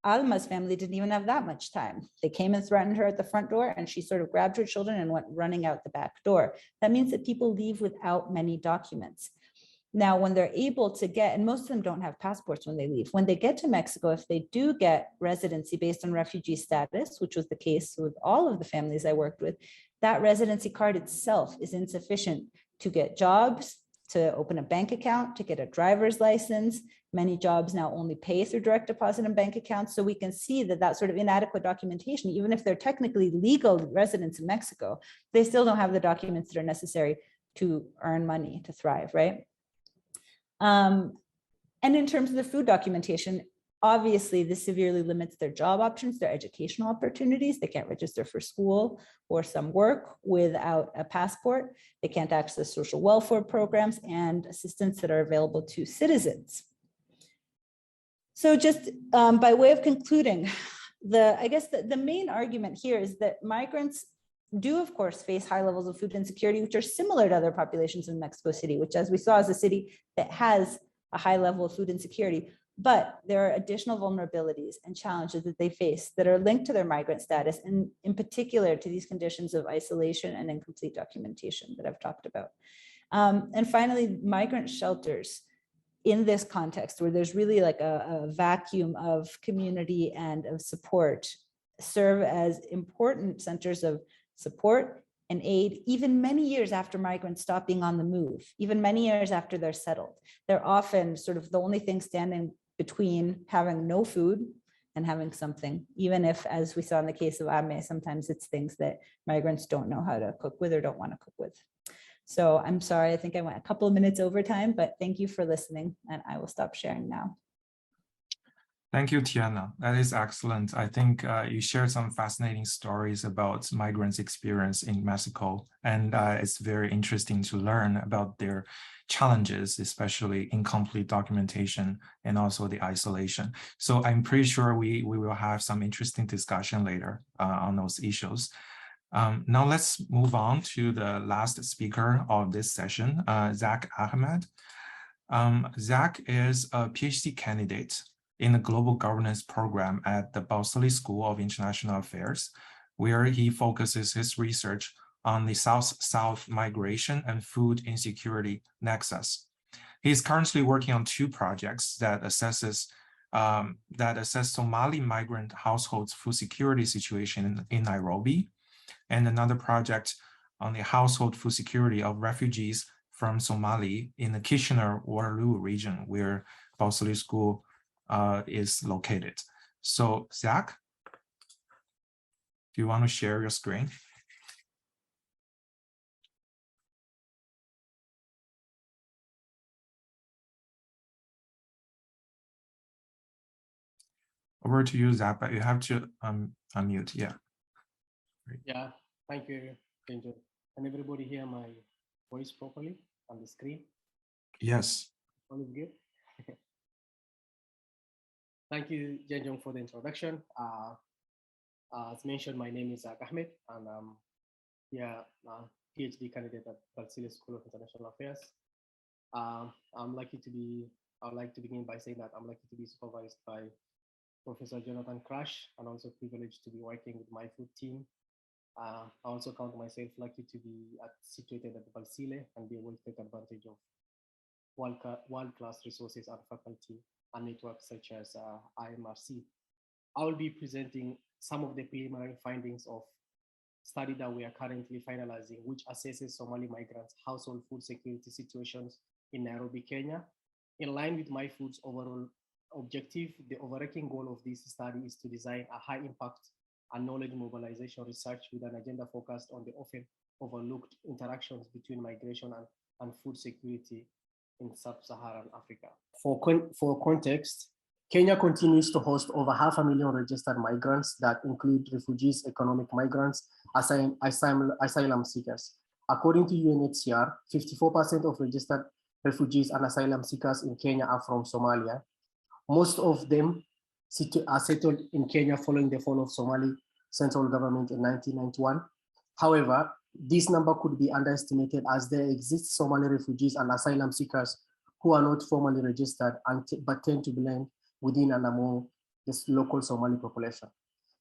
Alma's family didn't even have that much time. They came and threatened her at the front door, and she sort of grabbed her children and went running out the back door. That means that people leave without many documents. Now, when they're able to get, and most of them don't have passports when they leave, when they get to Mexico, if they do get residency based on refugee status, which was the case with all of the families I worked with, that residency card itself is insufficient to get jobs, to open a bank account, to get a driver's license. Many jobs now only pay through direct deposit and bank accounts. So we can see that that sort of inadequate documentation, even if they're technically legal residents in Mexico, they still don't have the documents that are necessary to earn money, to thrive, right? And in terms of the food documentation, obviously this severely limits their job options, their educational opportunities. They can't register for school or some work without a passport. They can't access social welfare programs and assistance that are available to citizens. So just by way of concluding, I guess the main argument here is that migrants do, of course, face high levels of food insecurity, which are similar to other populations in Mexico City, which, as we saw, is a city that has a high level of food insecurity. But there are additional vulnerabilities and challenges that they face that are linked to their migrant status, and in particular to these conditions of isolation and incomplete documentation that I've talked about. And finally, migrant shelters in this context, where there's really like a vacuum of community and of support, serve as important centers of support and aid, even many years after migrants stop being on the move, even many years after they're settled. They're often sort of the only thing standing between having no food and having something, even if, as we saw in the case of IIMAD, sometimes it's things that migrants don't know how to cook with or don't want to cook with. So I'm sorry, I think I went a couple of minutes over time, but thank you for listening, and I will stop sharing now. Thank you, Tiana. That is excellent. I think you shared some fascinating stories about migrants' experience in Mexico, and it's very interesting to learn about their challenges, especially incomplete documentation and also the isolation. So I'm pretty sure we will have some interesting discussion later on those issues. Now let's move on to the last speaker of this session, Zach Ahmed. Zach is a PhD candidate in the Global Governance Program at the Balsillie School of International Affairs, where he focuses his research on the South-South migration and food insecurity nexus. He is currently working on two projects that assess Somali migrant households' food security situation in Nairobi, and another project on the household food security of refugees from Somali in the Kitchener-Waterloo region, where Balsillie School is located. So Zach, do you want to share your screen? Over to you, Zach, but you have to unmute, yeah. Great. Yeah, thank you, Danger. Can everybody hear my voice properly on the screen? Yes. All is good. Thank you, Jenjong, for the introduction. As mentioned, my name is Zach Ahmed, and I'm PhD candidate at Balsillie School of International Affairs. I'd like to begin by saying that I'm lucky to be supervised by Professor Jonathan Crash, and also privileged to be working with MiFOOD team. I also count myself lucky to be situated at Balsillie and be able to take advantage of world-class resources and faculty and networks such as IMRC. I will be presenting some of the preliminary findings of study that we are currently finalizing, which assesses Somali migrants' household food security situations in Nairobi, Kenya, in line with MiFOOD's overall objective, the overarching goal of this study is to design a high impact and knowledge mobilization research with an agenda focused on the often overlooked interactions between migration and food security in sub-Saharan Africa. For context, Kenya continues to host over 500,000 registered migrants that include refugees, economic migrants, asylum seekers. According to UNHCR, 54% of registered refugees and asylum seekers in Kenya are from Somalia. Most of them are settled in Kenya following the fall of Somali central government in 1991. However, this number could be underestimated as there exist Somali refugees and asylum seekers who are not formally registered but tend to blend within and among the local Somali population.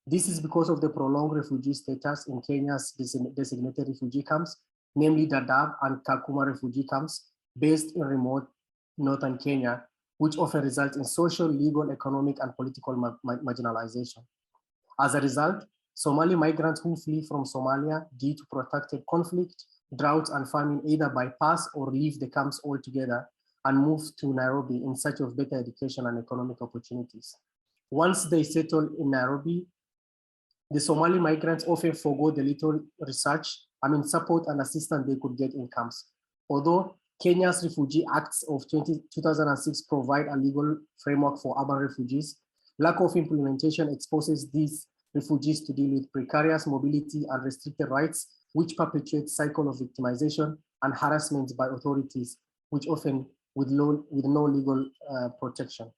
This is because of the prolonged refugee status in Kenya's designated refugee camps, namely Dadaab and Kakuma refugee camps based in remote northern Kenya, which often result in social, legal, economic, and political marginalization. As a result, Somali migrants who flee from Somalia due to protracted conflict, drought, and famine either bypass or leave the camps altogether and move to Nairobi in search of better education and economic opportunities. Once they settle in Nairobi, the Somali migrants often forego the little support and assistance they could get in camps. Although Kenya's Refugee Acts of 2006 provide a legal framework for urban refugees, lack of implementation exposes these refugees to deal with precarious mobility and restricted rights, which perpetuate cycle of victimization and harassment by authorities, which often with no legal protection.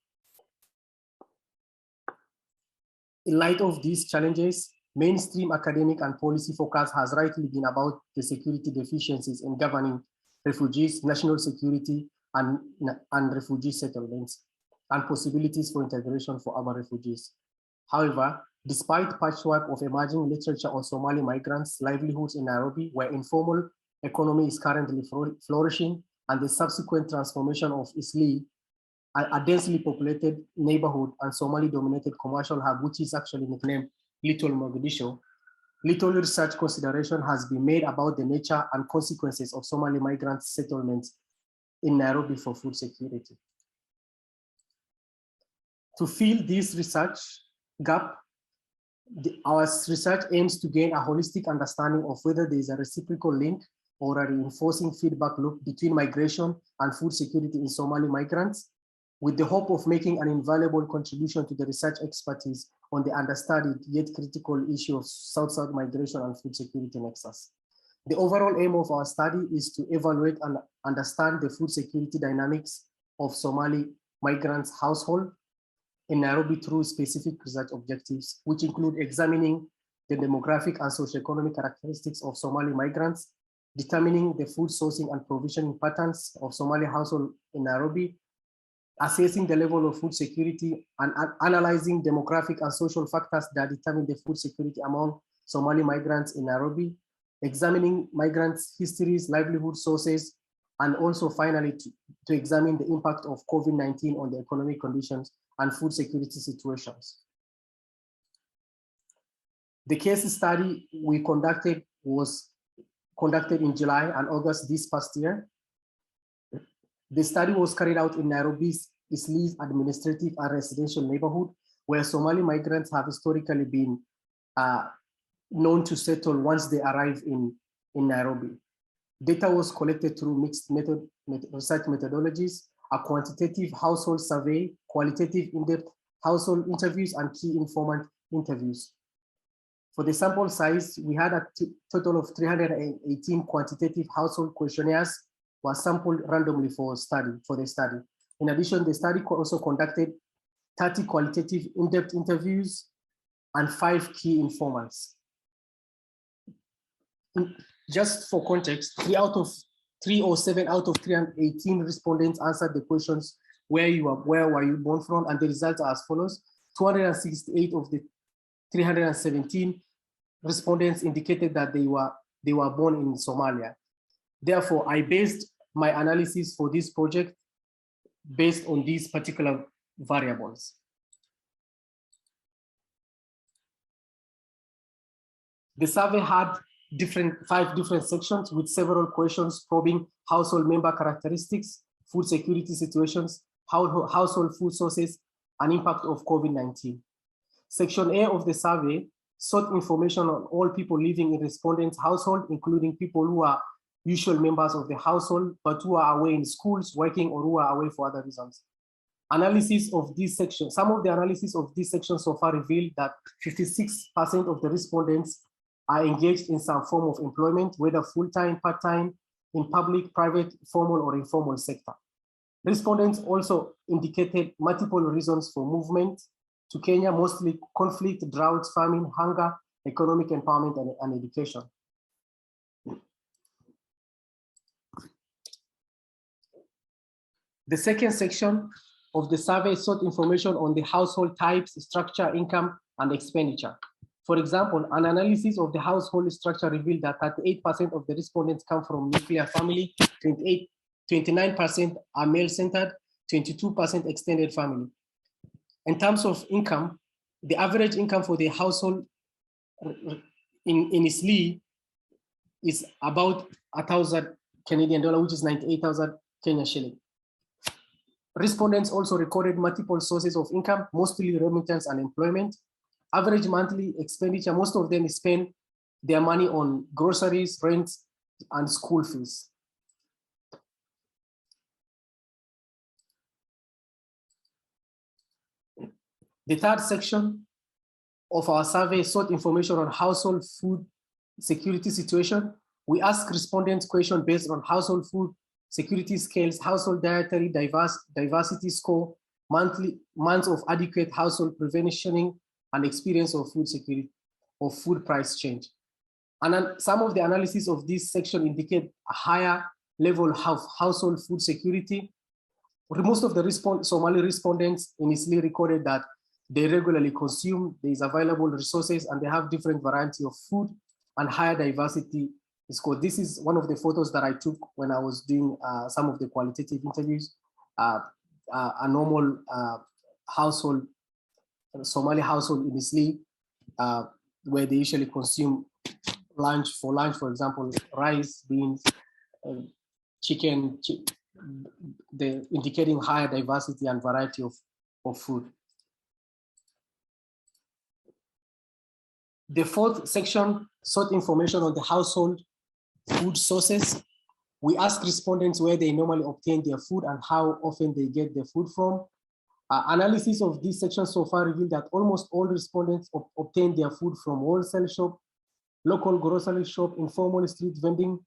In light of these challenges, mainstream academic and policy focus has rightly been about the security deficiencies in governing refugees, national security, and refugee settlements, and possibilities for integration for urban refugees. However, despite patchwork of emerging literature on Somali migrants' livelihoods in Nairobi, where informal economy is currently flourishing, and the subsequent transformation of Isli, a densely populated neighborhood and Somali-dominated commercial hub, which is actually nicknamed Little Mogadishu, little research consideration has been made about the nature and consequences of Somali migrant settlements in Nairobi for food security. To fill this research gap, our research aims to gain a holistic understanding of whether there is a reciprocal link or a reinforcing feedback loop between migration and food security in Somali migrants, with the hope of making an invaluable contribution to the research expertise on the understudied yet critical issue of South-South migration and food security nexus. The overall aim of our study is to evaluate and understand the food security dynamics of Somali migrants' household in Nairobi through specific research objectives, which include examining the demographic and socioeconomic characteristics of Somali migrants, determining the food sourcing and provisioning patterns of Somali households in Nairobi, assessing the level of food security, and analyzing demographic and social factors that determine the food security among Somali migrants in Nairobi, examining migrants' histories, livelihood sources, and also finally to examine the impact of COVID-19 on the economic conditions and food security situations. The case study we conducted was conducted in July and August this past year. The study was carried out in Nairobi's Isli's administrative and residential neighborhood, where Somali migrants have historically been known to settle once they arrive in Nairobi. Data was collected through mixed research methodologies, a quantitative household survey, qualitative in-depth household interviews, and key informant interviews. For the sample size, we had a total of 318 quantitative household questionnaires were sampled randomly for the study. In addition, the study also conducted 30 qualitative in-depth interviews and 5 key informants. Just for context, 3 or 7 out of 318 respondents answered the questions, where were you born from? And the results are as follows. 268 of the 317 respondents indicated that they were born in Somalia. Therefore, I based my analysis for this project based on these particular variables. The survey had 5 different sections with several questions probing household member characteristics, food security situations, household food sources, and impact of COVID-19. Section A of the survey sought information on all people living in respondents' household, including people who are usual members of the household, but who are away in schools, working, or who are away for other reasons. Analysis of this section, some of the analysis of this section so far revealed that 56% of the respondents are engaged in some form of employment, whether full-time, part-time, in public, private, formal, or informal sector. Respondents also indicated multiple reasons for movement to Kenya, mostly conflict, drought, famine, hunger, economic empowerment, and education. The second section of the survey sought information on the household types, structure, income, and expenditure. For example, an analysis of the household structure revealed that 38% of the respondents come from nuclear family, 29% are male-centered, 22% extended family. In terms of income, the average income for the household in Eastleigh is about 1,000 Canadian dollar, which is 98,000 Kenya shilling. Respondents also recorded multiple sources of income, mostly remittance and employment. Average monthly expenditure, most of them spend their money on groceries, rent, and school fees. The third section of our survey sought information on household food security situation. We asked respondents questions based on household food security scales, household dietary diversity score, months of adequate household provisioning, and experience of food security or food price change. And then some of the analysis of this section indicate a higher level of household food security. Most of the Somali respondents initially recorded that they regularly consume, there's available resources, and they have different variety of food and higher diversity score. This is one of the photos that I took when I was doing some of the qualitative interviews. A normal household, Somali household in Eastleigh, where they usually consume lunch, for example, rice, beans, chicken, indicating higher diversity and variety of food. The fourth section sought information on the household food sources. We asked respondents where they normally obtain their food and how often they get their food from. Analysis of this section so far revealed that almost all respondents obtain their food from wholesale shop, local grocery shop, informal street vending.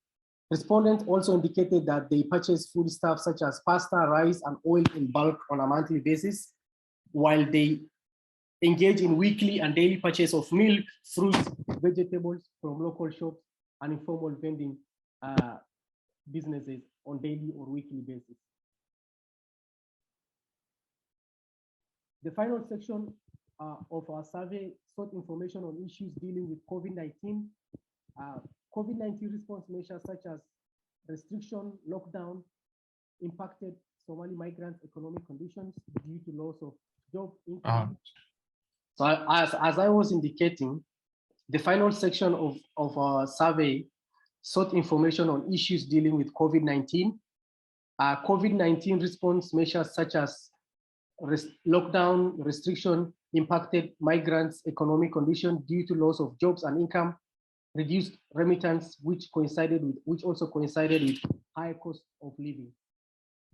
Respondents also indicated that they purchase foodstuffs such as pasta, rice, and oil in bulk on a monthly basis, while they engage in weekly and daily purchase of milk, fruits, vegetables from local shops and informal vending businesses on daily or weekly basis. The final section of our survey sought information on issues dealing with COVID-19. COVID-19 response measures such as restriction, lockdown, impacted Somali migrants' economic conditions due to loss of job income. So as I was indicating, the final section of our survey sought information on issues dealing with COVID-19. COVID-19 response measures such as lockdown, restriction impacted migrants' economic condition due to loss of jobs and income, reduced remittance, which also coincided with higher cost of living.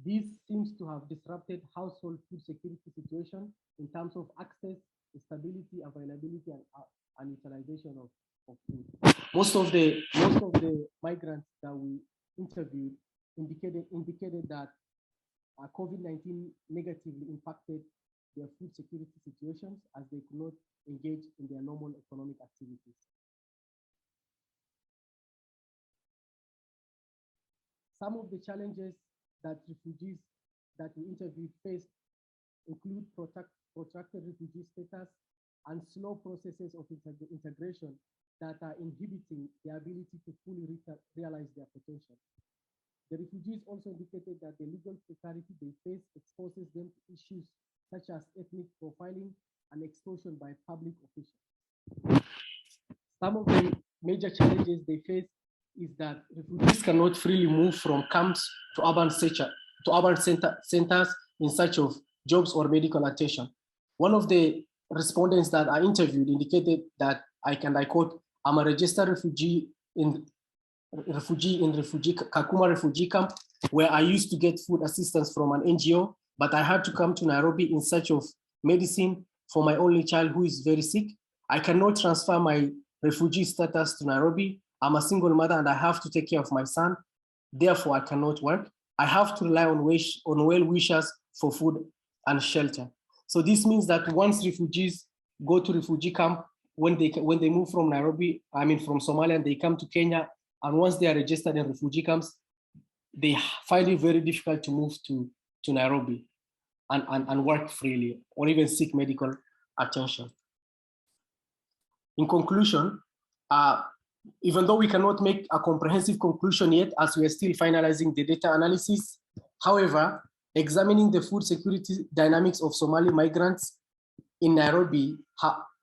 This seems to have disrupted household food security situation in terms of access, stability, availability, and utilization of food. Most of the migrants that we interviewed indicated that COVID-19 negatively impacted their food security situations as they could not engage in their normal economic activities. Some of the challenges that refugees that we interviewed faced include protracted refugee status and slow processes of integration that are inhibiting their ability to fully realize their potential. The refugees also indicated that the legal precarity they face exposes them to issues such as ethnic profiling and extortion by public officials. Some of the major challenges they face is that refugees cannot freely move from camps to urban centers in search of jobs or medical attention. One of the respondents that I interviewed indicated that, I quote, "I'm a registered refugee in Kakuma refugee camp, where I used to get food assistance from an NGO, but I had to come to Nairobi in search of medicine for my only child who is very sick. I cannot transfer my refugee status to Nairobi. I'm a single mother and I have to take care of my son. Therefore, I cannot work. I have to rely on well-wishers for food and shelter." So this means that once refugees go to refugee camp, when they move from Nairobi, from Somalia, and they come to Kenya, and once they are registered in refugee camps, they find it very difficult to move to Nairobi and work freely or even seek medical attention. In conclusion, even though we cannot make a comprehensive conclusion yet, as we are still finalizing the data analysis, however, examining the food security dynamics of Somali migrants in Nairobi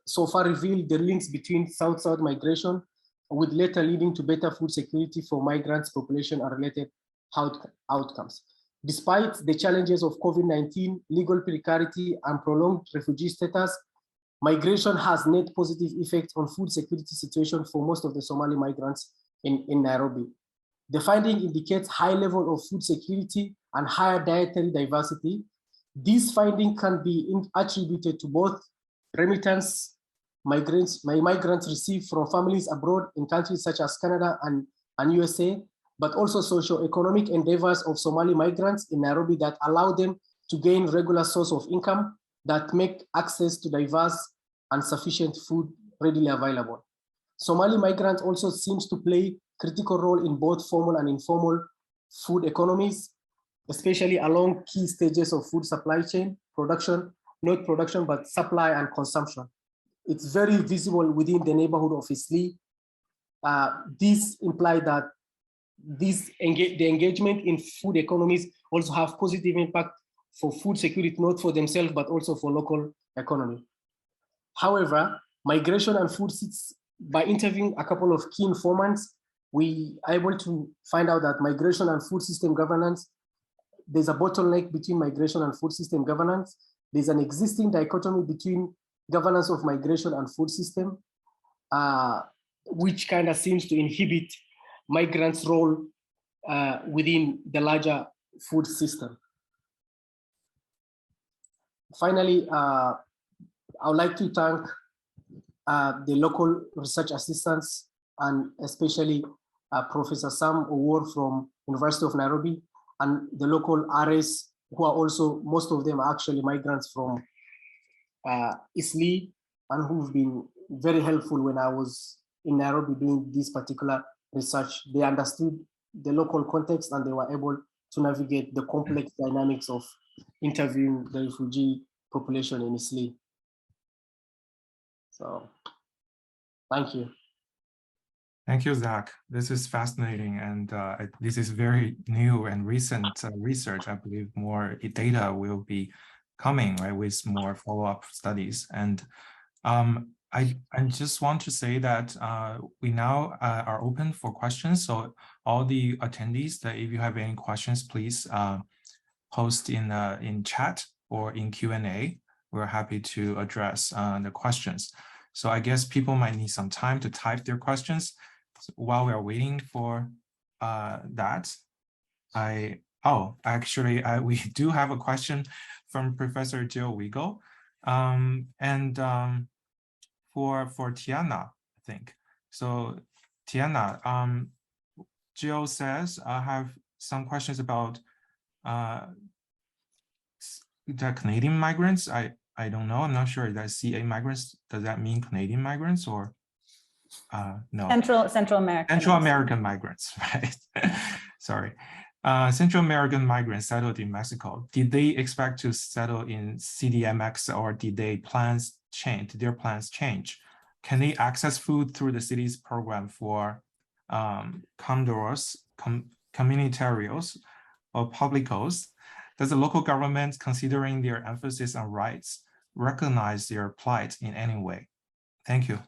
so far revealed the links between South-South migration, with later leading to better food security for migrants' population and related outcomes. Despite the challenges of COVID-19, legal precarity, and prolonged refugee status, migration has net positive effects on food security situation for most of the Somali migrants in Nairobi. The finding indicates high level of food security and higher dietary diversity. This finding can be attributed to both remittance migrants receive from families abroad in countries such as Canada and USA, but also socio-economic endeavors of Somali migrants in Nairobi that allow them to gain regular source of income that make access to diverse and sufficient food readily available. Somali migrants also seems to play critical role in both formal and informal food economies, especially along key stages of food supply chain, production, not production, but supply and consumption. It's very visible within the neighborhood of Isli. This implies that the engagement in food economies also have positive impact for food security, not for themselves, but also for local economy. However, migration and food sits, by interviewing a couple of key informants, we are able to find out that migration and food system governance, there's a bottleneck between migration and food system governance. There's an existing dichotomy between governance of migration and food system, which kind of seems to inhibit migrants' role within the larger food system. Finally, I would like to thank the local research assistants, and especially Professor Sam Owor from University of Nairobi, and the local RS, who are also, most of them are actually migrants from Isli, and who've been very helpful when I was in Nairobi doing this particular research. They understood the local context and they were able to navigate the complex dynamics of interviewing the refugee population in Isli. So, thank you. Thank you, Zach. This is fascinating, and this is very new and recent research. I believe more data will be coming, right, with more follow-up studies. And I just want to say that we now are open for questions. So all the attendees, that if you have any questions, please post in chat or in Q&A. We're happy to address the questions. So I guess people might need some time to type their questions. So while we are waiting for that, we do have a question from Professor Jill Weigel, for Tiana, I think. So Tiana, Jill says, I have some questions about the Canadian migrants. I don't know, I'm not sure. That CA migrants, does that mean Canadian migrants or no? Central American. Central American migrants, right? Sorry. Central American migrants settled in Mexico. Did they expect to settle in CDMX, or did their plans change? Can they access food through the city's program for comedores, comunitarios, or publicos? Does the local government, considering their emphasis on rights, recognize their plight in any way? Thank you.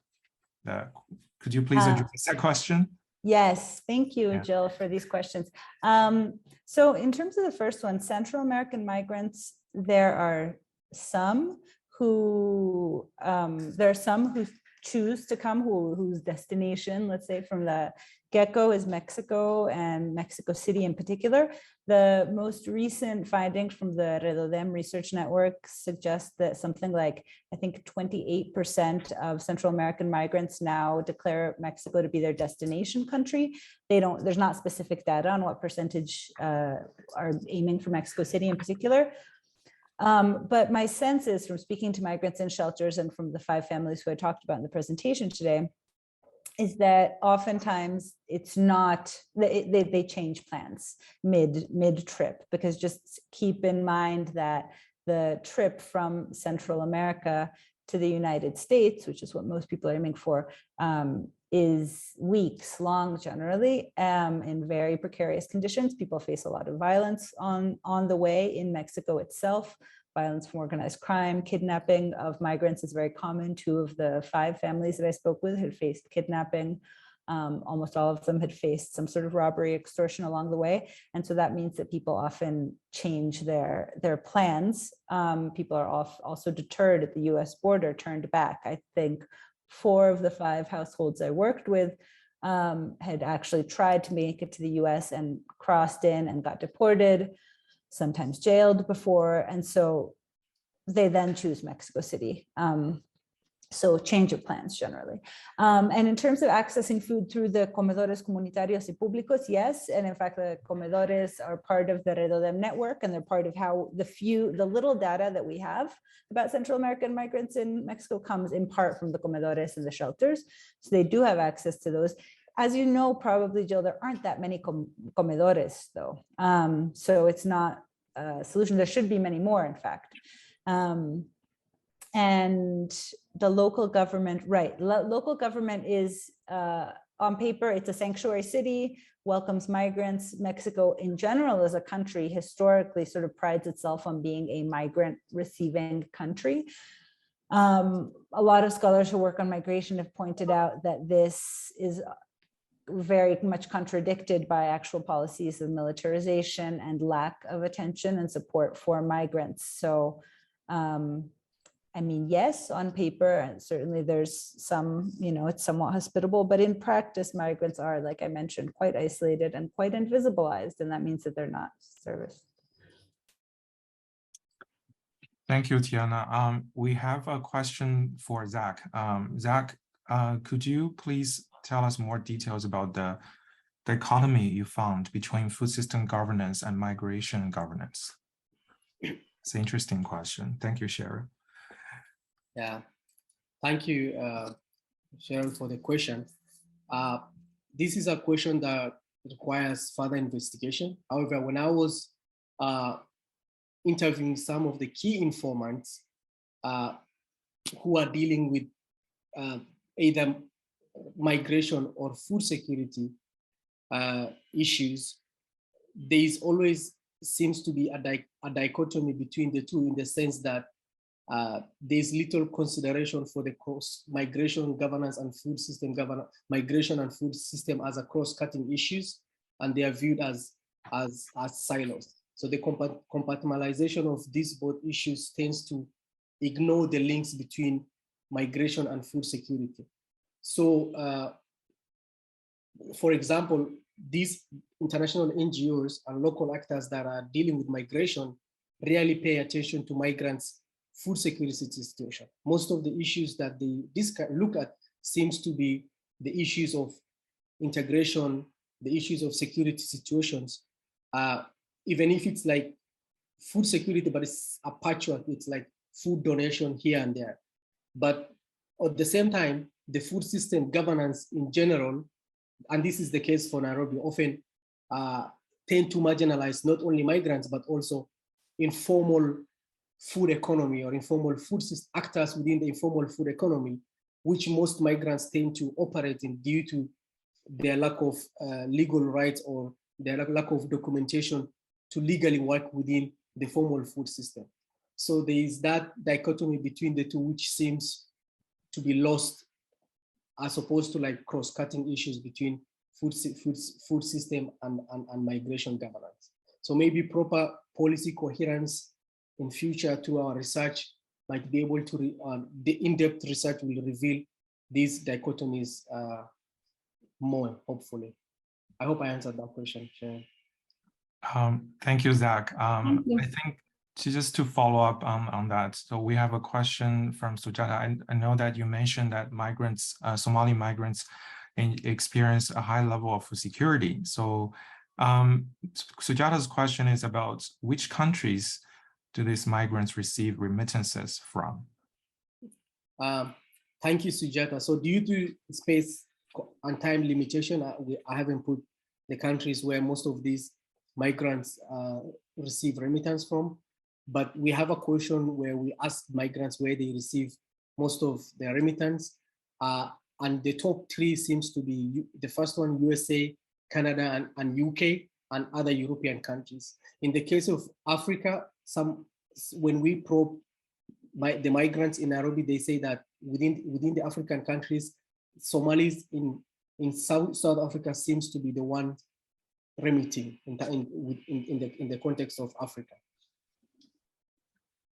Could you please address that question? Yes, thank you, Jill, for these questions. So in terms of the first one, Central American migrants, there are some who, there are some who choose to come, whose destination, let's say from the get-go, is Mexico and Mexico City in particular. The most recent findings from the Redodem research network suggest that something like, I think 28% of Central American migrants now declare Mexico to be their destination country. There's not specific data on what percentage are aiming for Mexico City in particular. But my sense is, from speaking to migrants in shelters and from the 5 families who I talked about in the presentation today, is that oftentimes it's not, they change plans mid-trip, because just keep in mind that the trip from Central America to the United States, which is what most people are aiming for, is weeks long generally, in very precarious conditions. People face a lot of violence on the way in Mexico itself. Violence from organized crime, kidnapping of migrants is very common. 2 of the 5 families that I spoke with had faced kidnapping. Almost all of them had faced some sort of robbery, extortion along the way. And so that means that people often change their plans. People are also deterred at the US border, turned back. I think 4 of the 5 households I worked with had actually tried to make it to the US and crossed in and got deported, sometimes jailed before. And so they then choose Mexico City. So change of plans generally. And in terms of accessing food through the comedores comunitarios y públicos, yes. And in fact, the comedores are part of the Redodem network, and they're part of how the little data that we have about Central American migrants in Mexico comes in part from the comedores and the shelters. So they do have access to those. As you know, probably, Jill, there aren't that many comedores though. So it's not a solution. There should be many more, in fact. And the local government, right, local government is, on paper, it's a sanctuary city, welcomes migrants. Mexico in general as a country historically sort of prides itself on being a migrant receiving country. A lot of scholars who work on migration have pointed out that this is very much contradicted by actual policies of militarization and lack of attention and support for migrants. So, I mean, yes, on paper, and certainly there's some, it's somewhat hospitable, but in practice, migrants are, like I mentioned, quite isolated and quite invisibilized, and that means that they're not serviced. Thank you, Tiana. We have a question for Zach. Zach, could you please tell us more details about the dichotomy you found between food system governance and migration governance? It's an interesting question. Thank you, Cheryl. Yeah, thank you, Cheryl, for the question. This is a question that requires further investigation. However, when I was interviewing some of the key informants who are dealing with either migration or food security issues, there is always seems to be a dichotomy between the two, in the sense that there's little consideration for the migration governance and food system migration and food system as a cross-cutting issues, and they are viewed as silos. So the compartmentalization of these both issues tends to ignore the links between migration and food security. So, for example, these international NGOs and local actors that are dealing with migration rarely pay attention to migrants' food security situation. Most of the issues that they look at seems to be the issues of integration, the issues of security situations, even if it's like food security, but it's a patchwork, it's like food donation here and there. But at the same time, the food system governance in general, and this is the case for Nairobi, often tend to marginalize not only migrants, but also informal food economy or informal food system actors within the informal food economy, which most migrants tend to operate in due to their lack of legal rights or their lack of documentation to legally work within the formal food system. So there is that dichotomy between the two, which seems to be lost, as opposed to like cross-cutting issues between food system and migration governance. So maybe proper policy coherence in future to our research might be able to, the in-depth research will reveal these dichotomies more, hopefully. I hope I answered that question, Sharon. Thank you, Zach. Thank you. I think just to follow up on that, so we have a question from Sujata. I know that you mentioned that migrants, Somali migrants, experience a high level of security. So Sujata's question is about which countries do these migrants receive remittances from? Thank you, Sujata. So due to space and time limitation, I haven't put the countries where most of these migrants receive remittance from, but we have a question where we ask migrants where they receive most of their remittance. And the top three seems to be the first one, USA, Canada, and UK, and other European countries. In the case of Africa, when we probe the migrants in Nairobi, they say that within the African countries, Somalis in South Africa seems to be the one remitting in the context of Africa.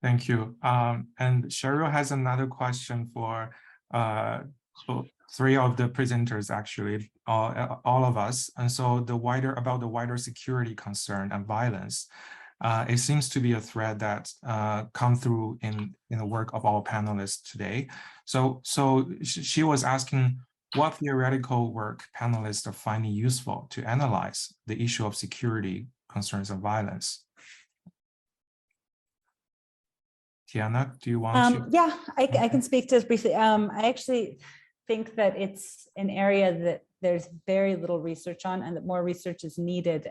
Thank you. And Cheryl has another question for three of the presenters, actually, all of us. And so about the wider security concern and violence, it seems to be a thread that come through in the work of our panelists today. So she was asking what theoretical work panelists are finding useful to analyze the issue of security concerns and violence. Tiana, do you want to? Yeah, I can speak to this briefly. I actually think that it's an area that there's very little research on and that more research is needed.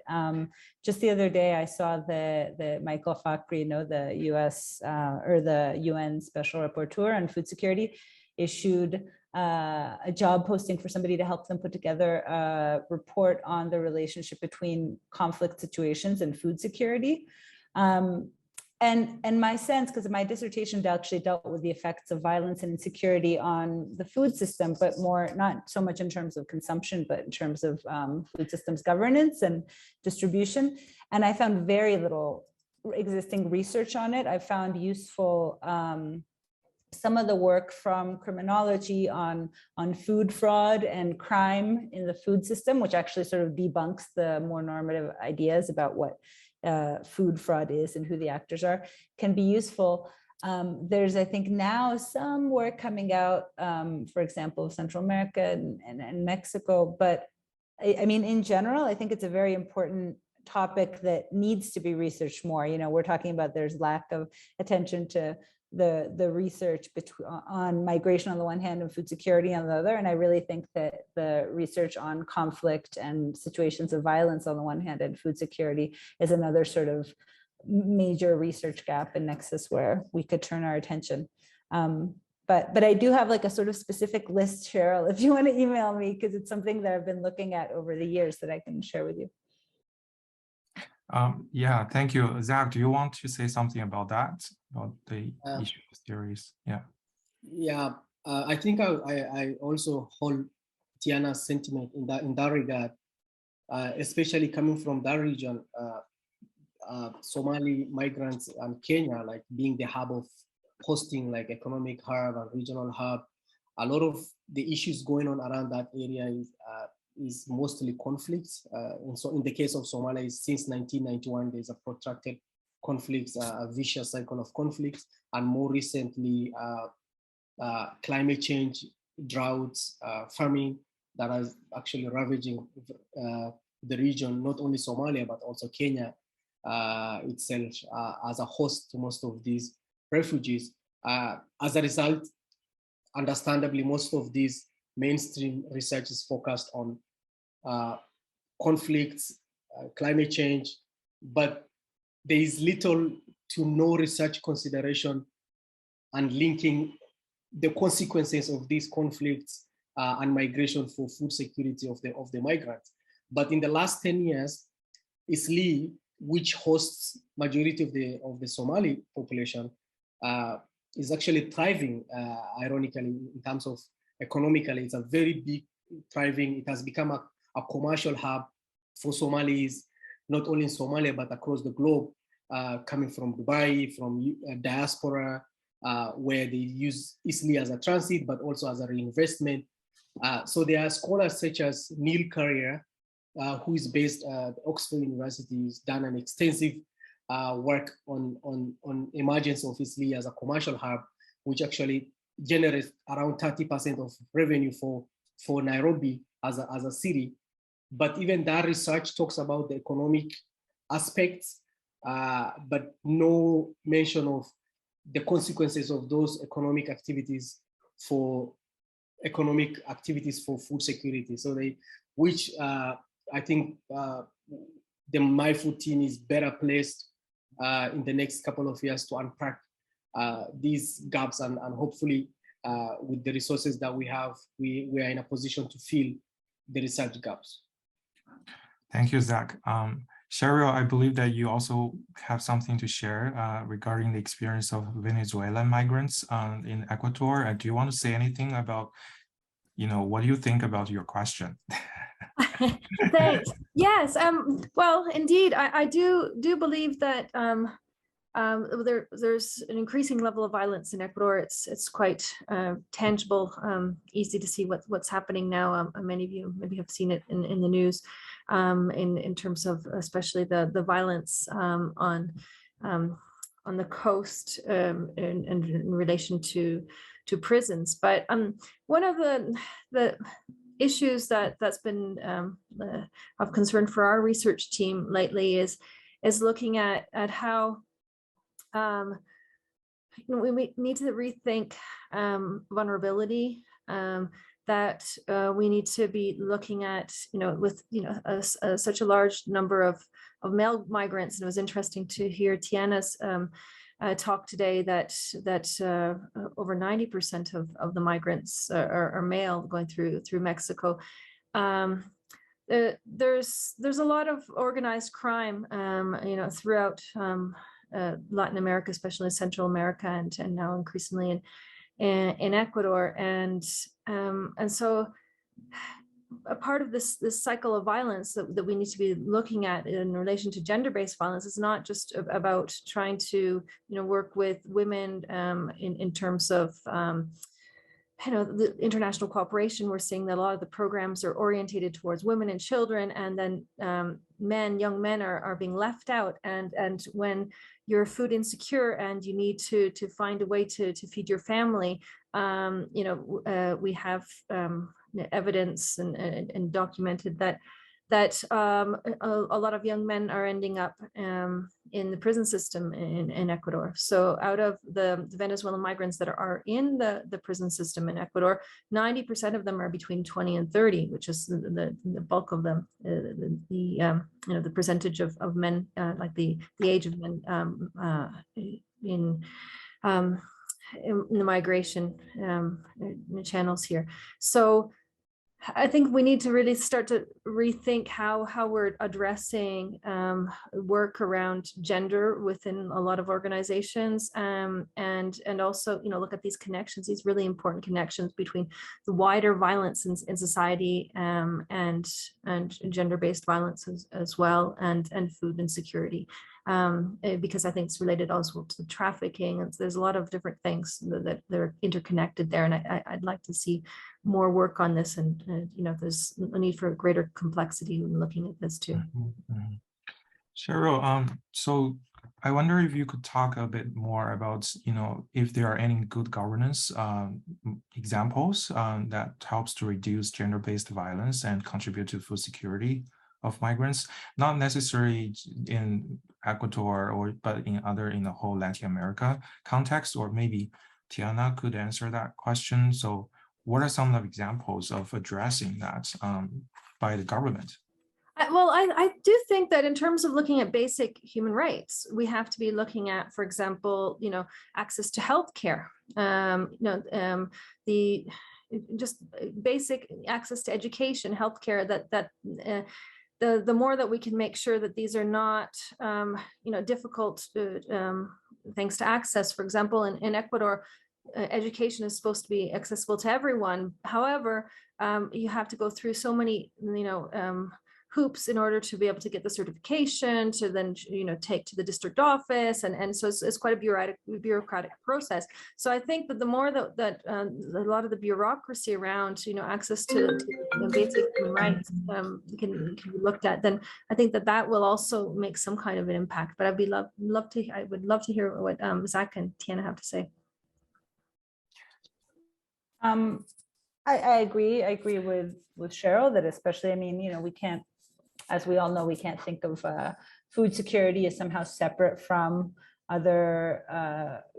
Just the other day, I saw the Michael Fakhri, the US or the UN Special Rapporteur on Food Security issued a job posting for somebody to help them put together a report on the relationship between conflict situations and food security. And my sense, because my dissertation actually dealt with the effects of violence and insecurity on the food system, but more, not so much in terms of consumption, but in terms of food systems governance and distribution. And I found very little existing research on it. I found useful some of the work from criminology on food fraud and crime in the food system, which actually sort of debunks the more normative ideas about what food fraud is and who the actors are, can be useful. There's, I think, now some work coming out, for example, Central America and Mexico. But I mean, in general, I think it's a very important topic that needs to be researched more. We're talking about there's lack of attention to the research on migration on the one hand and food security on the other. And I really think that the research on conflict and situations of violence on the one hand and food security is another sort of major research gap and nexus where we could turn our attention. But I do have like a sort of specific list, Cheryl, if you want to email me, because it's something that I've been looking at over the years that I can share with you. Yeah, thank you. Zach, do you want to say something about that, about the issue of theories? Yeah. Yeah, I think I also hold Tiana's sentiment in that regard, especially coming from that region, Somali migrants and Kenya, like being the hub of hosting, like economic hub and regional hub. A lot of the issues going on around that area is mostly conflicts. And so in the case of Somalia, since 1991, there's a protracted conflicts, a vicious cycle of conflicts, and more recently, climate change, droughts, farming that is actually ravaging the region, not only Somalia, but also Kenya itself as a host to most of these refugees. As a result, understandably, most of these mainstream research is focused on conflicts, climate change, but there is little to no research consideration and linking the consequences of these conflicts and migration for food security of the migrants. But in the last 10 years, Isli, which hosts majority of the Somali population, is actually thriving, ironically, in terms of economically. It's a very big thriving. It has become a commercial hub for Somalis, not only in Somalia, but across the globe, coming from Dubai, from diaspora, where they use easily as a transit, but also as a reinvestment. So there are scholars such as Neil Carrier, who is based at Oxford University, who's done an extensive work on emergence of Eastleigh as a commercial hub, which actually generates around 30% of revenue for Nairobi as a city. But even that research talks about the economic aspects, but no mention of the consequences of those economic activities for food security. So which I think the MiFOOD team is better placed in the next couple of years to unpack these gaps, and hopefully with the resources that we have, we are in a position to fill the research gaps. Thank you, Zach. Cheryl, I believe that you also have something to share regarding the experience of Venezuelan migrants in Ecuador. Do you want to say anything about, what do you think about your question? Thanks. Yes. Well, indeed, I do believe that there's an increasing level of violence in Ecuador. It's quite tangible, easy to see what's happening now. Many of you maybe have seen it in the news, in terms of especially the violence on the coast in relation to prisons. But one of the issues that's been of concern for our research team lately is looking at how we need to rethink vulnerability, that we need to be looking at, with such a large number of male migrants. And it was interesting to hear Tiana's talk today that over 90% of the migrants are male going through Mexico. There's a lot of organized crime, throughout Latin America, especially Central America, and now increasingly in Ecuador, and so a part of this cycle of violence that we need to be looking at in relation to gender-based violence is not just about trying to work with women in terms of the international cooperation. We're seeing that a lot of the programs are orientated towards women and children, and then young men are being left out. And when you're food insecure and you need to find a way to feed your family, we have evidence and documented that a lot of young men are ending up in the prison system in Ecuador. So out of the Venezuelan migrants that are in the prison system in Ecuador, 90% of them are between 20 and 30, which is the bulk of them. The percentage of men, like the age of men in the migration channels here. So I think we need to really start to rethink how we're addressing work around gender within a lot of organizations, and also look at these connections, these really important connections between the wider violence in society and gender-based violence as well, and food insecurity. Because I think it's related also to the trafficking, and there's a lot of different things that are interconnected there, and I'd like to see more work on this, and there's a need for greater complexity when looking at this too. Cheryl, so I wonder if you could talk a bit more about if there are any good governance examples that helps to reduce gender-based violence and contribute to food security of migrants, not necessarily in Ecuador but in the whole Latin America context, or maybe Tiana could answer that question. So what are some of the examples of addressing that by the government? Well, I do think that in terms of looking at basic human rights, we have to be looking at, for example, access to healthcare, the just basic access to education, healthcare, the more that we can make sure that these are not, difficult things to access. For example, in Ecuador, education is supposed to be accessible to everyone. However, you have to go through so many, hoops in order to be able to get the certification to then, take to the district office. And so it's quite a bureaucratic process. So I think that the more that a lot of the bureaucracy around, access to basic human rights can be looked at, then I think that will also make some kind of an impact. But I would love to hear what Zach and Tiana have to say. I agree. I agree with Cheryl that especially, we can't, as we all know, we can't think of food security as somehow separate from other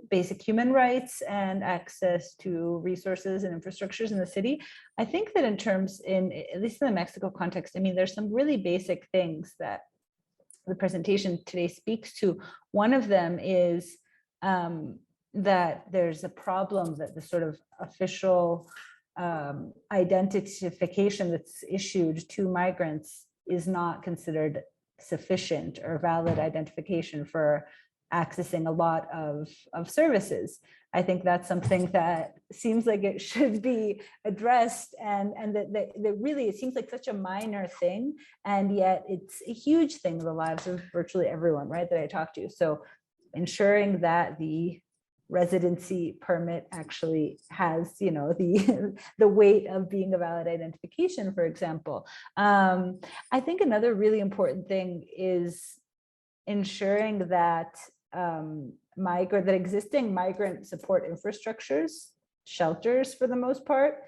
basic human rights and access to resources and infrastructures in the city. I think that at least in the Mexico context, there's some really basic things that the presentation today speaks to. One of them is that there's a problem that the sort of official identification that's issued to migrants is not considered sufficient or valid identification for accessing a lot of services. I think that's something that seems like it should be addressed, and that really, it seems like such a minor thing, and yet it's a huge thing in the lives of virtually everyone, right, that I talk to. So ensuring that the residency permit actually has, the weight of being a valid identification, for example. I think another really important thing is ensuring that that existing migrant support infrastructures, shelters for the most part,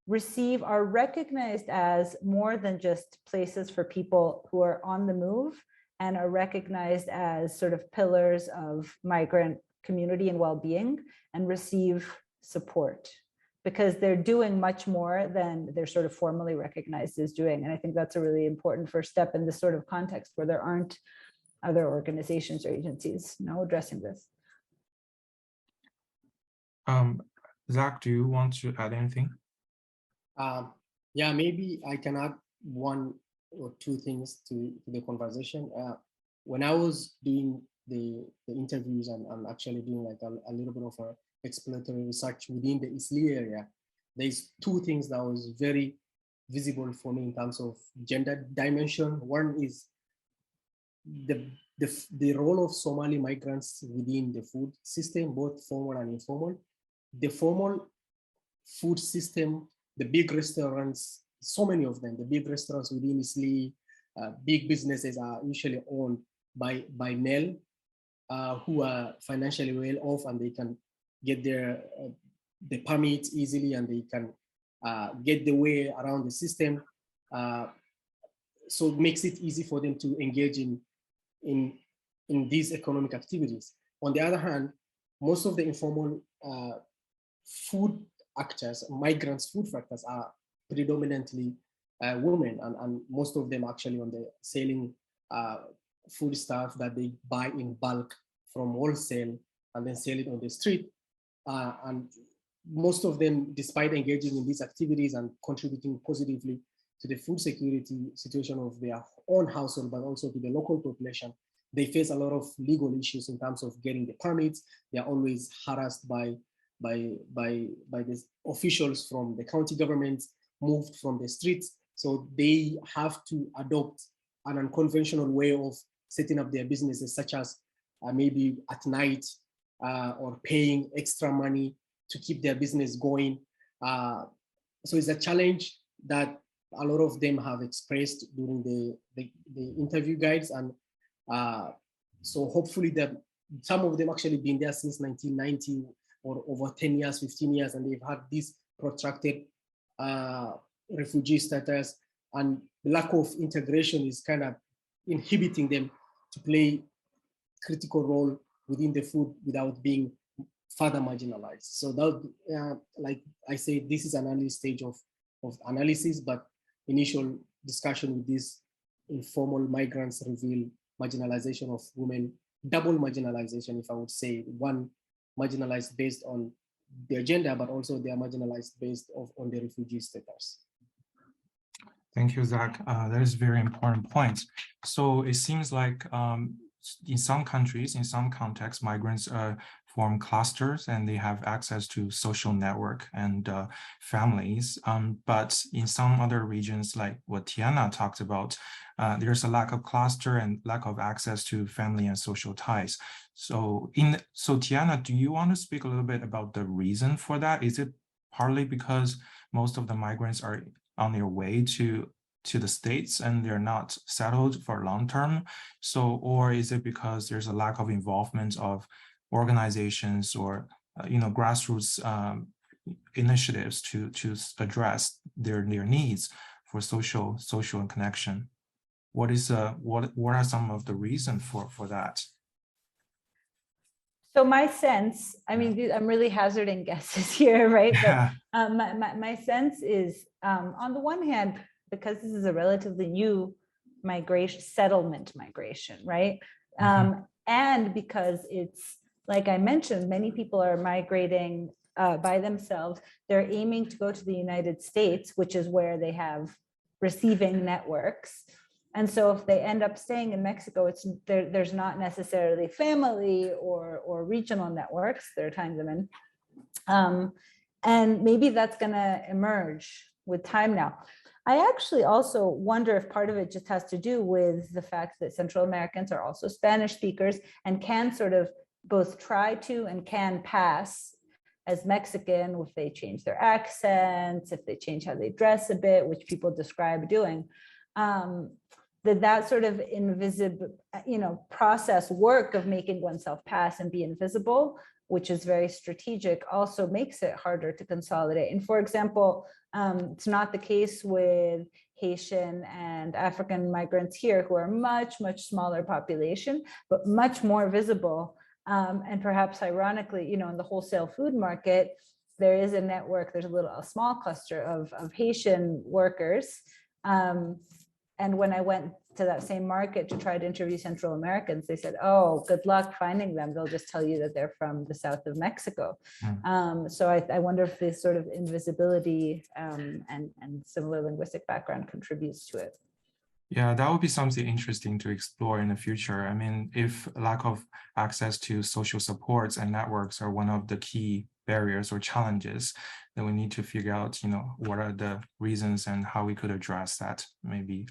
are recognized as more than just places for people who are on the move, and are recognized as sort of pillars of migrant community and well-being, and receive support, because they're doing much more than they're sort of formally recognized as doing. And I think that's a really important first step in this sort of context where there aren't other organizations or agencies addressing this. Zach, do you want to add anything? Yeah, maybe I can add one or two things to the conversation. When I was doing the interviews and actually doing like a little bit of a exploratory research within the Balsillie area, there's two things that was very visible for me in terms of gender dimension. One is the role of Somali migrants within the food system, both formal and informal. The formal food system, the big restaurants, so many of them, the big restaurants within Balsillie, big businesses are usually owned by male who are financially well off, and they can get their the permits easily, and they can get the way around the system. So it makes it easy for them to engage in these economic activities. On the other hand, most of the informal food actors, migrants food factors, are predominantly women, and most of them actually on the selling food stuff that they buy in bulk from wholesale and then sell it on the street. And most of them, despite engaging in these activities and contributing positively to the food security situation of their own household, but also to the local population, they face a lot of legal issues in terms of getting the permits. They are always harassed by the officials from the county government, moved from the streets. So they have to adopt an unconventional way of setting up their businesses, such as maybe at night or paying extra money to keep their business going. So it's a challenge that a lot of them have expressed during the interview guides. And so hopefully that some of them actually been there since 1990 or over 10 years, 15 years, and they've had this protracted refugee status, and the lack of integration is kind of inhibiting them to play critical role within the food without being further marginalized. So that, like I say, this is an early stage of analysis, but initial discussion with these informal migrants reveal marginalization of women, double marginalization, if I would say. One, marginalized based on their gender, but also they are marginalized based on their refugee status. Thank you, Zach. That is a very important point. So it seems like in some countries, in some contexts, migrants form clusters and they have access to social network and families. But in some other regions, like what Tiana talked about, there's a lack of cluster and lack of access to family and social ties. So Tiana, do you want to speak a little bit about the reason for that? Is it partly because most of the migrants are on their way to the States and they're not settled for long term? So, or is it because there's a lack of involvement of organizations or grassroots initiatives to address their needs for social and connection? What are some of the reasons for that? So my sense, I mean, I'm really hazarding guesses here, right? Yeah. But my sense is, on the one hand, because this is a relatively new settlement migration, right? And because it's, like I mentioned, many people are migrating by themselves. They're aiming to go to the United States, which is where they have receiving networks. And so if they end up staying in Mexico, there's not necessarily family or regional networks. They're tying them in. And maybe that's going to emerge with time now. I actually also wonder if part of it just has to do with the fact that Central Americans are also Spanish speakers and can sort of both try to and can pass as Mexican if they change their accents, if they change how they dress a bit, which people describe doing. That sort of invisible, process work of making oneself pass and be invisible, which is very strategic, also makes it harder to consolidate. And for example, it's not the case with Haitian and African migrants here, who are much smaller population, but much more visible. And perhaps ironically, in the wholesale food market, there is a network, there's a small cluster of Haitian workers. And when I went to that same market to try to interview Central Americans, they said, oh, good luck finding them. They'll just tell you that they're from the south of Mexico. So I wonder if this sort of invisibility and similar linguistic background contributes to it. Yeah, that would be something interesting to explore in the future. I mean, if lack of access to social supports and networks are one of the key barriers or challenges, then we need to figure out, what are the reasons and how we could address that, maybe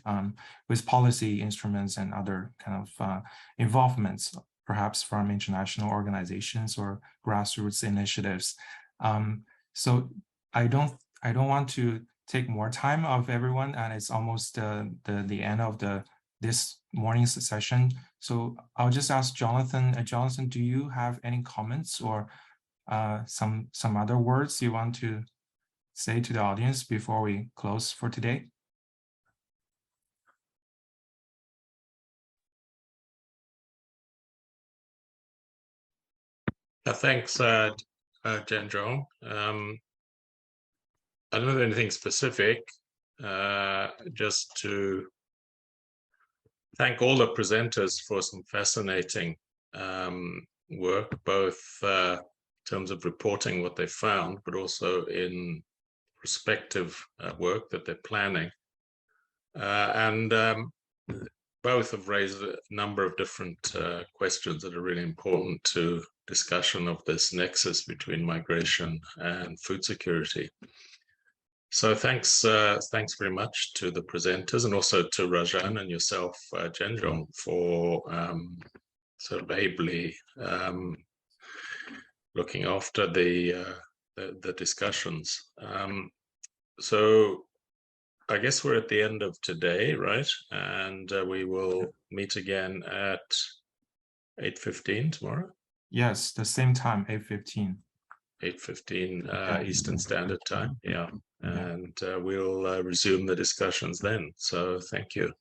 with policy instruments and other kind of involvements, perhaps from international organizations or grassroots initiatives. So I don't want to take more time of everyone, and it's almost the end of this morning's session. So I'll just ask Jonathan. Jonathan, do you have any comments or some other words you want to say to the audience before we close for today? Thanks, Jendro. I don't have anything specific, just to thank all the presenters for some fascinating work, both in terms of reporting what they found, but also in prospective work that they're planning. And both have raised a number of different questions that are really important to discussion of this nexus between migration and food security. So thanks very much to the presenters, and also to Rajan and yourself, Jendro, for sort of ably looking after the discussions. So I guess we're at the end of today, right? And we will meet again at 8:15 tomorrow. Yes, the same time, 8:15. 8:15 Eastern Standard Time, yeah. And we'll resume the discussions then. So thank you.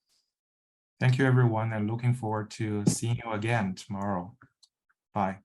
Thank you, everyone, and looking forward to seeing you again tomorrow. Bye.